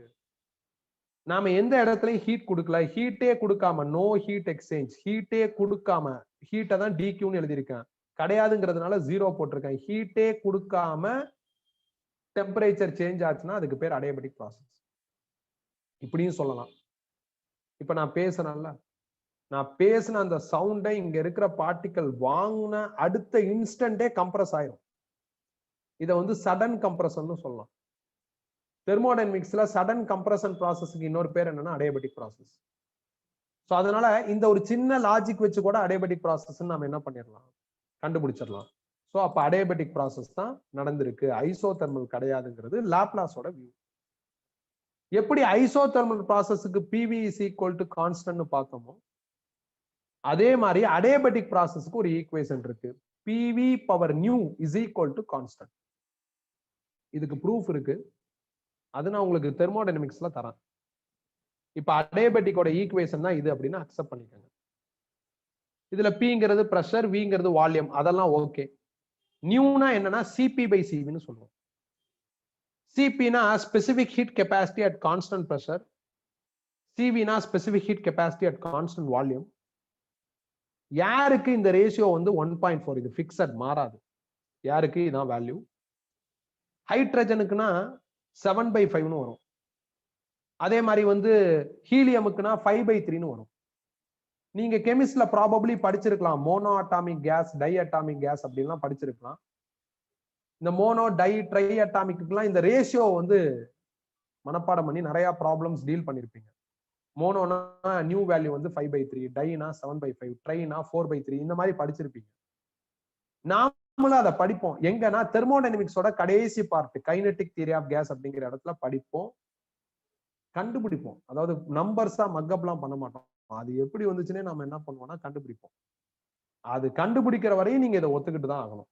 நாம எந்த இடத்துலயும் ஹீட் கொடுக்கல, ஹீட்டே கொடுக்காம, நோ ஹீட் எக்ஸ்சேஞ்ச், ஹீட்டே கொடுக்காம, ஹீட்டை தான் டிக்யூன்னு எழுதியிருக்கேன், கிடையாதுங்கிறதுனால 0 போட்டிருக்கேன். ஹீட்டே கொடுக்காம டெம்பரேச்சர் சேஞ்ச் ஆச்சுன்னா அதுக்கு பேர் அடியபெட்டிக் ப்ராசஸ். இப்படியும் சொல்லலாம். இப்ப நான் பேசுறேன்ல, நான் பேசின அந்த சவுண்டை இங்க இருக்கிற பார்ட்டிக்கல் வாங்கின அடுத்த இன்ஸ்டன்டே கம்ப்ரஸ் ஆயிரும். இதை வந்து சடன் கம்ப்ரஷன் சொல்லலாம். தெர்மோடைனமிக்ஸ்ல சடன் கம்ப்ரஷன் ப்ராசஸ்க்கு இன்னொரு பேர் என்னன்னா அடியபெட்டிக் ப்ராசஸ். ஸோ அதனால இந்த ஒரு சின்ன லாஜிக் வச்சு கூட அடியபெட்டிக் ப்ராசஸ் நம்ம என்ன பண்ணிடலாம், கண்டுபிடிச்சிடலாம். ஸோ அப்ப அடியபெட்டிக் ப்ராசஸ் தான் நடந்திருக்கு, ஐசோதெர்மல் கிடையாதுங்கிறது லாப்லாஸோட வியூ. எப்படி ஐசோதெர்மல் ப்ராசஸ்க்கு PV is equal to constant பார்த்தோமோ, அதே மாதிரி அடியபெட்டிக் ப்ராசஸ்க்கு ஒரு ஈக்குவேஷன் இருக்கு, PV power nu is equal to constant. இதுக்கு ப்ரூஃப் இருக்கு, அது நான் உங்களுக்கு தெர்மோடைனமிக்ஸ்ல தரேன். இப்ப அடியபெட்டிக்கோட ஈக்குவேஷன் தான் இது அப்படின்னு அக்செப்ட் பண்ணிக்கோங்க. இதுல பிங்கிறது பிரஷர், விங்கிறது வால்யூம், அதெல்லாம் ஓகே. நியூனா என்னன்னா சிபி பை சிவின்னு சொல்லுவோம். சிபினா specific heat capacity at constant pressure, சிவினா specific heat capacity at constant volume. யாருக்கு இந்த ரேஷியோ வந்து 1.4, இது பிக்சட், மாறாது. யாருக்கு இதான் வேல்யூ. ஹைட்ரஜனுக்குன்னா 7/5ன்னு வரும். அதே மாதிரி வந்து ஹீலியமுக்குன்னா 5/3ன்னு வரும். நீங்க கெமிஸ்ட்ல ப்ராபபிளி படிச்சிருக்கலாம், monoatomic gas, diatomic gas அப்படின்லாம் படிச்சிருக்கலாம். இந்த மோனோ, டை, ட்ரை அட்டாமிக்குலாம் இந்த ரேஷியோ வந்து மனப்பாடம் பண்ணி நிறைய ப்ராப்ளம்ஸ் டீல் பண்ணிருப்பீங்க. மோனோனா நியூ வேல்யூ வந்து 5/3, டைனா 7/5, ட்ரைனா 4/3, இந்த மாதிரி படிச்சிருப்பீங்க. நாமளும் அதை படிப்போம் எங்கன்னா தெர்மோடைனமிக்ஸோட கடைசி part kinetic theory of gas அப்படிங்கிற இடத்துல படிப்போம், கண்டுபிடிப்போம். அதாவது நம்பர்ஸா மக்கப்லாம் பண்ண மாட்டோம், அது எப்படி வந்துச்சுன்னே நம்ம என்ன பண்ணுவோம்னா கண்டுபிடிப்போம். அது கண்டுபிடிக்கிற வரையும் நீங்க இதை ஒத்துக்கிட்டு தான் ஆகணும்.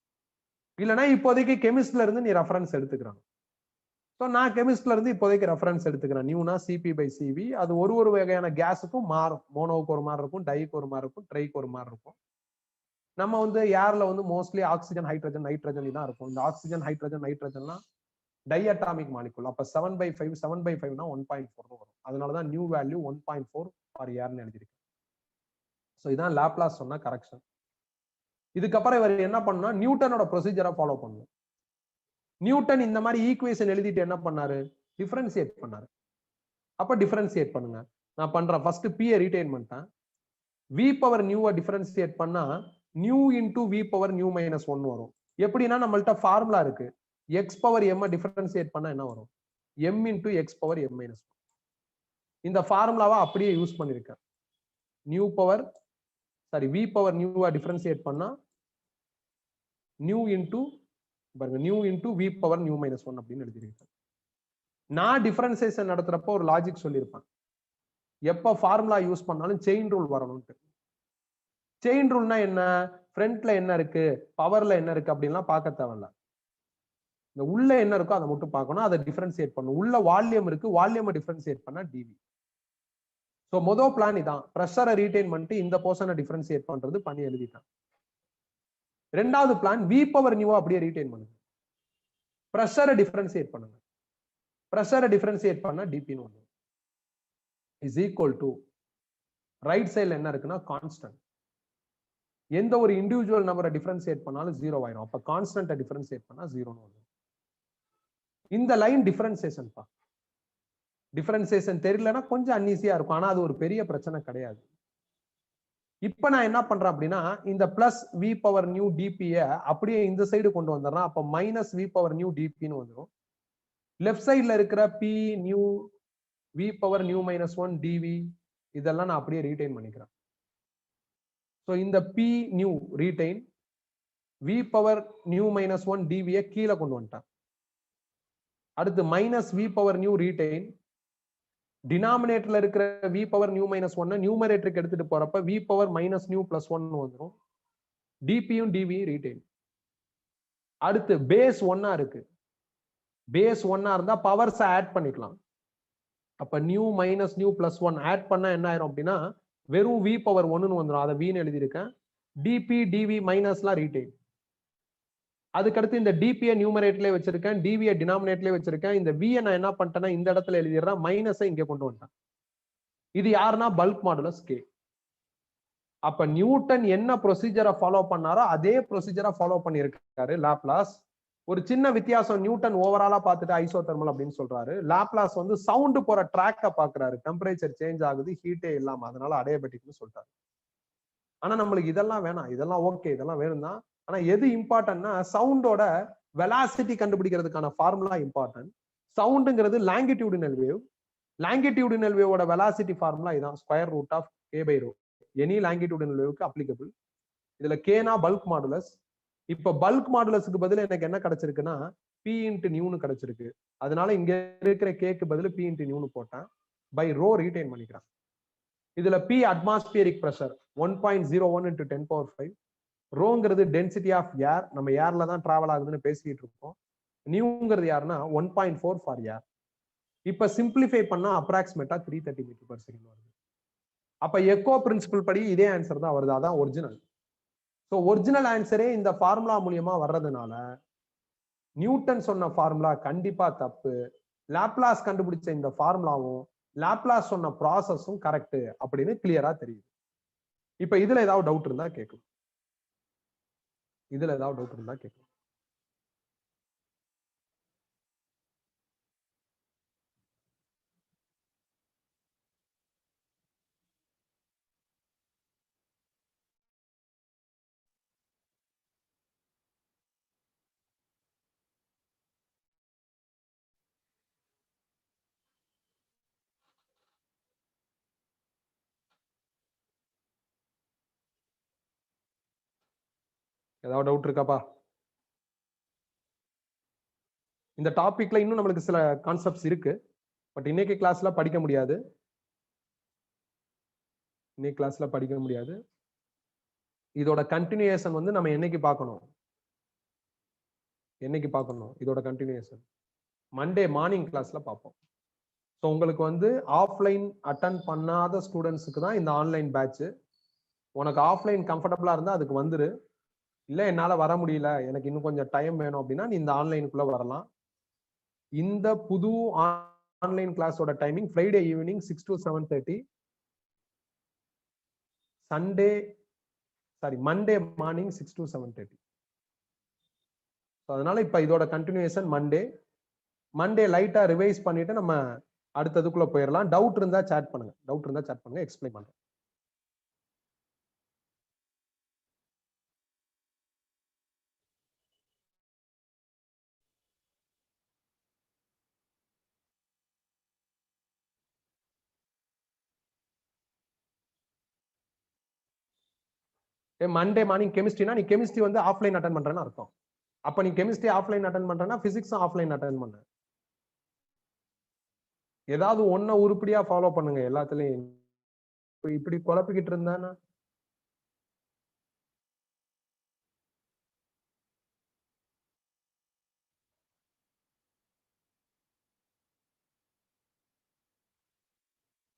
இல்லைன்னா இப்போதைக்கு கெமிஸ்ட்ல இருந்து நீ ரெஃபரன்ஸ் எடுத்துக்கிறாங்க. ஸோ நான் கெமிஸ்ட்ல இருந்து இப்போதைக்கு ரெஃபரன்ஸ் எடுத்துக்கிறேன். நியூனா சிபி பை சிவி. அது ஒரு வகையான கேஸுக்கும் மாறும். மோனோவுக்கு ஒரு மாதிரி இருக்கும், டைக்கு ஒரு மாதிரி இருக்கும், ட்ரைக்கு ஒரு மாதிரி இருக்கும். நம்ம வந்து ஏர்ல வந்து மோஸ்ட்லி ஆக்சிஜன், ஹைட்ரஜன், நைட்ரஜன் தான் இருக்கும். இந்த ஆக்சிஜன், ஹைட்ரஜன், நைட்ரஜன்லாம் டைஅட்டாமிக் மாலிகுல். அப்ப 7/5, 7/5னா 1.4 வரும். அதனாலதான் நியூ வேல்யூ 1.4 ஃபார் ஏர்னு எழுதிருக்கு. ஸோ இதான் லாப்லாஸ் சொன்ன கரெக்ஷன். இதுக்கப்புறம் இவர் என்ன பண்ணா, நியூட்டனோட ப்ரொசீஜரை ஃபாலோ பண்ணணும். நியூட்டன் இந்த மாதிரி ஈக்குவேஷன் எழுதிட்டு என்ன பண்ணாரு, டிஃபரன்சியேட் பண்ணாரு. அப்ப டிஃபரன்சியேட் பண்ணுங்க. நான் பண்றேன். ஃபர்ஸ்ட் பியை ரீடைன் பண்ணிட்டேன். வி பவர் நியூவை டிஃபரன்சியேட் பண்ணா nu into V power nu minus 1 வரும். எப்படின்னா நம்மள்ட்ட ஃபார்முலா இருக்கு, எக்ஸ் பவர் எம் டிஃபரன்சியேட் பண்ணா என்ன வரும், m into x power m minus 1. இந்த ஃபார்முலாவை அப்படியே யூஸ் பண்ணிருக்கேன். நியூ பவர் வி பவர் நியூவை டிஃபரன்சியேட் பண்ணா நியூ இன்டூ பாருங்க, nu into V power nu minus 1 அப்படின்னு எழுதிருக்கேன். நான் டிஃபரன்சியேஷன் நடத்துறப்போ ஒரு லாஜிக் சொல்லியிருப்பேன், எப்ப ஃபார்முலா யூஸ் பண்ணாலும் செயின் ரூல் வரணும்ட்டு. செயின் ரூல்னா என்ன, ஃப்ரண்ட்ல என்ன இருக்கு, பவர்ல என்ன இருக்கு அப்படின்லாம் பார்க்க தேவையில்ல. இந்த உள்ள என்ன இருக்கோ அதை மட்டும் பார்க்கணும், அதை டிஃபரன்சியேட் பண்ணணும். உள்ள வால்யூம் இருக்கு, வால்யூமை டிஃபரன்சியேட் பண்ணா டிவி. ஸோ மொதல் பிளான் இதான், ப்ரெஷரை ரீடைன் பண்ணிட்டு இந்த போர்ஷனை டிஃபரன்சியேட் பண்றது பண்ணி எழுதிட்டான். ரெண்டாவது பிளான் வி பவர் நியூவா அப்படியே ரீடைன் பண்ணுங்க, ப்ரெஷரை டிஃபரன்சியேட் பண்ணுங்க. ப்ரெஷரை டிஃபரன்சியேட் பண்ணா டிபின்னு ஒன்று இஸ் ஈக்குவல் டு ரைட் சைட்ல என்ன இருக்குன்னா கான்ஸ்டன்ட். எந்த ஒரு இண்டிவிஜுவல் நம்பரை டிஃபரன்சியேட் பண்ணாலும் 0 ஆயிரும். அப்ப கான்ஸ்டன்ட்டை டிஃபரன்சியேட் பண்ணா 0ன்னு வரும். இந்த லைன் டிஃபரன்சியேஷன் பா. டிஃபரன்சியேஷன் தெரியலன்னா கொஞ்சம் அன்ஈஸியா இருக்கும், ஆனா அது ஒரு பெரிய பிரச்சனை கிடையாது. இப்ப நான் என்ன பண்றேன் அப்படின்னா, இந்த பிளஸ் வி பவர் நியூ டிபிய அப்படியே இந்த சைடு கொண்டு வந்துடுறேன். அப்ப மைனஸ் வி பவர் நியூ டிபின்னு வந்துடும். லெஃப்ட் சைட்ல இருக்கிற P nu V power nu minus 1 dV இதெல்லாம் நான் அப்படியே ரீடைன் பண்ணிக்கிறேன். ஸோ இந்த P nu retain, V power nu minus 1 டிவியை கீழே கொண்டு வந்துட்டேன். அடுத்து minus V power nu retain, டினாமினேட்டர்ல இருக்கிற வி பவர் நியூ மைனஸ் 1 நியூமரேட்டருக்கு எடுத்துட்டு போறப்ப V power minus nu plus 1 வந்துடும். டிபியும் டிவியும் ரீடைன். அடுத்து பேஸ் 1 இருக்கு, பேஸ் 1 இருந்தா பவர்ஸ் ஆட் பண்ணிக்கலாம். அப்ப nu minus nu plus 1 add பண்ணா என்ன ஆயிரும் அப்படின்னா வெறும் வி பவர் 1ன்னு வந்துடும். அதை வின்னு எழுதியிருக்கேன். டிபி டிவி மைனஸ்லாம் ரீடைன். அதுக்கடுத்து இந்த டிபியை நியூமரேட்லயே வச்சிருக்கேன், டிவியை டினாமினேட்லயே வச்சிருக்கேன். இந்த வியை நான் என்ன பண்ணிட்டேன்னா இந்த இடத்துல எழுதிடுறேன், மைனஸை இங்க கொண்டு வந்துட்டேன். இது யாருன்னா பல்க் மாடுலஸ் கே. அப்ப நியூட்டன் என்ன ப்ரொசீஜரை ஃபாலோ பண்ணாரோ அதே ப்ரொசீஜரை ஃபாலோ பண்ணியிருக்காரு லாப்லாஸ். ஒரு சின்ன வித்தியாசம், நியூட்டன் ஓவராலா பார்த்துட்டு ஐசோதெர்மல் அப்படின்னு சொல்றாரு. லாப்லாஸ் வந்து சவுண்ட் போற ட்ராக்க பாக்குறாரு, டெம்பரேச்சர் சேஞ்ச் ஆகுது, ஹீட்டே இல்லாம, அதனால அடியாபெட்டிக்னு சொல்றாரு. ஆனா நம்மளுக்கு இதெல்லாம் வேணாம், இதெல்லாம் ஓகே, இதெல்லாம் வேணும் தான். ஆனா எது இம்பார்ட்டன்ட்னா சவுண்டோட வெலாசிட்டி கண்டுபிடிக்கிறதுக்கான ஃபார்முலா இம்பார்ட்டன்ட். சவுண்டுங்கிறது லாங்கிடியூடினல் வேவ். லாங்கிடியூடினல் வேவோட வெலாசிட்டி ஃபார்முலா இதான், square root of K by rho. Any longitudinal வேவுக்கு அப்ளிகபிள். இதுல கேனா பல்க் மாடுலஸ். இப்ப பல்க் மாடுலஸ்க்கு பதில் எனக்கு என்ன கிடைச்சிருக்குன்னா பி இன்ட்டு நியூன்னு கிடைச்சிருக்கு. அதனால இங்க இருக்கிற கேக்கு பதில் பி இன்ட்டு நியூன்னு போட்டேன். பை ரோ ரீடைன் பண்ணிக்கிறேன். இதுல பி அட்மாஸ்பியரிக் பிரஷர் 1.01 into 10⁵. ரோங்கிறது டென்சிட்டி ஆஃப் ஏர், நம்ம ஏர்ல தான் டிராவல் ஆகுதுன்னு பேசிட்டு இருக்கோம். நியூங்கிறது யாருன்னா 1.4 ஃபார் ஏர். இப்ப சிம்பிளிஃபை பண்ணா அப்ராக்சிமேட்டா 330 மீட்டர் பர் செகண்ட் வருது. அப்ப எக்கோ பிரின்சிபல் படி இதே ஆன்சர் தான் வருது, அதான் ஒரிஜினல். ஸோ ஒரிஜினல் ஆன்சரே இந்த ஃபார்முலா மூலியமா வர்றதுனால நியூட்டன் சொன்ன ஃபார்முலா கண்டிப்பா தப்பு. லாப்லாஸ் கண்டுபிடிச்ச இந்த ஃபார்முலாவும் லாப்லாஸ் சொன்ன ப்ராசஸும் கரெக்ட் அப்படின்னு கிளியரா தெரியுது. இப்ப இதுல ஏதாவது டவுட் இருந்தா கேட்கலாம். இதுல ஏதாவது டவுட் இருந்தா கேட்கலாம். ஏதாவது டவுட் இருக்காப்பா? இந்த டாபிக்ல இன்னும் நம்மளுக்கு சில கான்செப்ட்ஸ் இருக்கு, பட் இன்னைக்கு கிளாஸ்ல படிக்க முடியாது. இன்னைக்கு கிளாஸ்ல படிக்க முடியாது. இதோட கண்டினியூஷன் வந்து நம்ம என்னைக்கு பார்க்கணும்? என்னைக்கு பார்க்கணும் இதோட கண்டினியூஷன்? மண்டே மார்னிங் கிளாஸ்ல பார்ப்போம். ஸோ உங்களுக்கு வந்து ஆஃப்லைன் அட்டன் பண்ணாத ஸ்டூடெண்ட்ஸுக்கு தான் இந்த ஆன்லைன் பேட்ச். உனக்கு ஆஃப்லைன் கம்ஃபர்டபுளா இருந்தா அதுக்கு வந்துரு. இல்ல என்னால வர முடியல, எனக்கு இன்னும் கொஞ்சம் டைம் வேணும் அப்படின்னா நீ இந்த ஆன்லைனுக்குள்ள வரலாம். இந்த புது ஆன்லைன் கிளாஸோட timing Friday evening 6 to 7:30, Monday morning 6 to 7:30. அதனால இப்ப இதோட கண்டினியூஷன் மண்டே லைட்டா ரிவைஸ் பண்ணிட்டு நம்ம அடுத்ததுக்குள்ள போயிடலாம். டவுட் இருந்தா சாட் பண்ணுங்க, எக்ஸ்பிளைன் பண்றேன். மண்டே மார்னிங் கெமிஸ்ட்ரினா நீ கெமிஸ்ட்ரி வந்து ஆஃப்லைன் அட்டன் பண்றேன்னு அர்த்தம். அப்ப நீ கெமிஸ்ட்ரி ஆஃப்லைன் அட்டன் பண்றேன்னா பிசிக்ஸும் ஆஃப்லைன் அட்டன் பண்ண. ஏதாவது ஒன்ன உருப்படியா ஃபாலோ பண்ணுங்க எல்லாத்துலயும். இப்படி குழப்பிக்கிட்டு இருந்தானா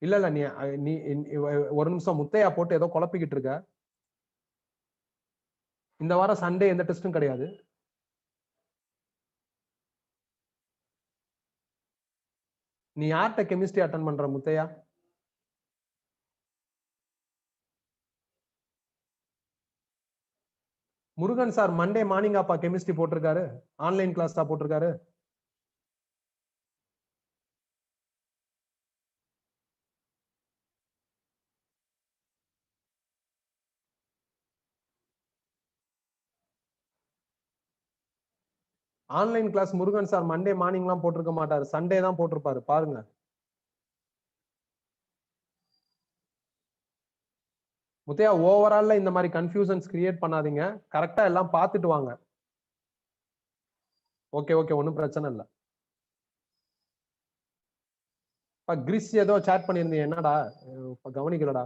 இல்ல நீ ஒரு நிமிஷம், முத்தையா போட்டு ஏதோ குழப்பிக்கிட்டு இருக்க. இந்த வாரம் சண்டே எந்த டெஸ்டும் கிடையாது. நீ யார்கிட்ட கெமிஸ்ட்ரி அட்டன் பண்ற Muthaiah? Murugan sir Monday morning அப்பா கெமிஸ்ட்ரி போட்டிருக்காரு, ஆன்லைன் கிளாஸ் தான் போட்டிருக்காரு. Online class Murugan sir Monday morning எல்லாம் போட்டிருக்க மாட்டாரு, சண்டே தான் போட்டிருப்பாரு பாருங்க. முத்தையா ஓவரால்ல இந்த மாதிரி கன்ஃபியூஷன்ஸ் கிரியேட் பண்ணாதீங்க, கரெக்டா எல்லாம் பார்த்துட்டு வாங்க. ஓகே ஒன்னும் பிரச்சனை இல்ல. கிறிஸ் ஏதோ சாட் பண்ணிருந்தீங்க, என்னடா கவனிக்கலடா.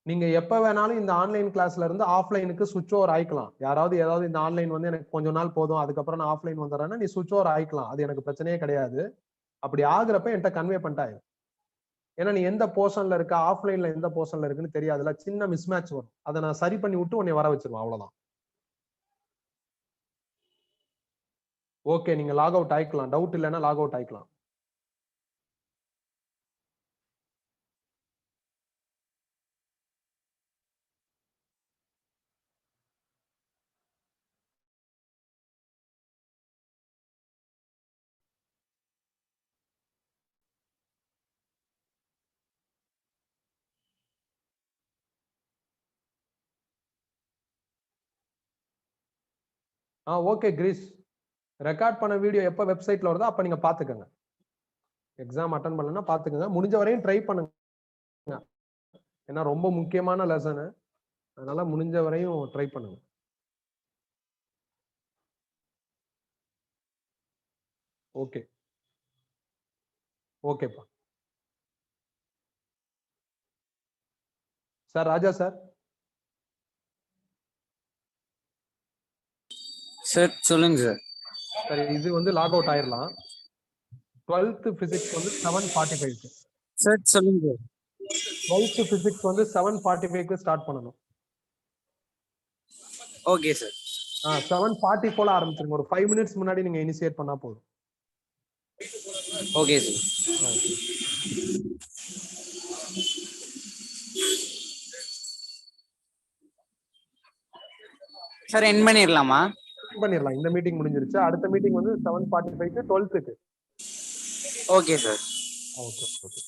நீங்க எப்ப வேணாலும் இந்த ஆன்லைன் கிளாஸ்ல இருந்து ஆஃப்லைனுக்கு சுவிட்ச் ஓவர் ஆயிக்கலாம். யாராவது ஏதாவது இந்த ஆன்லைன் வந்து எனக்கு கொஞ்ச நாள் போதும், அதுக்கப்புறம் நான் ஆஃப்லைன் வந்துடுறேன்னா நீ சுவிட்ச் ஓவர் ஆயிக்கலாம், அது எனக்கு பிரச்சனையே கிடையாது. அப்படி ஆகுறப்ப என்கிட்ட கன்வே பண்ணிட்டாரு. ஏன்னா நீ எந்த போர்ஷன்ல இருக்க, ஆஃப்லைன்ல எந்த போர்ஷன்ல இருக்குன்னு தெரியாதுல, சின்ன மிஸ் மேட்ச் வரும். அதை நான் சரி பண்ணி விட்டு உன்னை வர வச்சிருவேன், அவ்வளவுதான். ஓகே, நீங்க லாக் அவுட் ஆயிக்கலாம். டவுட் இல்லைன்னா லாக் அவுட் ஆயிக்கலாம். ஓகே கிரீஷ், ரெக்கார்ட் பண்ண வீடியோ எப்ப வெப்சைட்ல வருதோ அப்ப நீங்க பாத்துக்கங்க. எக்ஸாம் அட்டன் பண்ணலன்னா பாத்துக்கங்க. முடிஞ்ச வரையும் ட்ரை பண்ணுங்க, ஏன்னா ரொம்ப முக்கியமான லெசன். அதனால முடிஞ்ச வரையும் ட்ரை பண்ணுங்க. ஓகே ஓகேப்பா. சார் ராஜா சார். சார் சொல்லுங்க சார். சரி, இது வந்து லாக் அவுட் ஆயிரலாம். 12th பிசிக்ஸ் வந்து 7:45. சார் சொல்லுங்க சார். 12th பிசிக்ஸ் வந்து 7:45 ஸ்டார்ட் பண்ணணும். Okay sir. 7:40 போல ஆரம்பிச்சிருங்க. ஒரு 5 மினிட்ஸ் முன்னாடி நீங்க இனிஷியேட் பண்ணா போதும். Okay sir. சார் என் பண்ணிடலாமா? பண்ணிடலாம். இந்த மீட்டிங் முடிஞ்சிருச்சு. அடுத்த மீட்டிங் வந்து 7:45 12th. Okay sir. Okay okay.